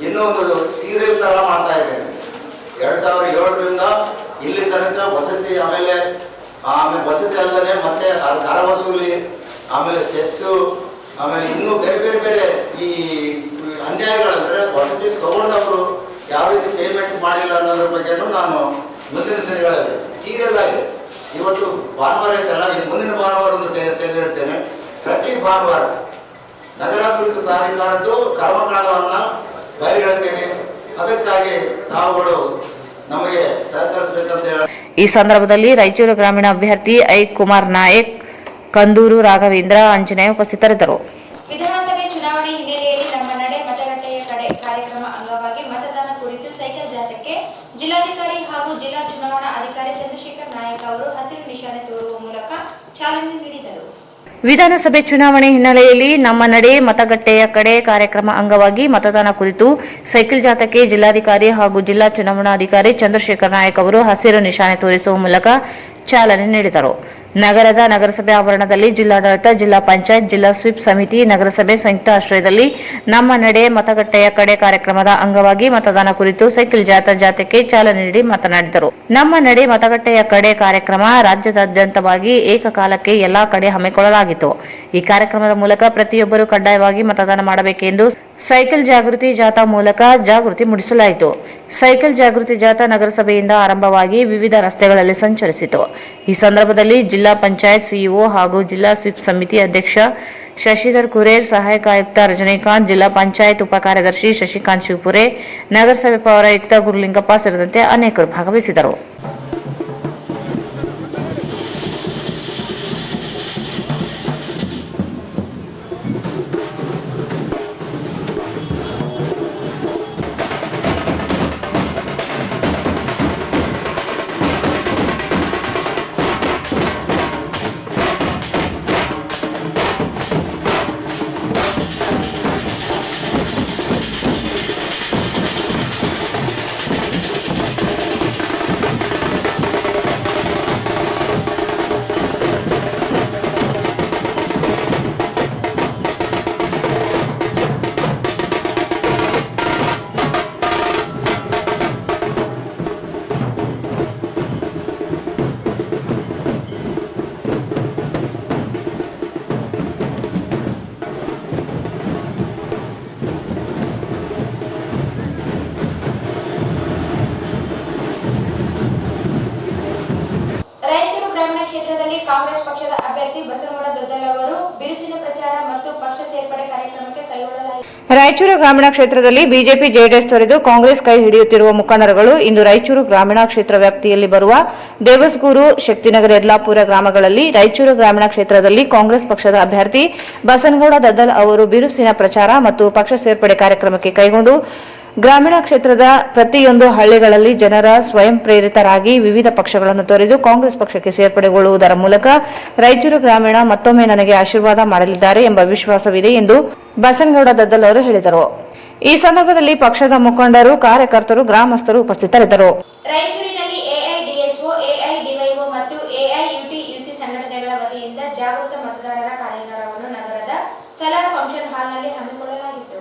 ಇನ್ನೊಂದು ಸೀರಿಯಲ್ ಥರ ಮಾಡ್ತಾ ಇದ್ದೇನೆ. 2007ರಿಂದ ಇಲ್ಲಿ ತನಕ ವಸತಿ, ಆಮೇಲೆ ವಸತಿ ಅಲ್ಲದೆ ಮತ್ತೆ ಕರ ವಸೂಲಿ, ಆಮೇಲೆ ಸೆಸ್ಸು, ಆಮೇಲೆ ಇನ್ನೂ ಬೇರೆ ಬೇರೆ ಬೇರೆ ಈ ಅನ್ಯಾಯಗಳಂದರೆ ವಸತಿ ತಗೊಂಡವರು ಯಾವ ರೀತಿ ಪೇಮೆಂಟ್ ಮಾಡಿಲ್ಲ ಅನ್ನೋದ್ರ ಬಗ್ಗೆನೂ ನಾನು ಮುಂದಿನ ದಿನಗಳಲ್ಲಿ ಸೀರಿಯಲ್ ಆಗಿ, ಇವತ್ತು ಭಾನುವಾರ ಐತಲ್ಲ, ಈ ಮುಂದಿನ ಭಾನುವಾರ ಒಂದು ತೆಗೆದಿರ್ತೇನೆ. ಪ್ರತಿ ಭಾನುವಾರ ನಗರಾಭಿವೃದ್ಧಿ ಪ್ರಾಧಿಕಾರದ್ದು ಕರ್ಮಕಾಂಡವನ್ನು ಬಯಲು. ಅದಕ್ಕಾಗಿ ತಾವುಗಳು ನಮಗೆ ಸಹಕರಿಸಬೇಕಂತ ಹೇಳಿ ಈ ಸಂದರ್ಭದಲ್ಲಿ ರಾಯಚೂರು ಗ್ರಾಮೀಣ ಅಭ್ಯರ್ಥಿ ಐ ಕುಮಾರ್ ನಾಯಕ್, ಕಂದೂರು ರಾಘವೇಂದ್ರ, ಆಂಜನೇಯ ಉಪಸ್ಥಿತರಿದ್ದರು. ವಿಧಾನಸಭೆ ಚುನಾವಣೆ ಹಿನ್ನೆಲೆಯಲ್ಲಿ ನಮ್ಮ ನಡೆ ಮತಗಟ್ಟೆಯ ಕಡೆ ಕಾರ್ಯಕ್ರಮ ಅಂಗವಾಗಿ ಮತದಾನ ಕುರಿತು ಸೈಕಲ್ ಜಾಥಾಕ್ಕೆ ಜಿಲ್ಲಾಧಿಕಾರಿ ಹಾಗೂ ಜಿಲ್ಲಾ ಚುನಾವಣಾ ಅಧಿಕಾರಿ ಚಂದ್ರಶೇಖರ್ ನಾಯಕ್ ಅವರು ಹಸಿರು ನಿಶಾನೆ ತೋರುವ ಮೂಲಕ ಚಾಲನೆ ನೀಡಿದರು. ವಿಧಾನಸಭೆ ಚುನಾವಣೆ ಹಿನ್ನೆಲೆಯಲ್ಲಿ ನಮ್ಮ ನಡೆ ಮತಗಟ್ಟೆಯ ಕಡೆ ಕಾರ್ಯಕ್ರಮ ಅಂಗವಾಗಿ ಮತದಾನ ಕುರಿತು ಸೈಕಲ್ ಜಾಥಾಕ್ಕೆ ಜಿಲ್ಲಾಧಿಕಾರಿ ಹಾಗೂ ಜಿಲ್ಲಾ ಚುನಾವಣಾಧಿಕಾರಿ ಚಂದ್ರಶೇಖರ್ ನಾಯಕ್ ಅವರು ಹಸಿರು ನಿಶಾನೆ ತೋರಿಸುವ ಮೂಲಕ ಚಾಲನೆ ನೀಡಿದರು. ನಗರದ ನಗರಸಭೆ ಆವರಣದಲ್ಲಿ ಜಿಲ್ಲಾಡಳಿತ, ಜಿಲ್ಲಾ ಪಂಚಾಯತ್, ಜಿಲ್ಲಾ ಸ್ವೀಪ್ ಸಮಿತಿ, ನಗರಸಭೆ ಸಂಯುಕ್ತ ಆಶ್ರಯದಲ್ಲಿ ನಮ್ಮ ನಡೆ ಮತಗಟ್ಟೆಯ ಕಡೆ ಕಾರ್ಯಕ್ರಮದ ಅಂಗವಾಗಿ ಮತದಾನ ಕುರಿತು ಸೈಕಲ್ ಜಾಥಾಕ್ಕೆ ಚಾಲನೆ ನೀಡಿ ಮಾತನಾಡಿದರು. ನಮ್ಮ ನಡೆ ಮತಗಟ್ಟೆಯ ಕಡೆ ಕಾರ್ಯಕ್ರಮ ರಾಜ್ಯಾದ್ಯಂತವಾಗಿ ಏಕಕಾಲಕ್ಕೆ ಎಲ್ಲಾ ಕಡೆ ಹಮ್ಮಿಕೊಳ್ಳಲಾಗಿತ್ತು. ಈ ಕಾರ್ಯಕ್ರಮದ ಮೂಲಕ ಪ್ರತಿಯೊಬ್ಬರು ಕಡ್ಡಾಯವಾಗಿ ಮತದಾನ ಮಾಡಬೇಕೆಂದು ಸೈಕಲ್ ಜಾಗೃತಿ ಜಾಥಾ ಮೂಲಕ ಜಾಗೃತಿ ಮೂಡಿಸಲಾಯಿತು. ಸೈಕಲ್ ಜಾಗೃತಿ ಜಾಥಾ ನಗರಸಭೆಯಿಂದ ಆರಂಭವಾಗಿ ವಿವಿಧ ರಸ್ತೆಗಳಲ್ಲಿ ಸಂಚರಿಸಿತು. ಈ ಸಂದರ್ಭದಲ್ಲಿ ಜಿಲ್ಲಾ ಪಂಚಾಯತ್ ಸಿಇಒ ಹಾಗೂ ಜಿಲ್ಲಾ ಸ್ವೀಪ್ ಸಮಿತಿ ಅಧ್ಯಕ್ಷ ಶಶಿಧರ್ ಕುರೇರ್, ಸಹಾಯಕ ಆಯುಕ್ತ ರಜನಿಕಾಂತ್, ಜಿಲ್ಲಾ ಪಂಚಾಯತ್ ಉಪ ಕಾರ್ಯದರ್ಶಿ ಶಶಿಕಾಂತ್ ಶಿವಪುರೆ, ನಗರಸಭೆ ಪೌರಾಯುಕ್ತ ಗುರುಲಿಂಗಪ್ಪ ಸೇರಿದಂತೆ ಅನೇಕರು ಭಾಗವಹಿಸಿದರು. ಕ್ಷೇತ್ರದಲ್ಲಿ ಕಾಂಗ್ರೆಸ್ ಪಕ್ಷದ ಅಭ್ಯರ್ಥಿ ಬಸನಗೌಡ ದದ್ದಲ್ ಅವರು ಬಿರುಸಿನ ಪ್ರಚಾರ ಮತ್ತು ಪಕ್ಷ ಸೇರ್ಪಡೆ ಕಾರ್ಯಕ್ರಮಕ್ಕೆ ಕೈಗೊಳ್ಳಲಾಯಿತು. ರಾಯಚೂರು ಗ್ರಾಮೀಣ ಕ್ಷೇತ್ರದಲ್ಲಿ ಬಿಜೆಪಿ ಜೆಡಿಎಸ್ ತೊರೆದು ಕಾಂಗ್ರೆಸ್ ಕೈ ಹಿಡಿಯುತ್ತಿರುವ ಮುಖಂಡರುಗಳು ಇಂದು ರಾಯಚೂರು ಗ್ರಾಮೀಣ ಕ್ಷೇತ್ರ ವ್ಯಾಪ್ತಿಯಲ್ಲಿ ಬರುವ ದೇವಸ್ಗೂರು, ಶಕ್ತಿನಗರ, ಯಲ್ಲಾಪುರ ಗ್ರಾಮಗಳಲ್ಲಿ ರಾಯಚೂರು ಗ್ರಾಮೀಣ ಕ್ಷೇತ್ರದಲ್ಲಿ ಕಾಂಗ್ರೆಸ್ ಪಕ್ಷದ ಅಭ್ಯರ್ಥಿ ಬಸನಗೌಡ ದದ್ದಲ್ ಅವರು ಬಿರುಸಿನ ಪ್ರಚಾರ ಮತ್ತು ಪಕ್ಷ ಸೇರ್ಪಡೆ ಕಾರ್ಯಕ್ರಮಕ್ಕೆ ಕೈಗೊಂಡು ಗ್ರಾಮೀಣ ಕ್ಷೇತ್ರದ ಪ್ರತಿಯೊಂದು ಹಳ್ಳಿಗಳಲ್ಲಿ ಜನರ ಸ್ವಯಂ ಪ್ರೇರಿತರಾಗಿ ವಿವಿಧ ಪಕ್ಷಗಳನ್ನು ತೊರೆದು ಕಾಂಗ್ರೆಸ್ ಪಕ್ಷಕ್ಕೆ ಸೇರ್ಪಡೆಗೊಳ್ಳುವುದರ ಮೂಲಕ ರಾಯಚೂರು ಗ್ರಾಮೀಣ ಮತ್ತೊಮ್ಮೆ ನನಗೆ ಆಶೀರ್ವಾದ ಮಾಡಲಿದ್ದಾರೆ ಎಂಬ ವಿಶ್ವಾಸವಿದೆ ಎಂದು ಬಸನಗೌಡ ದದ್ದಲ್ ಅವರು ಹೇಳಿದರು. ಈ ಸಂದರ್ಭದಲ್ಲಿ ಪಕ್ಷದ ಮುಖಂಡರು, ಕಾರ್ಯಕರ್ತರು, ಗ್ರಾಮಸ್ಥರು ಉಪಸ್ಥಿತರಿದ್ದರು. ರಾಯಚೂರಿನಲ್ಲಿ ಎಐಡಿಎಸ್ಒ, ಎಐಡಿವೈಒ ಮತ್ತು ಎಐಯುಟಿಯುಸಿ ಸಂಘಟನೆಗಳ ವತಿಯಿಂದ ಜಾಗೃತ ಮತದಾರರ ಕಾರ್ಯಾಗಾರವನ್ನು ನಗರದ ಸಲಾರ್ ಫಂಕ್ಷನ್ ಹಾಲ್ನಲ್ಲಿ ಹಮ್ಮಿಕೊಳ್ಳಲಾಗಿತ್ತು.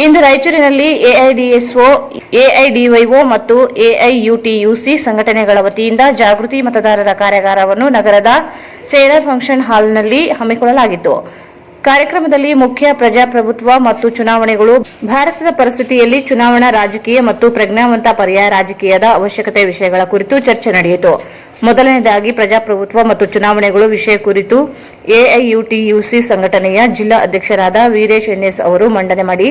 ಇಂದು ರಾಯಚೂರಿನಲ್ಲಿ ಎಐಡಿಎಸ್ಒ, ಎಐಡಿವೈಒ ಮತ್ತು ಎಐಯುಟಿಯುಸಿ ಸಂಘಟನೆಗಳ ವತಿಯಿಂದ ಜಾಗೃತಿ ಮತದಾರರ ಕಾರ್ಯಾಗಾರವನ್ನು ನಗರದ ಸೇಲರ್ ಫಂಕ್ಷನ್ ಹಾಲ್ನಲ್ಲಿ ಹಮ್ಮಿಕೊಳ್ಳಲಾಗಿತ್ತು. ಕಾರ್ಯಕ್ರಮದಲ್ಲಿ ಮುಖ್ಯ ಪ್ರಜಾಪ್ರಭುತ್ವ ಮತ್ತು ಚುನಾವಣೆಗಳು, ಭಾರತದ ಪರಿಸ್ಥಿತಿಯಲ್ಲಿ ಚುನಾವಣಾ ರಾಜಕೀಯ ಮತ್ತು ಪ್ರಜ್ಞಾವಂತ ಪರ್ಯಾಯ ರಾಜಕೀಯದ ಅವಶ್ಯಕತೆ ವಿಷಯಗಳ ಕುರಿತು ಚರ್ಚೆ ನಡೆಯಿತು. ಮೊದಲನೇದಾಗಿ ಪ್ರಜಾಪ್ರಭುತ್ವ ಮತ್ತು ಚುನಾವಣೆಗಳು ವಿಷಯ ಕುರಿತು ಎಐಯುಟಿಯುಸಿ ಸಂಘಟನೆಯ ಜಿಲ್ಲಾ ಅಧ್ಯಕ್ಷರಾದ ವೀರೇಶ್ ಎನ್ಎಸ್ ಅವರು ಮಂಡನೆ ಮಾಡಿ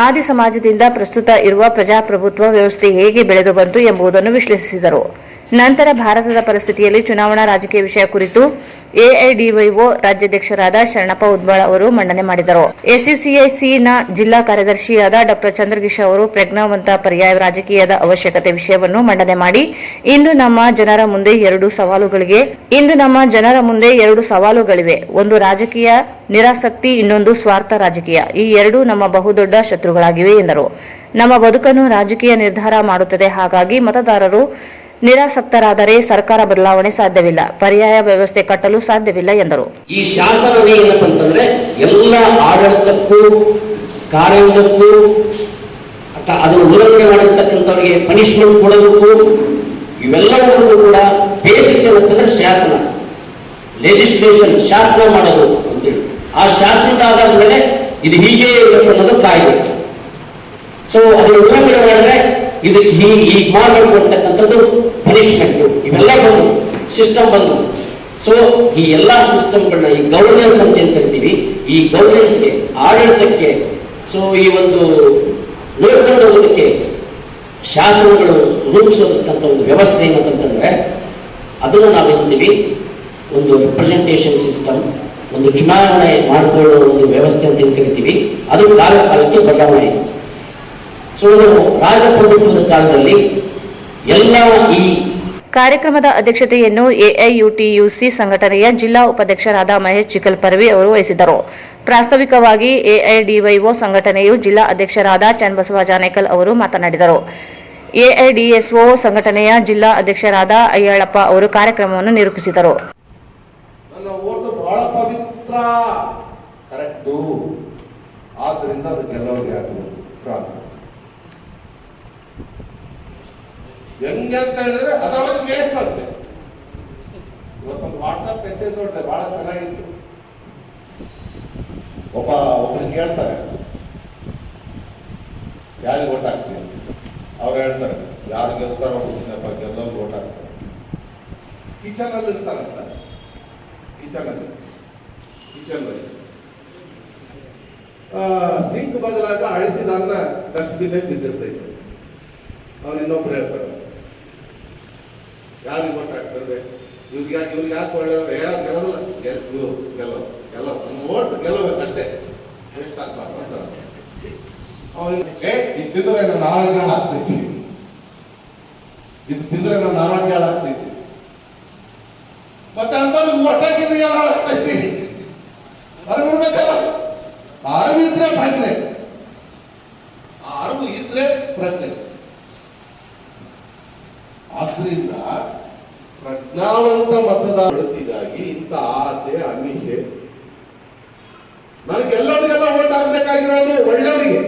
ಆದಿ ಸಮಾಜದಿಂದ ಪ್ರಸ್ತುತ ಇರುವ ಪ್ರಜಾಪ್ರಭುತ್ವ ವ್ಯವಸ್ಥೆ ಹೇಗೆ ಬೆಳೆದು ಬಂತು ಎಂಬುದನ್ನು ವಿಶ್ಲೇಷಿಸಿದರು. ನಂತರ ಭಾರತದ ಪರಿಸ್ಥಿತಿಯಲ್ಲಿ ಚುನಾವಣಾ ರಾಜಕೀಯ ವಿಷಯ ಕುರಿತು ಎಐಡಿವೈಒ ರಾಜ್ಯಾಧ್ಯಕ್ಷರಾದ ಶರಣಪ್ಪ ಉದ್ಬಾಳ ಅವರು ಮಂಡನೆ ಮಾಡಿದರು. ಎಸ್ಯುಸಿಐಸಿನ ಜಿಲ್ಲಾ ಕಾರ್ಯದರ್ಶಿಯಾದ ಡಾ ಚಂದ್ರಗಿಶ್ ಅವರು ಪ್ರಜ್ಞಾವಂತ ಪರ್ಯಾಯ ರಾಜಕೀಯದ ಅವಶ್ಯಕತೆ ವಿಷಯವನ್ನು ಮಂಡನೆ ಮಾಡಿ ಇಂದು ನಮ್ಮ ಜನರ ಮುಂದೆ ಎರಡು ಸವಾಲುಗಳಿವೆ. ಒಂದು ರಾಜಕೀಯ ನಿರಾಸಕ್ತಿ, ಇನ್ನೊಂದು ಸ್ವಾರ್ಥ ರಾಜಕೀಯ. ಈ ಎರಡೂ ನಮ್ಮ ಬಹುದೊಡ್ಡ ಶತ್ರುಗಳಾಗಿವೆ ಎಂದರು. ನಮ್ಮ ಬದುಕನ್ನು ರಾಜಕೀಯ ನಿರ್ಧಾರ ಮಾಡುತ್ತದೆ. ಹಾಗಾಗಿ ಮತದಾರರು ನಿರಾಸಕ್ತರಾದರೆ ಸರ್ಕಾರ ಬದಲಾವಣೆ ಸಾಧ್ಯವಿಲ್ಲ, ಪರ್ಯಾಯ ವ್ಯವಸ್ಥೆ ಕಟ್ಟಲು ಸಾಧ್ಯವಿಲ್ಲ ಎಂದರು. ಈ ಶಾಸನವೇ ಏನಪ್ಪ ಅಂತಂದ್ರೆ ಎಲ್ಲ ಆಡಳಿತಕ್ಕೂ ಕಾರ್ಯಕ್ಕೂ ಅದನ್ನು ಉಲ್ಲಂಘನೆ ಮಾಡಿರ್ತಕ್ಕಂಥವ್ರಿಗೆ ಪನಿಷ್ಮೆಂಟ್ ಕೊಡೋದಕ್ಕೂ ಇವೆಲ್ಲವೂ ಕೂಡ ಬೇಸಿಸ್ ಏನಂತಂದ್ರೆ ಶಾಸನ, ಲೆಜಿಸ್ಲೇಷನ್, ಶಾಸನ ಮಾಡೋದು ಅಂತೇಳಿ. ಆ ಶಾಸನದ ಆಧಾರದ ಮೇಲೆ ಇದು ಹೀಗೆ ಇರಬೇಕು ಅನ್ನೋದು ಕಾಯ್ದೆ. ಸೊ ಅದನ್ನು ಉಲ್ಲಂಘನೆ ಮಾಡಿದ್ರೆ ಇದಕ್ಕೆ ಹೀಗೆ ಮಾಡಬೇಕು ಅಂತಕ್ಕಂಥದ್ದು ಪನಿಷ್ಮೆಂಟ್. ಇವೆಲ್ಲ ಬಂದು ಸಿಸ್ಟಮ್ ಬಂದು. ಸೊ ಈ ಎಲ್ಲಾ ಸಿಸ್ಟಮ್ಗಳನ್ನ, ಈ ಗವರ್ನೆನ್ಸ್ ಅಂತ ಏನ್ ಕರಿತೀವಿ, ಈ ಗವರ್ನೆನ್ಸ್ಗೆ, ಆಡಳಿತಕ್ಕೆ, ಸೊ ಈ ಒಂದು ನೋಡ್ಕೊಂಡು ಹೋಗೋದಕ್ಕೆ ಶಾಸನಗಳು ರೂಪಿಸೋದಕ್ಕಂಥ ಒಂದು ವ್ಯವಸ್ಥೆ ಏನಂತಂದ್ರೆ ಅದನ್ನು ನಾವೇಂತೀವಿ ಒಂದು ರಿಪ್ರೆಸೆಂಟೇಷನ್ ಸಿಸ್ಟಮ್, ಒಂದು ಚುನಾವಣೆ ಮಾಡಿಕೊಳ್ಳೋ ಒಂದು ವ್ಯವಸ್ಥೆ ಅಂತ ಏನ್ ಕರಿತೀವಿ, ಅದು ಕಾಲಕ್ಕೆ ಬದಲಾವಣೆ ಆಯಿತು. ಸೊ ರಾಜಪ್ರಭುತ್ವದ ಕಾಲದಲ್ಲಿ ಎಲ್ಲ ಈ ಕಾರ್ಯಕ್ರಮದ ಅಧ್ಯಕ್ಷತೆಯನ್ನು ಎಐಯುಟಿಯುಸಿ ಸಂಘಟನೆಯ ಜಿಲ್ಲಾ ಉಪಾಧ್ಯಕ್ಷರಾದ ಮಹೇಶ್ ಚಿಕಲ್ಪರ್ವಿ ಅವರು ವಹಿಸಿದ್ದರು. ಪ್ರಾಸ್ತಾವಿಕವಾಗಿ ಎಐಡಿವೈಒ ಸಂಘಟನೆಯು ಜಿಲ್ಲಾ ಅಧ್ಯಕ್ಷರಾದ ಚನ್ನಬಸವ ಜಾನೇಕಲ್ ಅವರು ಮಾತನಾಡಿದರು. ಎಐಡಿಎಸ್ಒ ಸಂಘಟನೆಯ ಜಿಲ್ಲಾ ಅಧ್ಯಕ್ಷರಾದ ಅಯ್ಯಳಪ್ಪ ಅವರು ಕಾರ್ಯಕ್ರಮವನ್ನು ನಿರೂಪಿಸಿದರು. ನನ್ನ ಓಟು ಬಹಳ ಪವಿತ್ರ, ಕರೆಕ್ಟು. ಆದ್ರಿಂದ ಅದು ಗೆಲ್ಲೋರಿಗೆ ಆಗುವುದು ಹೆಂಗೆ ಅಂತ ಹೇಳಿದ್ರೆ ಅದರ ಕೇಸ್ ಮಾಡ್ತೆ. ಇವತ್ತೊಂದು ವಾಟ್ಸಪ್ ಮೆಸೇಜ್ ನೋಡಿದೆ, ಬಹಳ ಚೆನ್ನಾಗಿತ್ತು. ಒಬ್ರು ಕೇಳ್ತಾರೆ ಯಾರಿಗೆ ಓಟ್ ಹಾಕ್ತೀವಿ, ಅವ್ರು ಹೇಳ್ತಾರೆ ಯಾರು ಗೆಲ್ತಾರೋ ಗೆಲ್ಲೋರು ಓಟ್ ಹಾಕ್ತಾರೆ. ಕಿಚನ್ ಅಲ್ಲಿ ಇರ್ತಾರಂತ, ಕಿಚನ್ ಸಿಂಕ್ ಬದಲಾಗ ಅಳಿಸಿದಾರನ್ನ ಡಸ್ಟ್ಬಿನ್ ಬಿದ್ದಿರ್ತೈತೆ. ಅವ್ರು ಇನ್ನೊಬ್ರು ಹೇಳ್ತಾರೆ ಯಾರಿಗೆ ಓಟ್ ಹಾಕ್ತಾರೆ, ಇವ್ರಿಗೆ ಯಾಕೆ ಒಳ್ಳೆ ಯಾರು ಗೆಲ್ಲಲ್ಲ, ಗೆಲ್ಲೋ ನಮ್ಮ ಓಟ್ ಗೆಲ್ಲಬೇಕಷ್ಟೇ, ವೇಸ್ಟ್ ಆಗ್ಬಾರ್ದು ಅಂತ. ಇದು ತಿಂದ್ರೆ ನನ್ನ ಆರೋಗ್ಯ ಹಾಳಾಗ್ತೈತಿ, ಇದು ತಿಂದ್ರೆ ನನ್ನ ಆರೋಗ್ಯ ಹಾಳಾಗ್ತೈತಿ, ಮತ್ತೆ ಅಂತವ್ರಿಗೆ ಓಟ್ ಹಾಕಿದ್ರೆ ಏನು ಹಾಳಾಗ್ತೈತಿ? ಅರಿವಿರ್ಬೇಕಲ್ಲ. ಅರಿವು ಇದ್ರೆ ಪ್ರಜ್ಞೆ, ಅರಿವು ಇದ್ರೆ ಪ್ರಜ್ಞೆ. ಆದ್ರಿಂದ ಪ್ರಜ್ಞಾವಂತ ಮತದಾರರಿಗಾಗಿ ಇಂಥ ಆಸೆ ಅಮಿಷೆ. ನನಗೆಲ್ಲರಿಗೆಲ್ಲ ಓಟ್ ಹಾಕ್ಬೇಕಾಗಿರೋದು ಒಳ್ಳೆಯವರಿಗೆ,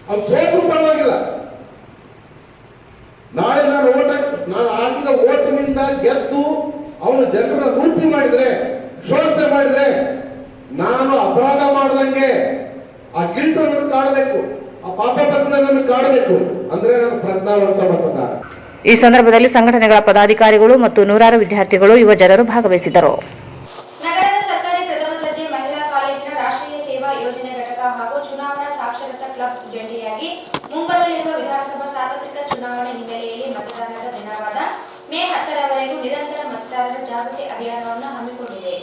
ಅವ್ರು ಸೋತ್ರು ಪರವಾಗಿಲ್ಲ. ನಾಳೆ ನಾನು ಹಾಕಿದ ಓಟಿನಿಂದ ಗೆದ್ದು ಅವನು ಜನರ ರೂಪಿ ಮಾಡಿದ್ರೆ, ಶೋಷಣೆ ಮಾಡಿದ್ರೆ, ನಾನು ಅಪರಾಧ ಮಾಡದಂಗೆ ಆ ಗಿಲ್ಟನ್ನು ಕಾಣಬೇಕು, ಆ ಪಾಪ ಪ್ರಜ್ಞೆಯನ್ನು ಕಾಣಬೇಕು. ಅಂದ್ರೆ ನಾನು ಪ್ರಜ್ಞಾವಂತ ಮತದಾರ. ಈ ಸಂದರ್ಭದಲ್ಲಿ ಸಂಘಟನೆಗಳ ಪದಾಧಿಕಾರಿಗಳು ಮತ್ತು ನೂರಾರು ವಿದ್ಯಾರ್ಥಿಗಳು ಯುವ ಜನರು ಭಾಗವಹಿಸಿದರು. ನಗರದ ಸರ್ಕಾರಿ ಪ್ರಥಮ ದರ್ಜೆ ಮಹಿಳಾ ಕಾಲೇಜಿನ ರಾಷ್ಟ್ರೀಯ ಸೇವಾ ಯೋಜನೆ ಘಟಕ ಹಾಗೂ ಚುನಾವಣಾ ಸಾಕ್ಷರತಾ ಕ್ಲಬ್ ಜಂಟಿಯಾಗಿ ಮುಂಬರಲಿರುವ ವಿಧಾನಸಭಾ ಸಾರ್ವತ್ರಿಕ ಚುನಾವಣೆ ಹಿನ್ನೆಲೆಯಲ್ಲಿ ಮತದಾನದ ದಿನವಾದ ಮೇ 10ರವರೆಗೂ ನಿರಂತರ ಮತದಾರರ ಜಾಗೃತಿ ಅಭಿಯಾನವನ್ನು ಹಮ್ಮಿಕೊಂಡಿದೆ.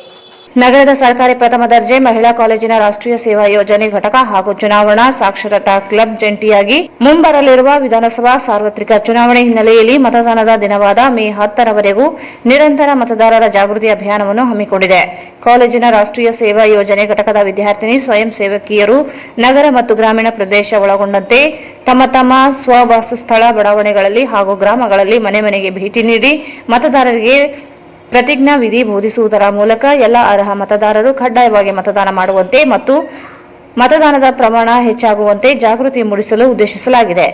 ನಗರದ ಸರ್ಕಾರಿ ಪ್ರಥಮ ದರ್ಜೆ ಮಹಿಳಾ ಕಾಲೇಜಿನ ರಾಷ್ಟ್ರೀಯ ಸೇವಾ ಯೋಜನೆ ಘಟಕ ಹಾಗೂ ಚುನಾವಣಾ ಸಾಕ್ಷರತಾ ಕ್ಲಬ್ ಜಂಟಿಯಾಗಿ ಮುಂಬರಲಿರುವ ವಿಧಾನಸಭಾ ಸಾರ್ವತ್ರಿಕ ಚುನಾವಣೆ ಹಿನ್ನೆಲೆಯಲ್ಲಿ ಮತದಾನದ ದಿನವಾದ ಮೇ 10ರವರೆಗೂ ನಿರಂತರ ಮತದಾರರ ಜಾಗೃತಿ ಅಭಿಯಾನವನ್ನು ಹಮ್ಮಿಕೊಂಡಿದೆ. ಕಾಲೇಜಿನ ರಾಷ್ಟ್ರೀಯ ಸೇವಾ ಯೋಜನೆ ಘಟಕದ ವಿದ್ಯಾರ್ಥಿನಿ ಸ್ವಯಂ ಸೇವಕಿಯರು ನಗರ ಮತ್ತು ಗ್ರಾಮೀಣ ಪ್ರದೇಶ ಒಳಗೊಂಡಂತೆ ತಮ್ಮ ತಮ್ಮ ಸ್ವವಾಸಸ್ಥಳ ಬಡಾವಣೆಗಳಲ್ಲಿ ಹಾಗೂ ಗ್ರಾಮಗಳಲ್ಲಿ ಮನೆ ಮನೆಗೆ ಭೇಟಿ ನೀಡಿ ಮತದಾರರಿಗೆ ಪ್ರತಿಜ್ಞಾ ವಿಧಿ ಬೋಧಿಸುವುದರ ಮೂಲಕ ಎಲ್ಲ ಅರ್ಹ ಮತದಾರರು ಕಡ್ಡಾಯವಾಗಿ ಮತದಾನ ಮಾಡುವಂತೆ ಮತ್ತು ಮತದಾನದ ಪ್ರಮಾಣ ಹೆಚ್ಚಾಗುವಂತೆ ಜಾಗೃತಿ ಮೂಡಿಸಲು ಉದ್ದೇಶಿಸಲಾಗಿದೆ.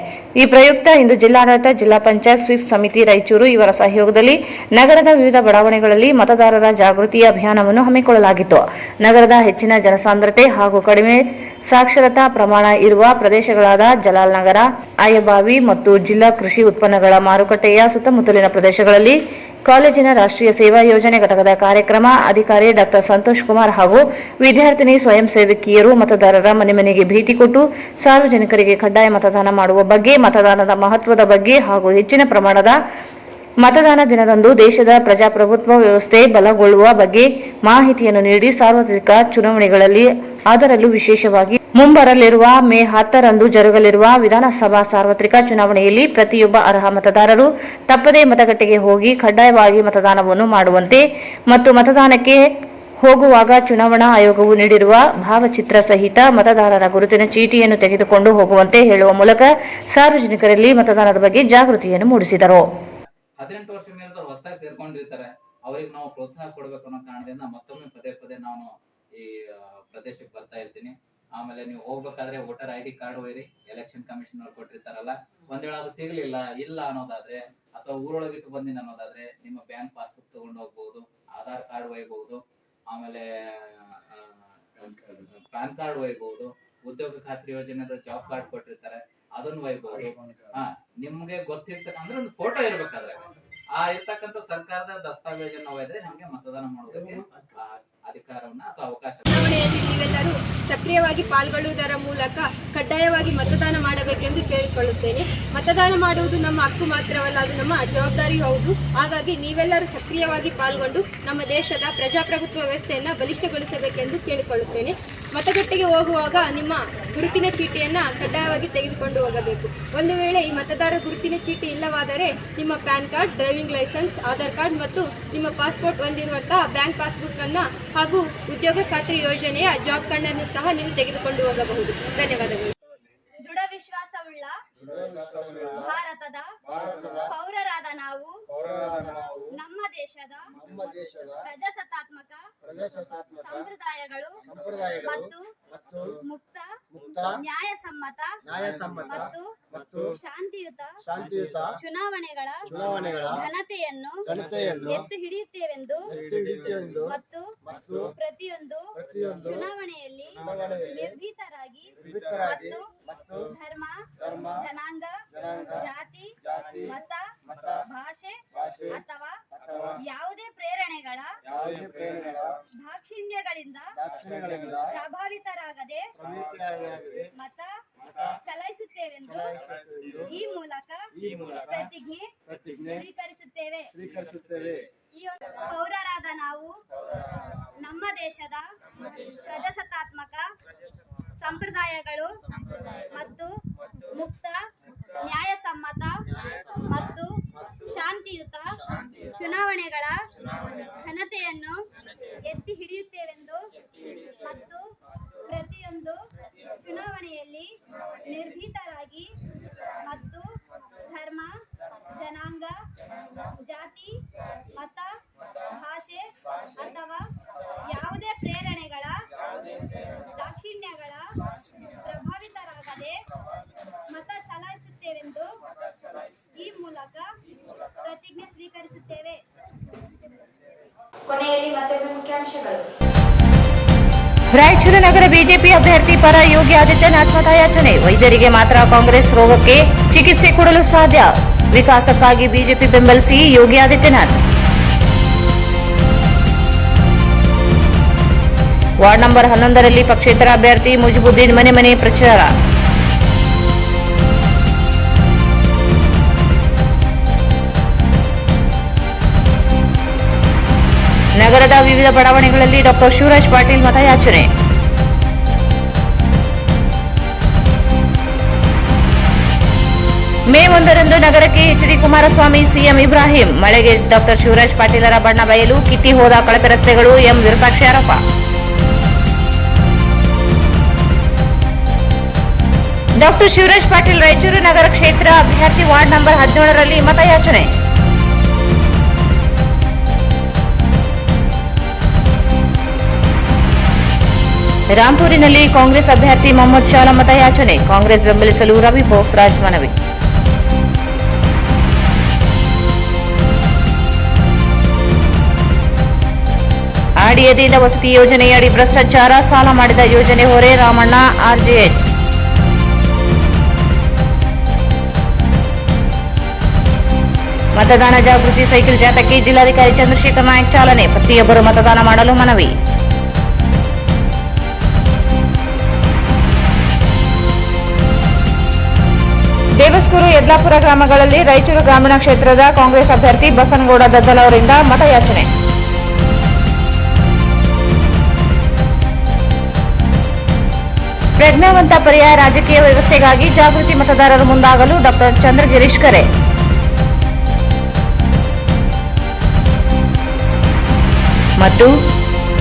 ಈ ಪ್ರಯುಕ್ತ ಇಂದು ಜಿಲ್ಲಾಡಳಿತ, ಜಿಲ್ಲಾ ಪಂಚಾಯತ್ ಸ್ವೀಪ್ ಸಮಿತಿ ರಾಯಚೂರು ಇವರ ಸಹಯೋಗದಲ್ಲಿ ನಗರದ ವಿವಿಧ ಬಡಾವಣೆಗಳಲ್ಲಿ ಮತದಾರರ ಜಾಗೃತಿ ಅಭಿಯಾನವನ್ನು ಹಮ್ಮಿಕೊಳ್ಳಲಾಗಿತ್ತು. ನಗರದ ಹೆಚ್ಚಿನ ಜನಸಾಂದ್ರತೆ ಹಾಗೂ ಕಡಿಮೆ ಸಾಕ್ಷರತಾ ಪ್ರಮಾಣ ಇರುವ ಪ್ರದೇಶಗಳಾದ ಜಲಾಲ್ ನಗರ, ಆಯಬಾವಿ ಮತ್ತು ಜಿಲ್ಲಾ ಕೃಷಿ ಉತ್ಪನ್ನಗಳ ಮಾರುಕಟ್ಟೆಯ ಸುತ್ತಮುತ್ತಲಿನ ಪ್ರದೇಶಗಳಲ್ಲಿ ಕಾಲೇಜಿನ ರಾಷ್ಟ್ರೀಯ ಸೇವಾ ಯೋಜನೆ ಘಟಕದ ಕಾರ್ಯಕ್ರಮ ಅಧಿಕಾರಿ ಡಾ ಸಂತೋಷ್ ಕುಮಾರ್ ಹಾಗೂ ವಿದ್ಯಾರ್ಥಿನಿ ಸ್ವಯಂ ಸೇವಕಿಯರು ಮತದಾರರ ಮನೆ ಮನೆಗೆ ಭೇಟಿ ಕೊಟ್ಟು ಸಾರ್ವಜನಿಕರಿಗೆ ಕಡ್ಡಾಯ ಮತದಾನ ಮಾಡುವ ಬಗ್ಗೆ, ಮತದಾನದ ಮಹತ್ವದ ಬಗ್ಗೆ ಹಾಗೂ ಹೆಚ್ಚಿನ ಪ್ರಮಾಣದ ಮತದಾನ ದಿನದಂದು ದೇಶದ ಪ್ರಜಾಪ್ರಭುತ್ವ ವ್ಯವಸ್ಥೆ ಬಲಗೊಳ್ಳುವ ಬಗ್ಗೆ ಮಾಹಿತಿಯನ್ನು ನೀಡಿ ಸಾರ್ವತ್ರಿಕ ಚುನಾವಣೆಗಳಲ್ಲಿ ಅದರಲ್ಲೂ ವಿಶೇಷವಾಗಿ ಮುಂಬರಲಿರುವ ಮೇ 10ರಂದು ಜರುಗಲಿರುವ ವಿಧಾನಸಭಾ ಸಾರ್ವತ್ರಿಕ ಚುನಾವಣೆಯಲ್ಲಿ ಪ್ರತಿಯೊಬ್ಬ ಅರ್ಹ ಮತದಾರರು ತಪ್ಪದೇ ಮತಗಟ್ಟೆಗೆ ಹೋಗಿ ಕಡ್ಡಾಯವಾಗಿ ಮತದಾನವನ್ನು ಮಾಡುವಂತೆ ಮತ್ತು ಮತದಾನಕ್ಕೆ ಹೋಗುವಾಗ ಚುನಾವಣಾ ಆಯೋಗವು ನೀಡಿರುವ ಭಾವಚಿತ್ರ ಸಹಿತ ಮತದಾರರ ಗುರುತಿನ ಚೀಟಿಯನ್ನು ತೆಗೆದುಕೊಂಡು ಹೋಗುವಂತೆ ಹೇಳುವ ಮೂಲಕ ಸಾರ್ವಜನಿಕರಲ್ಲಿ ಮತದಾನದ ಬಗ್ಗೆ ಜಾಗೃತಿಯನ್ನು ಮೂಡಿಸಿದರು. 18 ವರ್ಷ ಮೇಲಿದ್ದವರು ಹೊಸದಾಗಿ ಸೇರ್ಕೊಂಡಿರ್ತಾರೆ, ಅವರಿಗೆ ನಾವು ಪ್ರೋತ್ಸಾಹ ಕೊಡಬೇಕು ಅನ್ನೋ ಕಾರಣದಿಂದ ಮತ್ತೊಮ್ಮೆ ಪದೇ ನಾನು ಈ ಪ್ರದೇಶಕ್ಕೆ ಬರ್ತಾ ಇರ್ತೀನಿ. ಆಮೇಲೆ ನೀವು ಹೋಗ್ಬೇಕಾದ್ರೆ ವೋಟರ್ ID ಕಾರ್ಡ್ ಒಯ್ಯಿರಿ, ಎಲೆಕ್ಷನ್ ಕಮಿಷನ್ ಅವ್ರು ಕೊಟ್ಟಿರ್ತಾರಲ್ಲ. ಒಂದ್ ವೇಳೆ ಅದು ಸಿಗ್ಲಿಲ್ಲ ಇಲ್ಲ ಅನ್ನೋದಾದ್ರೆ ಅಥವಾ ಊರೊಳಗಿಟ್ಟು ಬಂದಿನ ಅನ್ನೋದಾದ್ರೆ ನಿಮ್ಮ ಬ್ಯಾಂಕ್ ಪಾಸ್ಬುಕ್ ತಗೊಂಡು ಹೋಗ್ಬಹುದು, ಆಧಾರ್ ಕಾರ್ಡ್ ಒಯ್ಯಬಹುದು, ಆಮೇಲೆ ಪ್ಯಾನ್ ಕಾರ್ಡ್ ಒಯ್ಯಬಹುದು, ಉದ್ಯೋಗ ಖಾತ್ರಿ ಯೋಜನೆದ ಜಾಬ್ ಕಾರ್ಡ್ ಕೊಟ್ಟಿರ್ತಾರೆ ಅದನ್ನ ಒಯ್ಯಬಹುದು. ನಿಮ್ಗೆ ಗೊತ್ತಿರ್ತಕ್ಕಂದ್ರೆ ಒಂದು ಫೋಟೋ ಇರ್ಬೇಕಾದ್ರೆ ಆ ಇರ್ತಕ್ಕಂಥ ಸರ್ಕಾರದ ದಸ್ತಾವೇಜನ್ನ ಒಯ್ದ್ರೆ ನಮ್ಗೆ ಮತದಾನ ಮಾಡೋದಕ್ಕೆ ಅಧಿಕಾರವನ್ನ ಅಥವಾ ಅವಕಾಶ. ಚುನಾವಣೆಯಲ್ಲಿ ನೀವೆಲ್ಲರೂ ಸಕ್ರಿಯವಾಗಿ ಪಾಲ್ಗೊಳ್ಳುವುದರ ಮೂಲಕ ಕಡ್ಡಾಯವಾಗಿ ಮತದಾನ ಮಾಡಬೇಕೆಂದು ಕೇಳಿಕೊಳ್ಳುತ್ತೇನೆ. ಮತದಾನ ಮಾಡುವುದು ನಮ್ಮ ಹಕ್ಕು ಮಾತ್ರವಲ್ಲ, ಅದು ನಮ್ಮ ಜವಾಬ್ದಾರಿಯೂ ಹೌದು. ಹಾಗಾಗಿ ನೀವೆಲ್ಲರೂ ಸಕ್ರಿಯವಾಗಿ ಪಾಲ್ಗೊಂಡು ನಮ್ಮ ದೇಶದ ಪ್ರಜಾಪ್ರಭುತ್ವ ವ್ಯವಸ್ಥೆಯನ್ನು ಬಲಿಷ್ಠಗೊಳಿಸಬೇಕೆಂದು ಕೇಳಿಕೊಳ್ಳುತ್ತೇನೆ. ಮತಗಟ್ಟೆಗೆ ಹೋಗುವಾಗ ನಿಮ್ಮ ಗುರುತಿನ ಚೀಟಿಯನ್ನು ಕಡ್ಡಾಯವಾಗಿ ತೆಗೆದುಕೊಂಡು ಹೋಗಬೇಕು. ಒಂದು ವೇಳೆ ಈ ಮತದಾರ ಗುರುತಿನ ಚೀಟಿ ಇಲ್ಲವಾದರೆ ನಿಮ್ಮ PAN card, driving licence, Aadhaar card ಮತ್ತು ನಿಮ್ಮ ಪಾಸ್ಪೋರ್ಟ್ ಹೊಂದಿರುವಂತಹ ಬ್ಯಾಂಕ್ ಪಾಸ್ಬುಕ್ ಅನ್ನು ಹಾಗೂ ಉದ್ಯೋಗ ಖಾತ್ರಿ ಯೋಜನೆಯ ಜಾಬ್ ಕಾರ್ಡ್ ಅನ್ನು ಸಹ ನೀವು ತೆಗೆದುಕೊಂಡು ಹೋಗಬಹುದು. ಧನ್ಯವಾದಗಳು. ದೃಢ ವಿಶ್ವಾಸವುಳ್ಳ ಭಾರತದ ಪೌರರಾದ ನಾವು ನಮ್ಮ ದೇಶದ ಪ್ರಜಾಸತ್ತಾತ್ಮಕ ಸಂಪ್ರದಾಯಗಳು ಮತ್ತು ಮುಕ್ತ ನ್ಯಾಯಸಮ್ಮತ ಮತ್ತು ಶಾಂತಿಯುತ ಚುನಾವಣೆಗಳ ಘನತೆಯನ್ನು ಎತ್ತು ಹಿಡಿಯುತ್ತೇವೆಂದು ಮತ್ತು ಪ್ರತಿಯೊಂದು ಚುನಾವಣೆಯಲ್ಲಿ ನಿರ್ಭೀತರಾಗಿ ಮತ್ತು ಧರ್ಮ ಜನಾಂಗ ಜಾತಿ ಮತ ಭಾಷೆ ಅಥವಾ ಯಾವುದೇ ಪ್ರೇರಣೆಗಳ ದಾಕ್ಷಿಣ್ಯಗಳಿಂದ ಪ್ರಭಾವಿತರಾಗದೆ ಮತ ಚಲಾಯಿಸುತ್ತೇವೆಂದು ಈ ಮೂಲಕ ಪ್ರತಿಜ್ಞೆ ಸ್ವೀಕರಿಸುತ್ತೇವೆ. ಈ ಪೌರರಾದ ನಾವು ನಮ್ಮ ದೇಶದ ಪ್ರಜಾಸತ್ತಾತ್ಮಕ ಸಂಪ್ರದಾಯಗಳು ಮತ್ತು ಮುಕ್ತ ನ್ಯಾಯಸಮ್ಮತ ಮತ್ತು ಶಾಂತಿಯುತ ಚುನಾವಣೆಗಳ ಘನತೆಯನ್ನು ಎತ್ತಿ ಹಿಡಿಯುತ್ತೇವೆಂದು ಮತ್ತು ಪ್ರತಿಯೊಂದು ಚುನಾವಣೆಯಲ್ಲಿ ನಿರ್ಭೀತರಾಗಿ ಮತ್ತು ಧರ್ಮ ಜನಾಂಗ ಜಾತಿ ಮತ ಭಾಷೆ ಅಥವಾ ಯಾವುದೇ ಪ್ರೇರಣೆಗಳ ದಾಕ್ಷಿಣ್ಯಗಳ ಪ್ರಭಾವಿತರಾಗದೆ ಮತ ಚಲಾಯಿಸುತ್ತೇವೆಂದು ಈ ಮೂಲಕ ಪ್ರತಿಜ್ಞೆ ಸ್ವೀಕರಿಸುತ್ತೇವೆ. ಕೊನೆಯಲ್ಲಿ ಮತ್ತೊಮ್ಮೆ ಮುಖ್ಯಾಂಶಗಳು. ರಾಯಚೂರು ನಗರ ಬಿಜೆಪಿ ಅಭ್ಯರ್ಥಿ ಪರ ಯೋಗಿ ಆದಿತ್ಯನಾಥ್ ಮತಯಾಚನೆ. ವೈದ್ಯರಿಗೆ ಮಾತ್ರ ಕಾಂಗ್ರೆಸ್ ರೋಗಕ್ಕೆ ಚಿಕಿತ್ಸೆ ಕೊಡಲು ಸಾಧ್ಯ. ವಿಕಾಸಕ್ಕಾಗಿ ಬಿಜೆಪಿ ಬೆಂಬಲಿಸಿ ಯೋಗಿ ಆದಿತ್ಯನಾಥ್. ವಾರ್ಡ್ ನಂಬರ್ 11ರಲ್ಲಿ ಪಕ್ಷೇತರ ಅಭ್ಯರ್ಥಿ ಮುಜಿಬುದ್ದೀನ್ ಮನೆ ಮನೆ ಪ್ರಚಾರ. ನಗರದ ವಿವಿಧ ಬಡಾವಣೆಗಳಲ್ಲಿ ಡಾಕ್ಟರ್ ಶಿವರಾಜ್ ಪಾಟೀಲ್ ಮತಯಾಚನೆ. ಮೇ 1ರಂದು ನಗರಕ್ಕೆ ಎಚ್ಡಿ ಕುಮಾರಸ್ವಾಮಿ, ಸಿಎಂ ಇಬ್ರಾಹಿಂ. ಮಳೆಗೆ ಡಾಕ್ಟರ್ ಶಿವರಾಜ್ ಪಾಟೀಲರ ಬಣ್ಣ ಬಯಲು, ಕಿತ್ತಿ ಹೋದ ಕಳಪೆ ರಸ್ತೆಗಳು, ಎಂ ವಿರೂಪಾಕ್ಷ ಆರೋಪ. ಡಾಕ್ಟರ್ ಶಿವರಾಜ್ ಪಾಟೀಲ್ ರಾಯಚೂರು ನಗರ ಕ್ಷೇತ್ರ ಅಭ್ಯರ್ಥಿ ವಾರ್ಡ್ ನಂಬರ್ 17ರಲ್ಲಿ ಮತಯಾಚನೆ. ರಾಂಪುರಿನಲ್ಲಿ ಕಾಂಗ್ರೆಸ್ ಅಭ್ಯರ್ಥಿ ಮೊಹಮ್ಮದ್ ಶಾಲಾ ಮತಯಾಚನೆ. ಕಾಂಗ್ರೆಸ್ ಬೆಂಬಲಿಸಲು ರವಿ ಬೋಸ್ರಾಜ್ ಮನವಿ. ಆಡಿಯದಿಂದ ವಸತಿ ಯೋಜನೆಯಡಿ ಭ್ರಷ್ಟಾಚಾರ, ಸಾಲ ಮಾಡಿದ ಯೋಜನೆ ಹೊರೆ, ರಾಮಣ್ಣ ಆರ್ಜೆಎಚ್. ಮತದಾನ ಜಾಗೃತಿ ಸೈಕಲ್ ಜಾಥಾಕ್ಕೆ ಜಿಲ್ಲಾಧಿಕಾರಿ ಚಂದ್ರಶೇಖರ್ ನಾಯಕ್ ಚಾಲನೆ. ಪ್ರತಿಯೊಬ್ಬರು ಮತದಾನ ಮಾಡಲು ಮನವಿ. ದೇವಸ್ಕೂರು, ಯದ್ಲಾಪುರ ಗ್ರಾಮಗಳಲ್ಲಿ ರಾಯಚೂರು ಗ್ರಾಮೀಣ ಕ್ಷೇತ್ರದ ಕಾಂಗ್ರೆಸ್ ಅಭ್ಯರ್ಥಿ ಬಸನಗೌಡ ದದ್ದಲ್ ಅವರಿಂದ ಮತಯಾಚನೆ. ಪ್ರಜ್ಞಾವಂತ ಪರ್ಯಾಯ ರಾಜಕೀಯ ವ್ಯವಸ್ಥೆಗಾಗಿ ಜಾಗೃತಿ ಮತದಾರರು ಮುಂದಾಗಲು ಡಾಕ್ಟರ್ ಚಂದ್ರಗಿರೀಶ್ ಕರೆ. ಮತ್ತು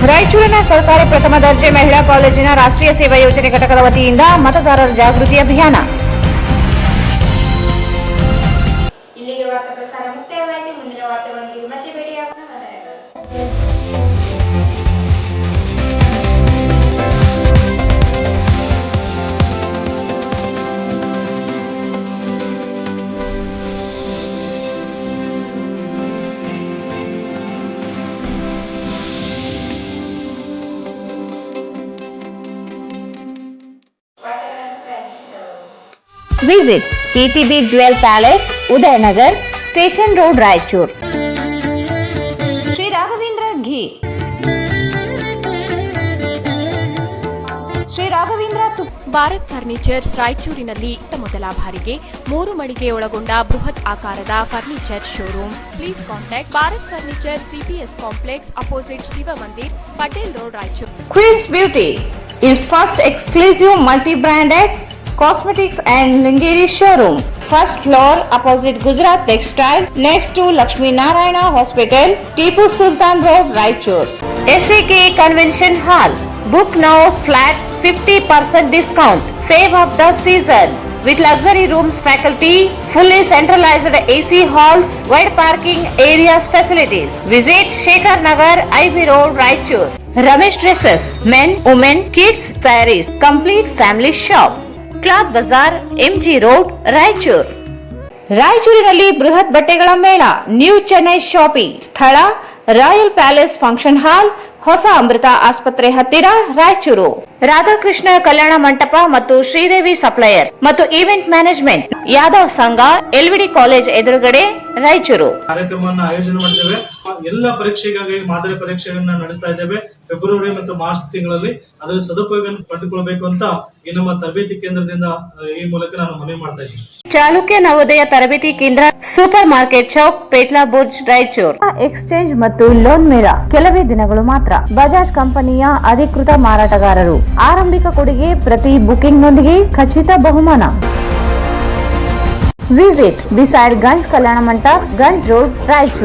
ರಾಯಚೂರಿನ ಸರ್ಕಾರಿ ಪ್ರಥಮ ದರ್ಜೆ ಮಹಿಳಾ ಕಾಲೇಜಿನ ರಾಷ್ಟ್ರೀಯ ಸೇವಾ ಯೋಜನೆ ಘಟಕದ ವತಿಯಿಂದ ಮತದಾರರ ಜಾಗೃತಿ ಅಭಿಯಾನ. ಇಲ್ಲಿಗೆ ವಾರ್ತಾ ಪ್ರಸಾರ ಮುಕ್ತಾಯವಾಯಿತು. ಮುಂದಿನ ವಾರ್ತೆಗಳೊಂದಿಗೆ ಮತ್ತೆ ಭೇಟಿಯಾಗೋಣ. Visit KTB Jewel Palace, Udayanagar, Station Road, Raichur. Sri Raghavendra Ghee. Shri Raghavendra Bharat furnitures ರಾಯಚೂರಿನಲ್ಲಿ ಮೊದಲ ಬಾರಿಗೆ 3 ಮಳಿಗೆ ಒಳಗೊಂಡ ಬೃಹತ್ ಆಕಾರದ furniture showroom. Please contact Bharat furniture, CPS complex, opposite Shiva Mandir, Patel road, Raichur. Queen's Beauty is first exclusive multi-branded cosmetics and lingerie showroom. First floor opposite Gujarat Textile, next to Lakshmi Narayana Hospital, Tipu Sultan Road, Raichur. SAK Convention Hall. Book now, flat 50% discount. Save of the season. with luxury rooms, faculty, fully centralized AC halls, wide parking areas, facilities. Visit Shekhar Nagar, IB Road, Raichur. Ramesh Dresses, men, women, kids, sarees, complete family shop. Cloth Bazaar, MG Road, Raichur. ರಾಯಚೂರಿನಲ್ಲಿ ಬೃಹತ್ ಬಟ್ಟೆಗಳ ಮೇಳ, new Chennai shopping ಸ್ಥಳ royal palace function hall, ಹೊಸ ಅಮೃತ ಆಸ್ಪತ್ರೆ ಹತ್ತಿರ, ರಾಯಚೂರು. ರಾಧಾಕೃಷ್ಣ ಕಲ್ಯಾಣ ಮಂಟಪ ಮತ್ತು Sridevi suppliers ಮತ್ತು ಈವೆಂಟ್ ಮ್ಯಾನೇಜ್ಮೆಂಟ್, ಯಾದವ್ ಸಂಘ, ಎಲ್ವಿಡಿ ಕಾಲೇಜ್ ಎದುರುಗಡೆ, ರಾಯಚೂರು. ಕಾರ್ಯಕ್ರಮವನ್ನು ಆಯೋಜನೆ ಮಾಡಿದ್ದೇವೆ. ಎಲ್ಲ ಪರೀಕ್ಷೆಗಾಗಿ ಮಾದರಿ ಪರೀಕ್ಷೆಗಳನ್ನ ನಡೆಸ್ತಾ ಇದ್ದೇವೆ. ಫೆಬ್ರವರಿ ಮತ್ತು ಮಾರ್ಚ್ ತಿಂಗಳಲ್ಲಿ ಅದರ ಸದುಪಯೋಗ ಪಡೆದುಕೊಳ್ಳಬೇಕು ಅಂತ ಈ ನಮ್ಮ ತರಬೇತಿ ಕೇಂದ್ರದಿಂದ ಈ ಮೂಲಕ ನಾನು ಮನವಿ ಮಾಡ್ತಾ ಇದ್ದೀನಿ. ಚಾಲುಕ್ಯ ನವೋದಯ ತರಬೇತಿ ಕೇಂದ್ರ, super market chowk, Petla Burj, Raichur. Exchange ಮತ್ತು ಲೋನ್ ಮೇಳ ಕೆಲವೇ ದಿನಗಳು ಮಾತ್ರ. ಬಜಾಜ್ ಕಂಪನಿಯ ಅಧಿಕೃತ ಮಾರಾಟಗಾರರು. ಆರಂಭಿಕ ಕೊಡುಗೆ ಪ್ರತಿ ಬುಕಿಂಗ್ ನೊಂದಿಗೆ ಖಚಿತ ಬಹುಮಾನ. Visit beside Ganj Kalyana Mantapa, Ganj road, Raichur.